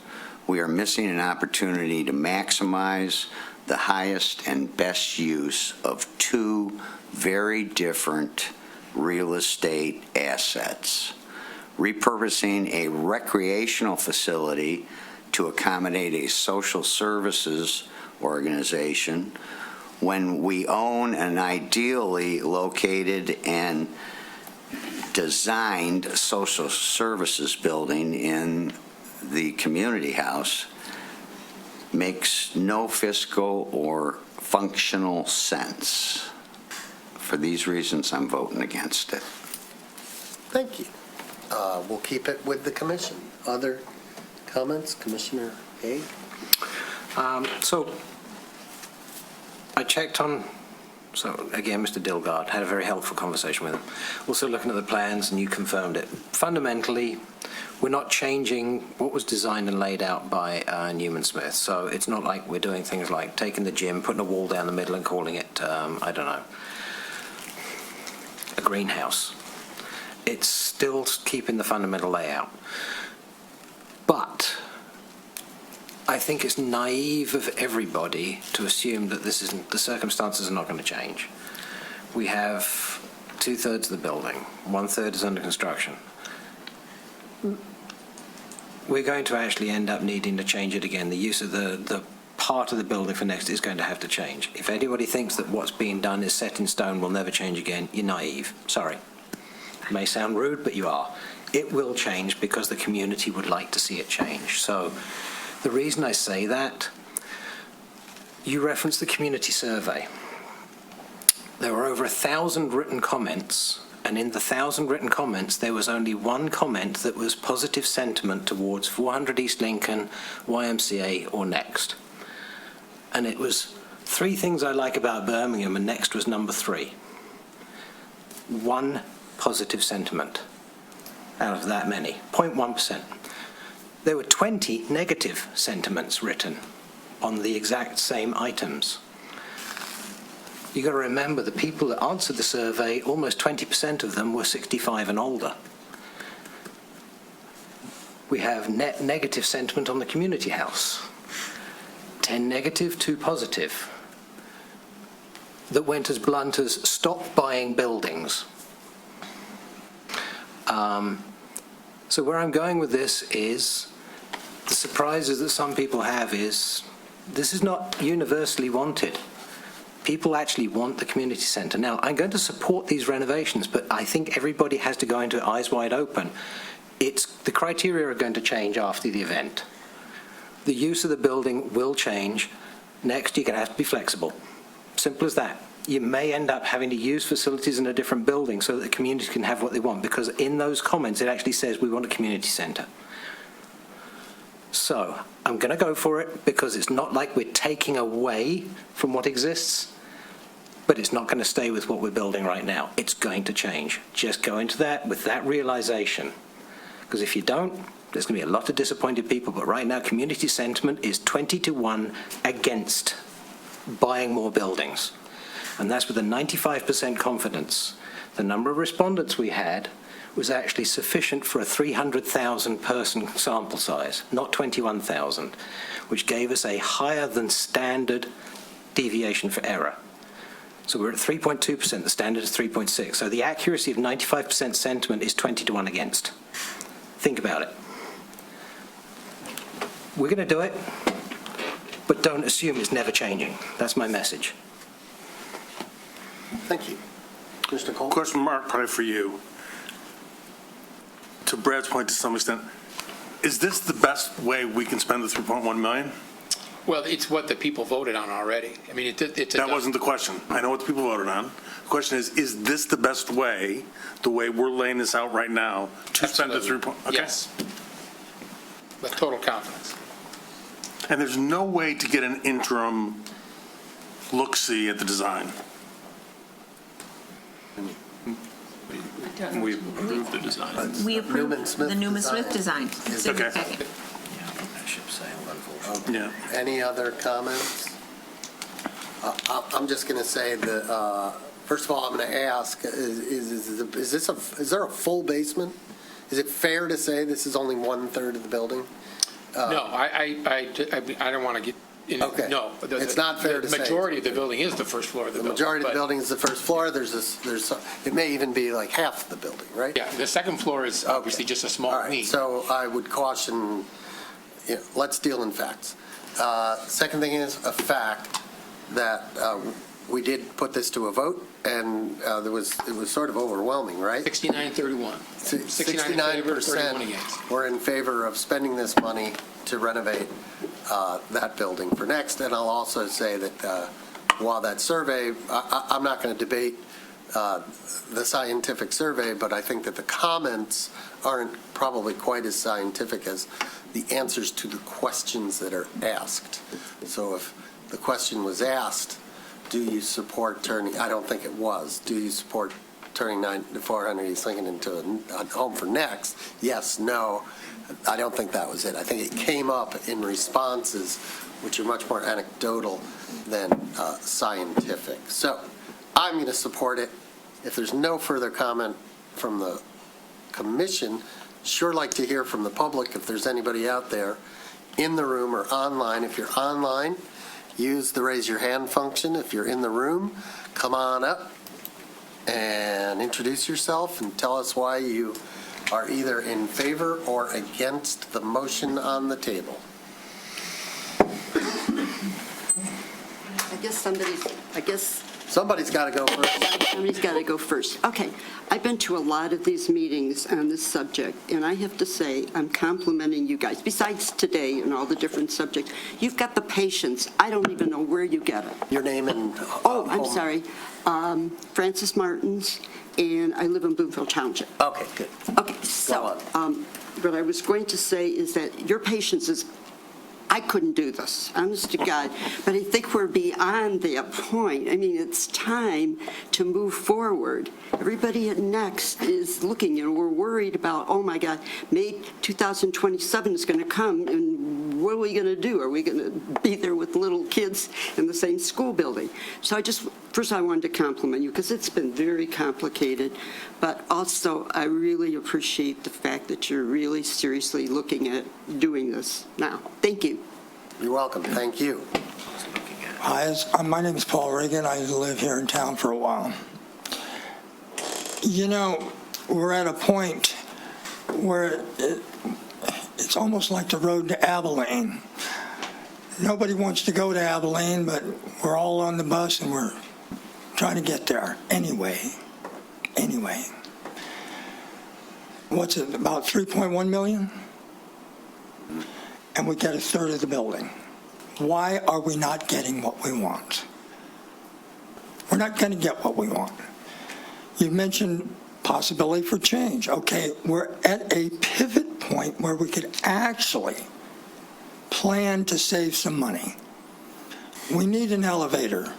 we are missing an opportunity to maximize the highest and best use of two very different real estate assets. Repurposing a recreational facility to accommodate a social services organization when we own an ideally located and designed social services building in the community house makes no fiscal or functional sense. For these reasons, I'm voting against it. Thank you. We'll keep it with the commission. Other comments? Commissioner Haig? So I checked on, so again, Mr. Dilgard, had a very helpful conversation with him. Also looking at the plans, and you confirmed it. Fundamentally, we're not changing what was designed and laid out by Newman Smith. So it's not like we're doing things like taking the gym, putting a wall down the middle and calling it, I don't know, a greenhouse. It's still keeping the fundamental layout. But I think it's naive of everybody to assume that this isn't, the circumstances are not going to change. We have 2/3 of the building, 1/3 is under construction. We're going to actually end up needing to change it again. The use of the part of the building for next is going to have to change. If anybody thinks that what's being done is set in stone, will never change again, you're naive. Sorry. It may sound rude, but you are. It will change because the community would like to see it change. So the reason I say that, you referenced the community survey. There were over 1,000 written comments, and in the 1,000 written comments, there was only one comment that was positive sentiment towards 400 East Lincoln, YMCA, or Next. And it was 3 things I like about Birmingham, and Next was number 3. One positive sentiment out of that many, 0.1%. There were 20 negative sentiments written on the exact same items. You've got to remember the people that answered the survey, almost 20% of them were 65 and older. We have net negative sentiment on the community house. 10 negative, 2 positive. That went as blunt as stop buying buildings. So where I'm going with this is, the surprises that some people have is, this is not universally wanted. People actually want the community centre. Now, I'm going to support these renovations, but I think everybody has to go into it eyes wide open. The criteria are going to change after the event. The use of the building will change. Next, you're going to have to be flexible. Simple as that. You may end up having to use facilities in a different building so that the community can have what they want, because in those comments it actually says we want a community centre. So I'm going to go for it because it's not like we're taking away from what exists, but it's not going to stay with what we're building right now. It's going to change. Just go into that with that realization, because if you don't, there's going to be a lot of disappointed people. But right now, community sentiment is 20-1 against buying more buildings. And that's with a 95% confidence. The number of respondents we had was actually sufficient for a 300,000 person sample size, not 21,000, which gave us a higher than standard deviation for error. So we're at 3.2%, the standard is 3.6. So the accuracy of 95% sentiment is 20-1 against. Think about it. We're going to do it, but don't assume it's never changing. That's my message. Thank you. Mr. Cole? Question mark, probably for you. To Brad's point, to some extent, is this the best way we can spend the $3.1 million? Well, it's what the people voted on already. I mean, that wasn't the question. I know what the people voted on. The question is this the best way, the way we're laying this out right now, to spend the $3.1 million? Okay. Yes. With total confidence. And there's no way to get an interim look-see at the design. We approved the design. We approved the Newman-Smith design. It's in the Okay. packet. Yeah. Any other comments? I'm just going to say that, first of all, I'm going to ask, is there a full basement? Is it fair to say this is only 1/3 of the building? No, I don't want to get, Okay. no. It's not fair to say. The majority of the building is the first floor of the The building. majority of the but- building is the first floor. It may even be like half the building, right? Yeah, the second floor is obviously just a small All right, wing. so I would caution, let's deal in facts. Second thing is a fact that we did put this to a vote, and it was sort of overwhelming, right? 69-31. 69 in favor, 31 against. 69% were in favor of spending this money to renovate that building for next. And I'll also say that while that survey, I'm not going to debate the scientific survey, but I think that the comments aren't probably quite as scientific as the answers to the questions that are asked. So if the question was asked, do you support turning, I don't think it was, do you support turning 400 East Lincoln into a home for next? Yes, no. I don't think that was it. I think it came up in responses which are much more anecdotal than scientific. So I'm going to support it. If there's no further comment from the commission, sure like to hear from the public if there's anybody out there in the room or online. If you're online, use the raise your hand function. If you're in the room, come on up and introduce yourself and tell us why you are either in favor or against the motion on the table. Somebody's got to go first. Somebody's got to go first. Okay. I've been to a lot of these meetings on this subject, and I have to say, I'm complimenting you guys. Besides today and all the different subjects, you've got the patience. I don't even know where you get it. Your name and Oh, I'm sorry. Francis Martins, and I live in Bloomfield Township. Okay, good. Okay, so what I was going to say is that your patience is, I couldn't do this, honest to God, but I think we're beyond that point. I mean, it's time to move forward. Everybody at Next is looking, we're worried about, oh my God, May 2027 is going to come, and what are we going to do? Are we going to be there with little kids in the same school building? So first I wanted to compliment you, because it's been very complicated, but also I really appreciate the fact that you're really seriously looking at doing this now. Thank you. You're welcome. Thank you. Hi, my name is Paul Reagan. I live here in town for a while. We're at a point where it's almost like the road to Abilene. Nobody wants to go to Abilene, but we're all on the bus and we're trying to get there anyway. What's it, about 3.1 million? And we get 1/3 of the building. Why are we not getting what we want? We're not going to get what we want. You mentioned possibility for change. Okay, we're at a pivot point where we could actually plan to save some money. We need an elevator.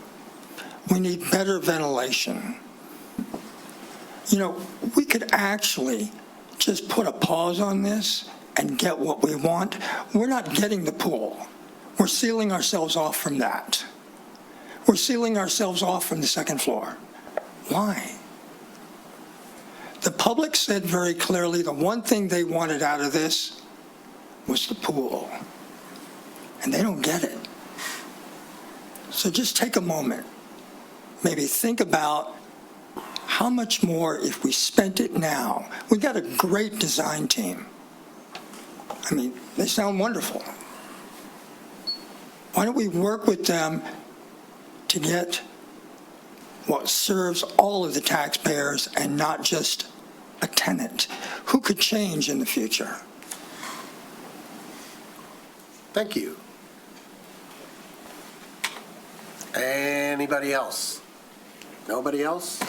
We need better ventilation. We could actually just put a pause on this and get what we want. We're not getting the pool. We're sealing ourselves off from that. We're sealing ourselves off from the second floor. Why? The public said very clearly the one thing they wanted out of this was the pool. And they don't get it. So just take a moment. Maybe think about how much more if we spent it now. We've got a great design team. I mean, they sound wonderful. Why don't we work with them to get what serves all of the taxpayers and not just a tenant who could change in the future? Thank you. Anybody else? Nobody else?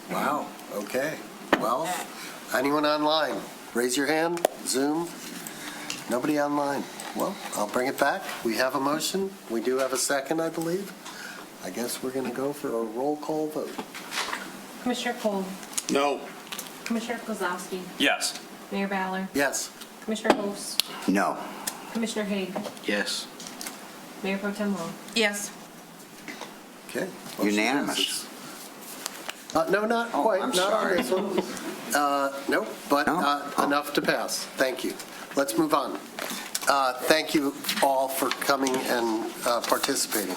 Wow, okay. Well, anyone online? Raise your hand, Zoom. Nobody online. Well, I'll bring it back. We have a motion. We do have a second, I believe. I guess we're going to go for a roll call vote. Commissioner Cole, No. Commissioner Kozlowski, Yes. Mayor Ballard, Yes. Commissioner Host, No. Commissioner Haig, Yes. Mayor Pro Tem Long. Yes. Okay. Motion Unanimous. passes. No, not quite. I'm Not on sorry. this one. Nope, but enough to pass. Thank you. Let's move on. Thank you all for coming and participating.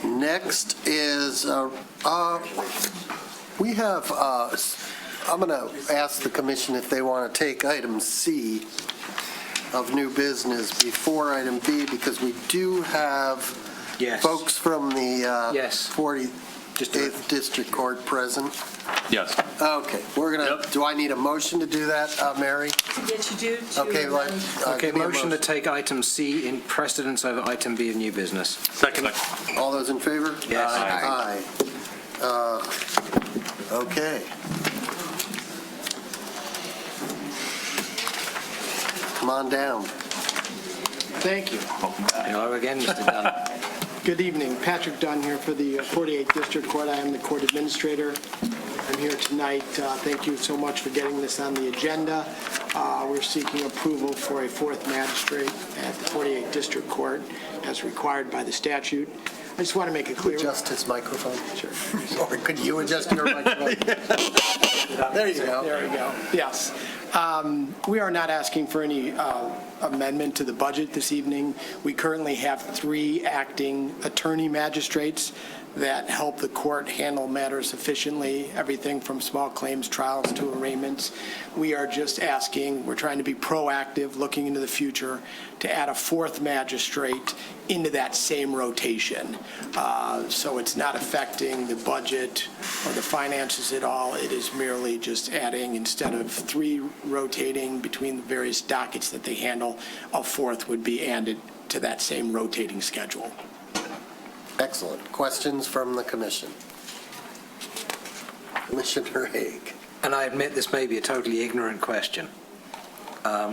Next is, we have, I'm going to ask the commission if they want to take item C of new business before item B, because we do have Yes. folks from the Yes. 48th District Court present. Yes. Okay, we're going to, do I need a motion to do that, Mary? Yes, you do. Okay, like, Okay, give me a motion to take item C in precedence over item B of new business. Second. All those in favor? Yes. Aye. Okay. Come on down. Thank you. Hello again, Mr. Dunn. Good evening. Patrick Dunn here for the 48th District Court. I am the court administrator. I'm here tonight. Thank you so much for getting this on the agenda. We're seeking approval for a fourth magistrate at the 48th District Court as required by the statute. I just want to make it clear. Adjust his microphone. Sure. Or could you adjust your microphone? There you go. There we go. Yes. We are not asking for any amendment to the budget this evening. We currently have 3 acting attorney magistrates that help the court handle matters efficiently, everything from small claims trials to arraignments. We are just asking, we're trying to be proactive, looking into the future, to add a 4th magistrate into that same rotation. So it's not affecting the budget or the finances at all. It is merely just adding, instead of 3 rotating between the various dockets that they handle, a 4th would be added to that same rotating schedule. Excellent. Questions from the commission? Commissioner Haig. And I admit this may be a totally ignorant question.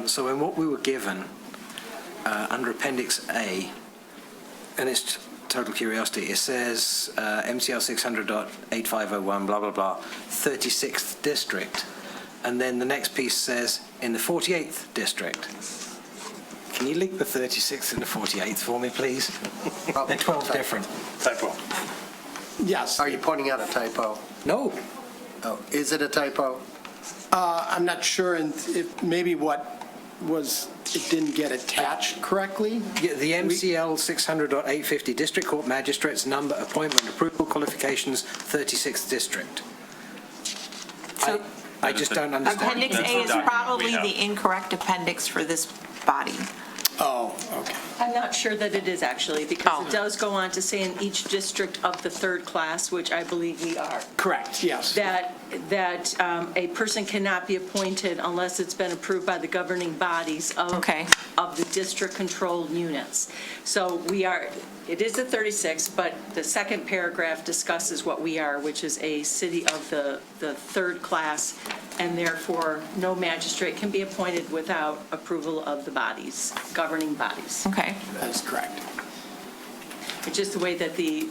So in what we were given under Appendix A, and it's total curiosity, it says MCL 600.8501, blah, blah, blah, 36th District. And then the next piece says in the 48th District. Can you link the 36th and the 48th for me, please? They're 12 different. Typo. Yes. Are you pointing out a typo? No. Oh, is it a typo? I'm not sure, and if maybe what was, it didn't get attached correctly. Yeah, the MCL 600.850 District Court Magistrates Number, Appointment, Approval, Qualifications, 36th District. I just don't understand. Appendix A is probably the incorrect appendix for this body. Oh, okay. I'm not sure that it is actually, because it does go on to say in each district of the 3rd class, which I believe we are. Correct, yes. That a person cannot be appointed unless it's been approved by the governing bodies of the district-controlled units. So we are, it is the 36, but the second paragraph discusses what we are, which is a city of the 3rd class, and therefore no magistrate can be appointed without approval of the bodies, governing bodies. Okay. That is correct. It's just the way that the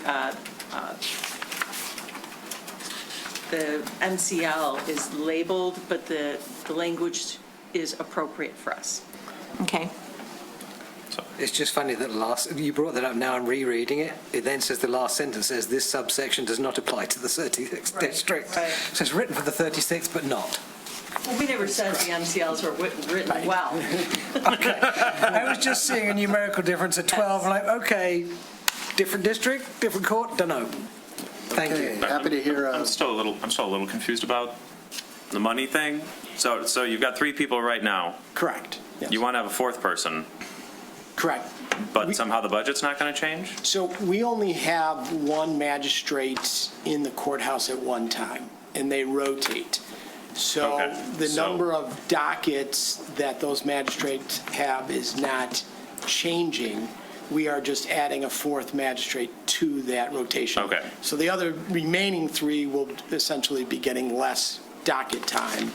MCL is labeled, but the language is appropriate for us. Okay. It's just funny that you brought that up now, I'm rereading it. It then says the last sentence says this subsection does not apply to the 36th District. Right. So it's written for the 36th, but not. Well, we never said the MCLs were written well. Okay. I was just seeing a numerical difference at 12, like, okay, different district, different court, don't know. Thank you. Happy to hear. I'm still a little confused about the money thing. So you've got 3 people right now. Correct. Yes. You want to have a 4th person. Correct. But somehow the budget's not going to change? So we only have 1 magistrate in the courthouse at one time, and they rotate. So the number of dockets that those magistrates have is not changing. We are just adding a 4th magistrate to that rotation. Okay. So the other remaining 3 will essentially be getting less docket time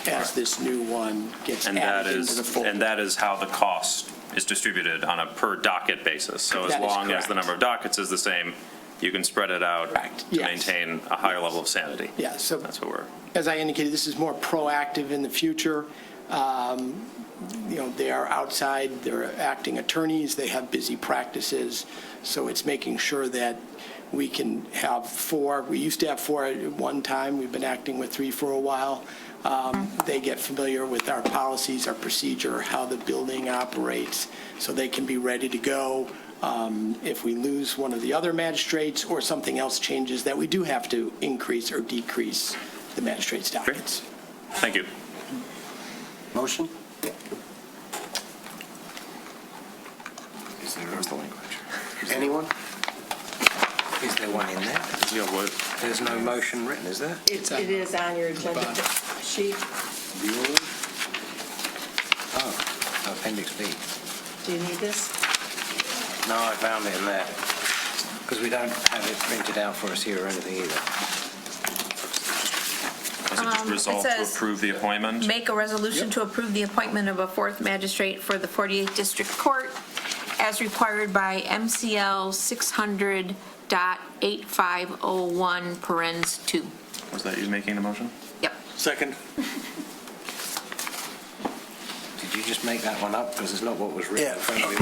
as this new one gets And that added into the fold. is how the cost is distributed on a per docket basis. So as That is long as the correct. number of dockets is the same, you can spread it out to Yes. maintain a higher level of sanity. Yeah, so That's what we're. as I indicated, this is more proactive in the future. They are outside, they're acting attorneys, they have busy practices, so it's making sure that we can have 4. We used to have 4 at one time, we've been acting with 3 for a while. They get familiar with our policies, our procedure, how the building operates, so they can be ready to go if we lose one of the other magistrates or something else changes that we do have to increase or decrease the magistrate's dockets. Thank you. Motion? Where's the language? Anyone? Is there one in there? Yeah, what? There's no motion written, is there? It is on your agenda sheet. Oh, Appendix B. Do you need this? No, I found it in there. Because we don't have it printed out for us here or anything either. Was it just resolved to says- approve the appointment? Make a resolution to approve the appointment of a 4th magistrate for the 48th District Court as required by MCL 600.8501, parens 2. Was that you making the motion? Yep. Second. Did you just make that one up? Because it's not what was written in front of you.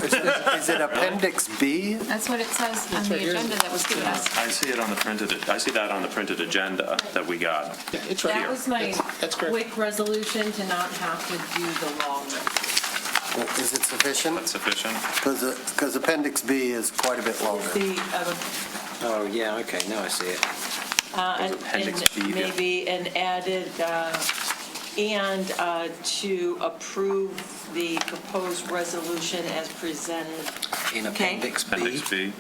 Is it Appendix B? That's what it says on the agenda that was given us. I see it on the printed, I see that on the printed agenda that we got. Yeah, it's right That here. was my That's correct. quick resolution to not have to do the long one. Is it sufficient? That's sufficient? Because Appendix B is quite a bit longer. Oh, yeah, okay, now I see it. And Appendix B, yeah. maybe an added, to approve the proposed resolution as presented. In Okay. Appendix B. Appendix B.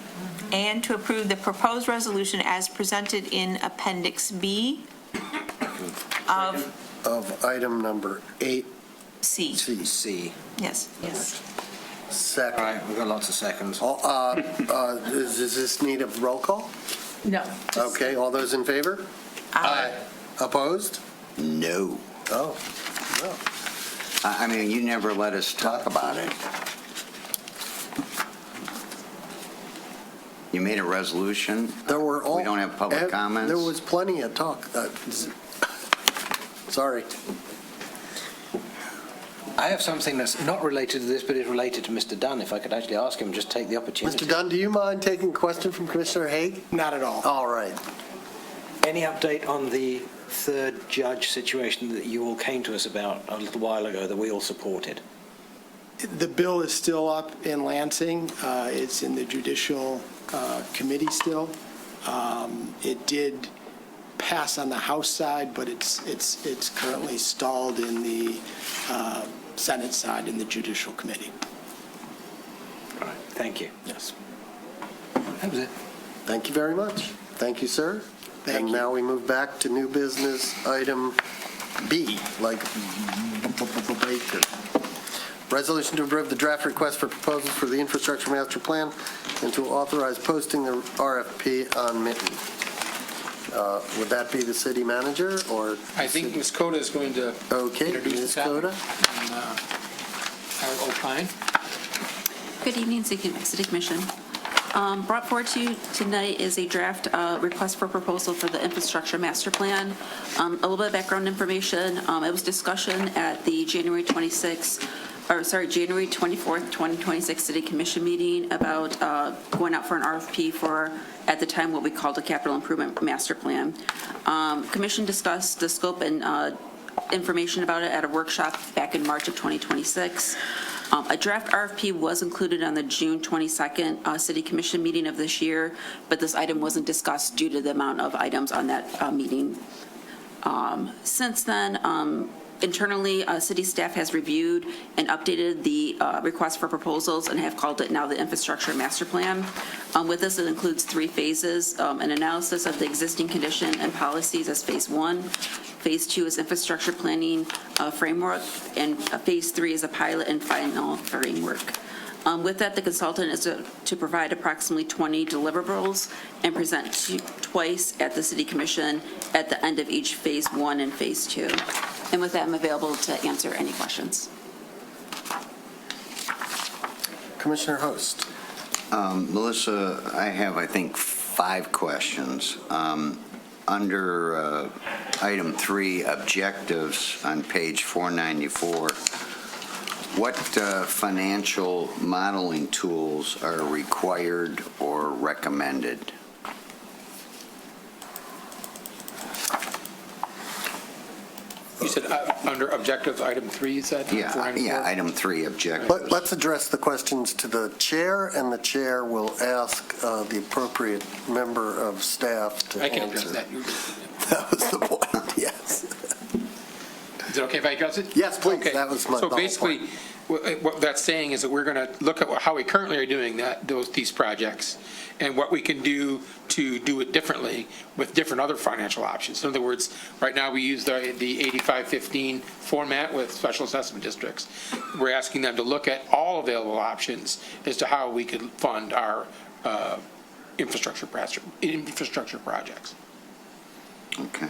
And to approve the proposed resolution as presented in Appendix B Of item number 8C. C. Yes, yes. Second. All right, we've got lots of seconds. Does this need a roll call? No. Okay, all those in favor? Aye. Opposed? No. Oh, no. I mean, you never let us talk about it. You made a resolution. There were all. We don't have public comments. There was plenty of talk. Sorry. I have something that's not related to this, but is related to Mr. Dunn. If I could actually ask him, just take the opportunity. Mr. Dunn, do you mind taking a question from Commissioner Haig? Not at all. All right. Any update on the 3rd judge situation that you all came to us about a little while ago that we all supported? The bill is still up in Lansing. It's in the Judicial Committee still. It did pass on the House side, but it's currently stalled in the Senate side in the Judicial Committee. All right, thank you. Yes. That was it. Thank you very much. Thank you, sir. Thank you. And now we move back to new business item B, like Baker. Resolution to approve the draft request for proposals for the infrastructure master plan and to authorize posting the RFP on Mitten. Would that be the city manager or? I think Ms. Coda is going to Okay, introduce Ms. this Coda. and I'll opine. Good evening, City Commission. Brought forward to you tonight is a draft request for proposal for the infrastructure master plan. A little bit of background information. It was discussion at the January 24th, 2026 City Commission meeting about going out for an RFP for, at the time, what we called a capital improvement master plan. Commission discussed the scope and information about it at a workshop back in March of 2026. A draft RFP was included on the June 22nd City Commission meeting of this year, but this item wasn't discussed due to the amount of items on that meeting. Since then, internally, city staff has reviewed and updated the request for proposals and have called it now the infrastructure master plan. With this, it includes 3 phases: an analysis of the existing condition and policies as phase 1. Phase 2 is infrastructure planning framework, and phase 3 is a pilot and final framework. With that, the consultant is to provide approximately 20 deliverables and present twice at the City Commission at the end of each Phase 1 and Phase 2. And with that, I'm available to answer any questions. Commissioner Host. Melissa, I have, I think, 5 questions. Under item 3, objectives on page 494, what financial modeling tools are required or recommended? You said under objectives, item 3, you said? Yeah, item 3, objectives. Let's address the questions to the chair, and the chair will ask the appropriate member of staff to answer. I can address that. That was the point, yes. Is it okay if I address it? Yes, please. Okay. That was my So the whole basically, point. what that's saying is that we're going to look at how we currently are doing these projects and what we can do to do it differently with different other financial options. In other words, right now we use the 85-15 format with special assessment districts. We're asking them to look at all available options as to how we could fund our infrastructure projects. Okay.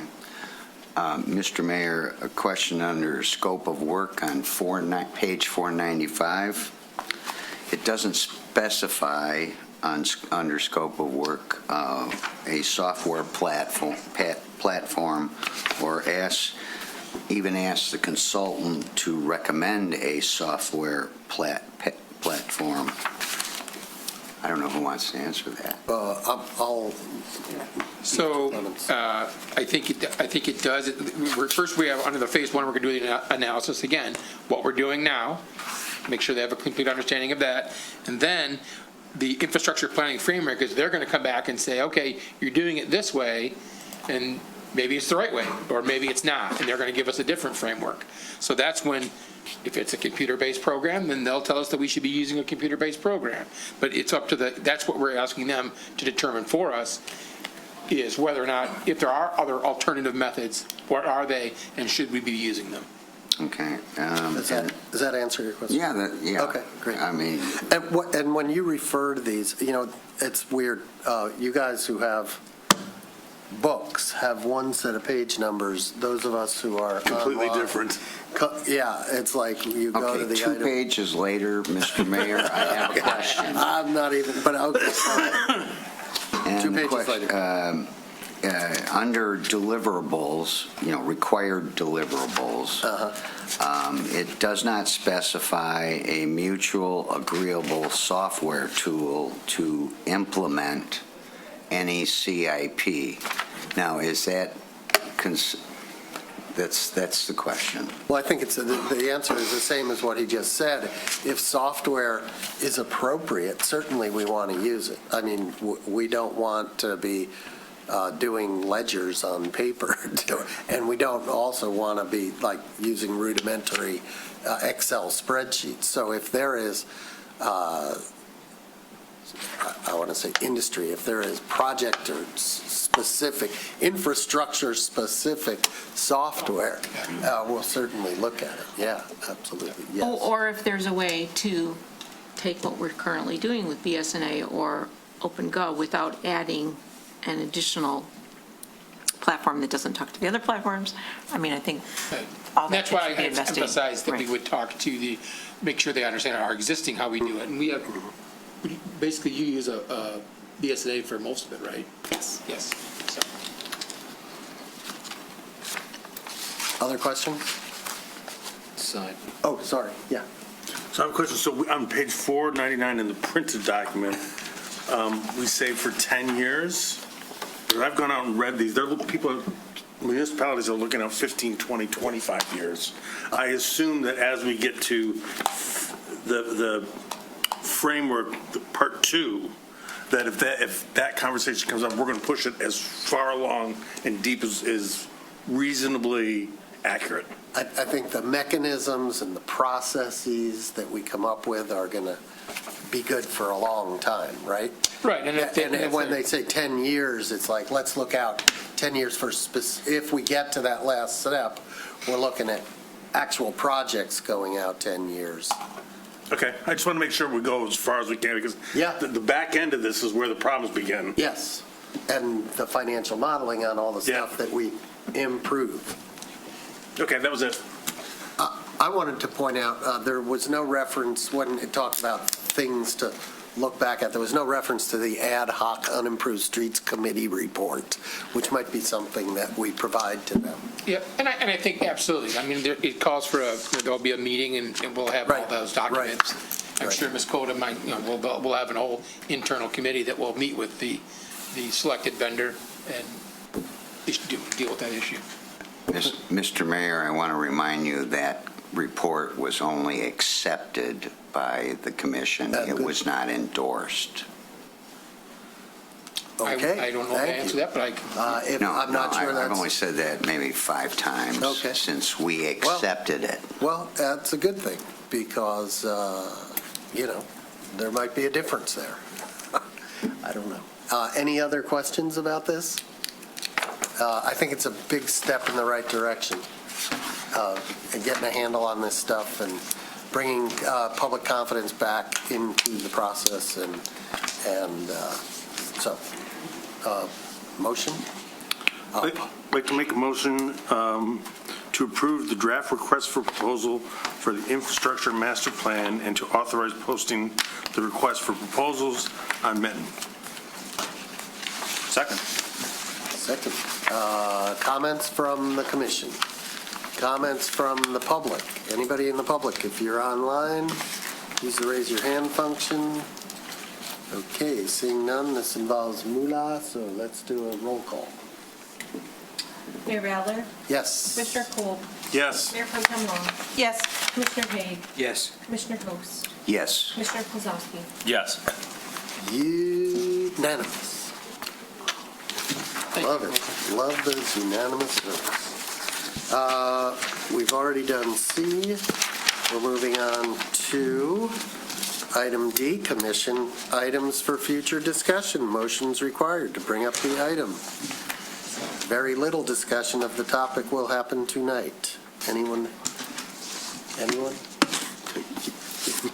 Mr. Mayor, a question under scope of work on page 495. It doesn't specify under scope of work a software platform or even ask the consultant to recommend a software platform. I don't know who wants to answer that. I'll. So I think it does. First, we have under the Phase 1, we're going to do the analysis again, what we're doing now, make sure they have a complete understanding of that, and then the infrastructure planning framework is they're going to come back and say, okay, you're doing it this way, and maybe it's the right way, or maybe it's not, and they're going to give us a different framework. So that's when, if it's a computer-based program, then they'll tell us that we should be using a computer-based program. But it's up to that's what we're asking them to determine for us, is whether or not, if there are other alternative methods, what are they, and should we be using them? Okay. Does that answer your question? Yeah. Okay, great. I mean, and when you refer to these, it's weird. You guys who have books have one set of page numbers. Those of us who are completely online, different. Yeah, it's like you go to the 2 item. pages later, Mr. Mayor, I have a question. I'm not even, but okay. And 2 pages later. Under deliverables, required deliverables, it does not specify a mutual agreeable software tool to implement any CIP. Now, is that, that's the question. Well, I think the answer is the same as what he just said. If software is appropriate, certainly we want to use it. I mean, we don't want to be doing ledgers on paper, and we don't also want to be like using rudimentary Excel spreadsheets. So if there is, I want to say industry, if there is project or specific, infrastructure specific software, we'll certainly look at it. Yeah, absolutely. Yes. Or if there's a way to take what we're currently doing with BSNA or OpenGov without adding an additional platform that doesn't talk to the other platforms. I mean, I think all that That's why should be I investigated. emphasized that we would talk to make sure they understand our existing, how we do it. And we have, basically you use a BSNA for most of it, right? Yes. Yes. Other questions? Side. Oh, sorry. Yeah. So I have a question. So on page 499 in the printed document, we say for 10 years. I've gone out and read these. Municipalities are looking at 15, 20, 25 years. I assume that as we get to the framework, part 2, that if that conversation comes up, we're going to push it as far along and deep as is reasonably accurate. I think the mechanisms and the processes that we come up with are going to be good for a long time, right? Right. And when they say 10 years, it's like, let's look out 10 years for if we get to that last step, we're looking at actual projects going out 10 years. Okay, I just want to make sure we go as far as we can, because the back end of this is where the problems begin. Yes, and the financial modeling on all the stuff that we improve. Okay, that was it. I wanted to point out, there was no reference when it talked about things to look back at. There was no reference to the ad hoc unimproved streets committee report, which might be something that we provide to them. Yeah, and I think absolutely. I mean, it calls for there'll be a meeting and we'll have all those documents. I'm sure Ms. Coda might, we'll have an whole internal committee that will meet with the selected vendor and deal with that issue. Mr. Mayor, I want to remind you that report was only accepted by the commission. It was not endorsed. Okay. I don't know the answer to that, but I can. I'm not sure I've only said that maybe 5 times since we accepted it. Well, that's a good thing, because, there might be a difference there. I don't know. Any other questions about this? I think it's a big step in the right direction, and getting a handle on this stuff and bringing public confidence back into the process. Motion? I'd like to make a motion to approve the draft request for proposal for the infrastructure master plan and to authorize posting the request for proposals on Mitten. Second. Comments from the commission? Comments from the public? Anybody in the public? If you're online, use the raise your hand function. Okay, seeing none, this involves Moolah, so let's do a roll call. Mayor Ballard? Yes. Commissioner Kolb? Yes. Mayor Pro Tem Long? Yes. Commissioner Haig? Yes. Commissioner Post? Yes. Commissioner Kozowski? Yes. Unanimous. Love it. Love those unanimous votes. We've already done C. We're moving on to item D, commission items for future discussion. Motions required to bring up the item. Very little discussion of the topic will happen tonight. Anyone?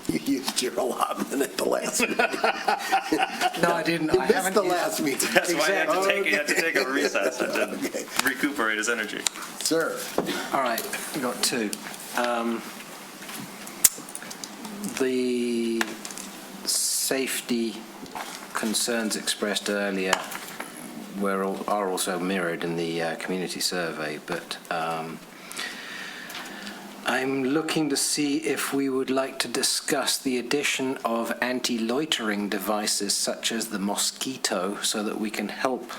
You used your allotment at the last meeting. No, I didn't. You I missed haven't the used- last meeting. That's why he had to take a recess and recuperate his energy. Sir. All right, we've got 2. The safety concerns expressed earlier are also mirrored in the community survey, but I'm looking to see if we would like to discuss the addition of anti-loitering devices such as the mosquito, so that we can help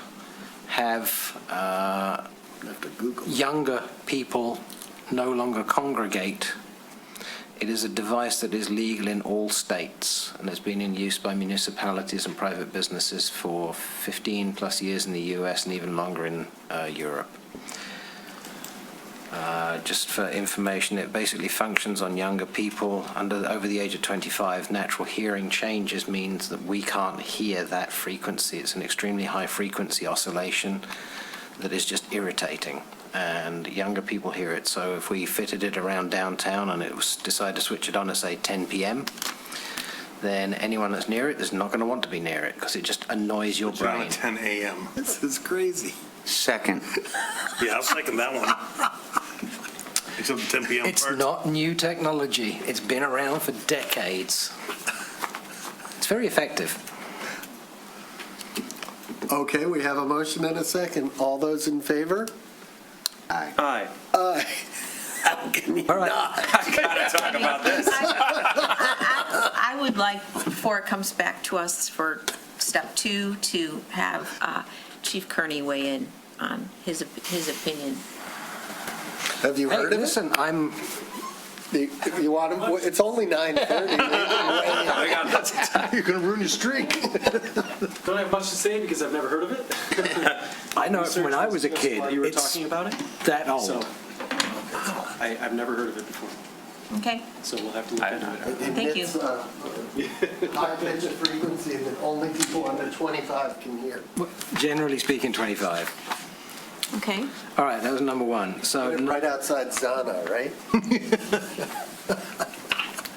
have younger people no longer congregate. It is a device that is legal in all states and has been in use by municipalities and private businesses for 15 plus years in the US and even longer in Europe. Just for information, it basically functions on younger people over the age of 25. Natural hearing changes means that we can't hear that frequency. It's an extremely high frequency oscillation that is just irritating, and younger people hear it. So if we fitted it around downtown and it was decided to switch it on at, say, 10 p.m., then anyone that's near it is not going to want to be near it because it just annoys your brain. At 10 a.m. This is crazy. Second. Yeah, I'll second that one. Except the 10 p.m. It's part. not new technology. It's been around for decades. It's very effective. Okay, we have a motion and a second. All those in favor? Aye. Aye. Aye. How can you not? I gotta talk about this. I would like, before it comes back to us for step 2, to have Chief Kearney weigh in on his opinion. Have you heard of Listen, it? You want him? It's only 9:30. You're going to ruin your streak. Don't have much to say because I've never heard of it. I know it from when I was a kid. You were It's talking about it? that old. So, I've never heard of it before. Okay, So we'll have to look into it. thank you. High pitch frequency that only people under 25 can hear. Generally speaking, 25. Okay. All right, that was number 1. So Right outside Zana, right?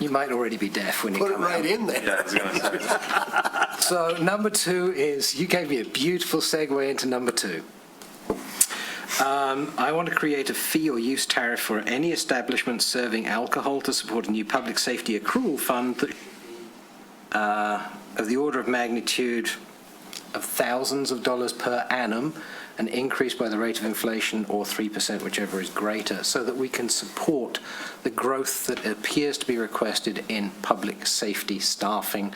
You might already be deaf when you Put it come out. right in there. Yeah, I was going to say. So number 2 is, you gave me a beautiful segue into number 2. I want to create a fee or use tariff for any establishment serving alcohol to support a new public safety accrual fund that, of the order of magnitude of thousands of dollars per annum, an increase by the rate of inflation or 3%, whichever is greater, so that we can support the growth that appears to be requested in public safety staffing.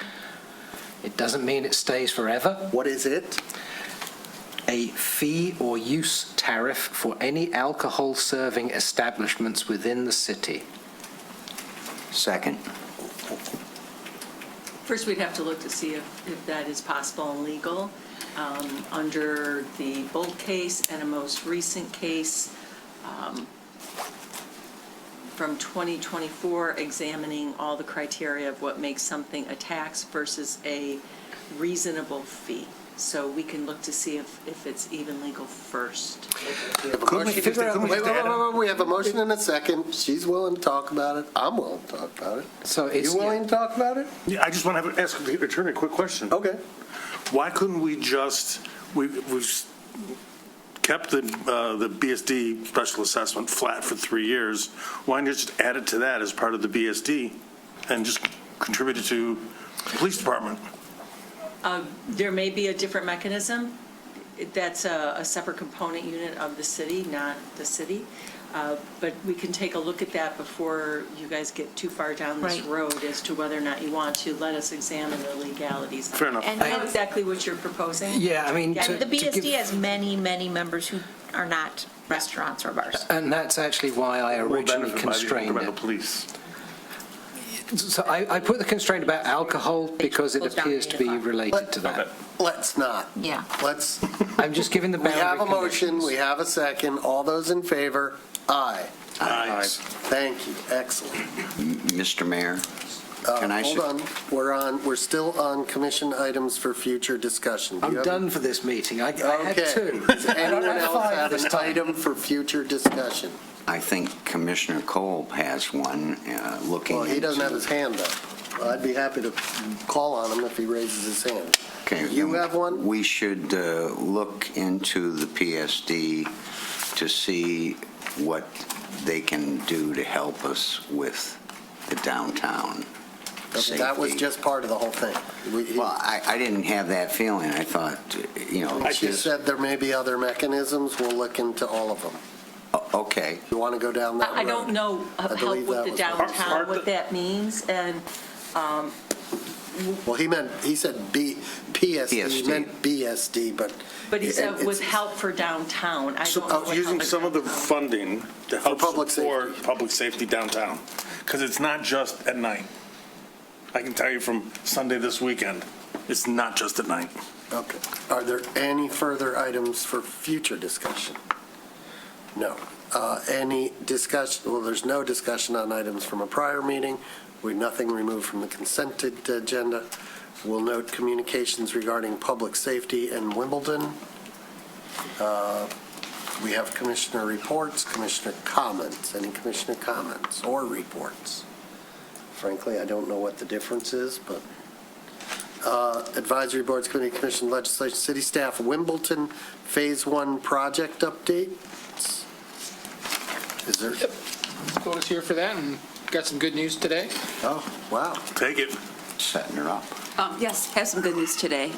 It doesn't mean it stays forever. What is it? A fee or use tariff for any alcohol-serving establishments within the city. Second. First, we'd have to look to see if that is possible and legal. Under the Bolt case and a most recent case from 2024, examining all the criteria of what makes something a tax versus a reasonable fee. So we can look to see if it's even legal first. We have a motion. We have a motion and a second. She's willing to talk about it. I'm willing to talk about it. So it's, You willing to talk about it? Yeah, I just want to ask the attorney a quick question. Okay. Why couldn't we just, we've kept the BSD special assessment flat for 3 years. Why not just add it to that as part of the BSD and just contribute it to the police department? There may be a different mechanism. That's a separate component unit of the city, not the city. But we can take a look at that before you guys get too far down this road as to whether or not you want to let us examine the legalities. Fair enough. And I know exactly what you're proposing. yeah, I mean, The BSD has many, many members who are not restaurants or bars. and that's actually why I originally Benefit by the constrained incremental it. police. So I put the constraint about alcohol because it Goes down appears to be related to that. Let's not. Yeah. Let's, I'm just giving the we boundary have a motion, conditions. we have a second. All those in favor? Aye. Aye. Thank you. Excellent. Mr. Mayor, can I... Hold on. We're still on commission items for future discussion. Do you I'm have- done for this meeting. I had Okay. 2. Does I don't anyone have else 5 have this an time. item for future discussion? I think Commissioner Kolb has one looking Well, he doesn't have into- his hand up. I'd be happy to call on him if he raises his hand. Okay, You have one? We should look into the PSD to see what they can do to help us with the downtown safety. That was just part of the whole thing. Well, I didn't have that feeling. I thought, She said there may be other mechanisms. We'll look into all of them. Okay. You want to go down that road? I don't know help believe that with the was- downtown, what that means, and Well, he said PSD, he meant BSD, but. he said it's- with help for downtown. I So don't know what using help some of the funding to help public support public safety downtown, because it's not just at night. I can tell you from Sunday this weekend, it's not just at night. Okay. Are there any further items for future discussion? No. Any discussion, well, there's no discussion on items from a prior meeting. Nothing removed from the consented agenda. We'll note communications regarding public safety in Wimbledon. We have commissioner reports, commissioner comments. Any commissioner comments or reports? Frankly, I don't know what the difference is, but advisory boards, committee, commission, legislation, city staff, Wimbledon Phase 1 project update. Is there? Go was here for that and got some good news today. Oh, wow. Take it. Setting her up. Yes, have some good news today.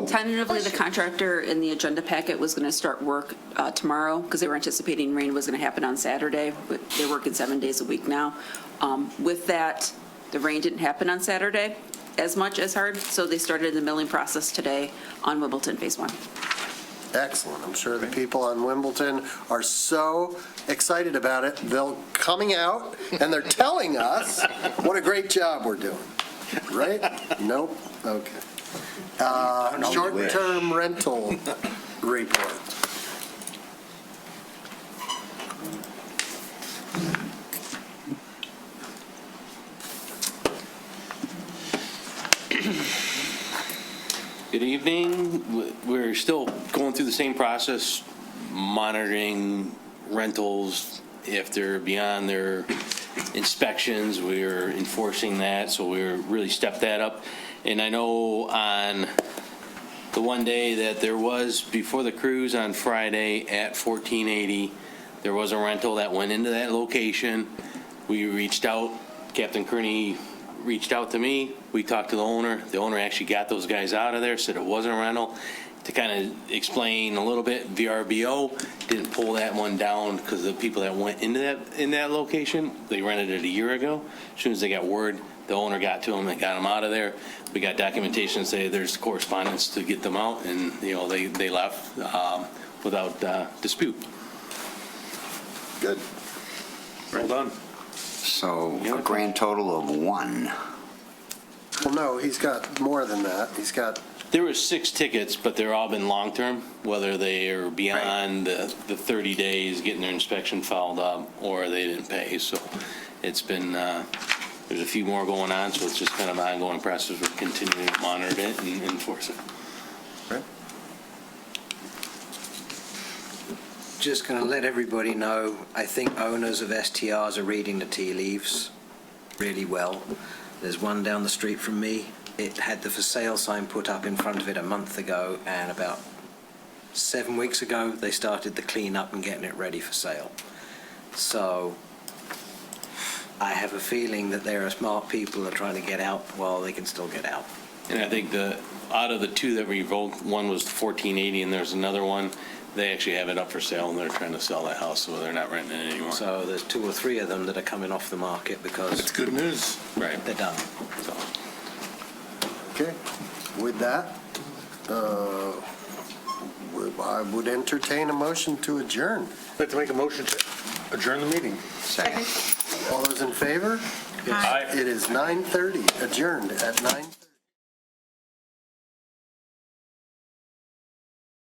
Tentatively, the contractor in the agenda packet was going to start work tomorrow because they were anticipating rain was going to happen on Saturday, but they're working 7 days a week now. With that, the rain didn't happen on Saturday as much as hard, so they started the milling process today on Wimbledon Phase 1. Excellent. I'm sure the people on Wimbledon are so excited about it. They're coming out and they're telling us what a great job we're doing. Right? Nope. Okay. Short-term rental report. Good evening. We're still going through the same process, monitoring rentals if they're beyond their inspections. We're enforcing that, so we're really stepped that up. And I know on the one day that there was, before the cruise on Friday at 1480, there was a rental that went into that location. We reached out, Captain Kearney reached out to me, we talked to the owner. The owner actually got those guys out of there, said it wasn't a rental. To kind of explain a little bit, VRBO didn't pull that one down because the people that went into that location, they rented it a year ago. As soon as they got word, the owner got to them and got them out of there. We got documentation to say there's correspondence to get them out, and they left without dispute. Good. Well done. So a grand total of 1. Well, no, he's got more than that. He's got, There were 6 tickets, but they're all been long-term, whether they are beyond the 30 days getting their inspection followed up or they didn't pay. So it's been, there's a few more going on, so it's just kind of an ongoing process. We're continuing to monitor it and enforce it. Just going to let everybody know, I think owners of STRs are reading the tea leaves really well. There's one down the street from me. It had the for sale sign put up in front of it a month ago, and about 7 weeks ago, they started the clean up and getting it ready for sale. So I have a feeling that there are smart people that are trying to get out while they can still get out. And I think out of the 2 that we revoked, one was 1480 and there's another one. They actually have it up for sale and they're trying to sell that house, so they're not renting it anymore. So there's 2 or 3 of them that are coming off the market because That's good news. Right. They're done. So. okay, with that, I would entertain a motion to adjourn. I'd like to make a motion to adjourn the meeting. Second. All those in favor? Aye. It is 9:30, adjourned at 9:30.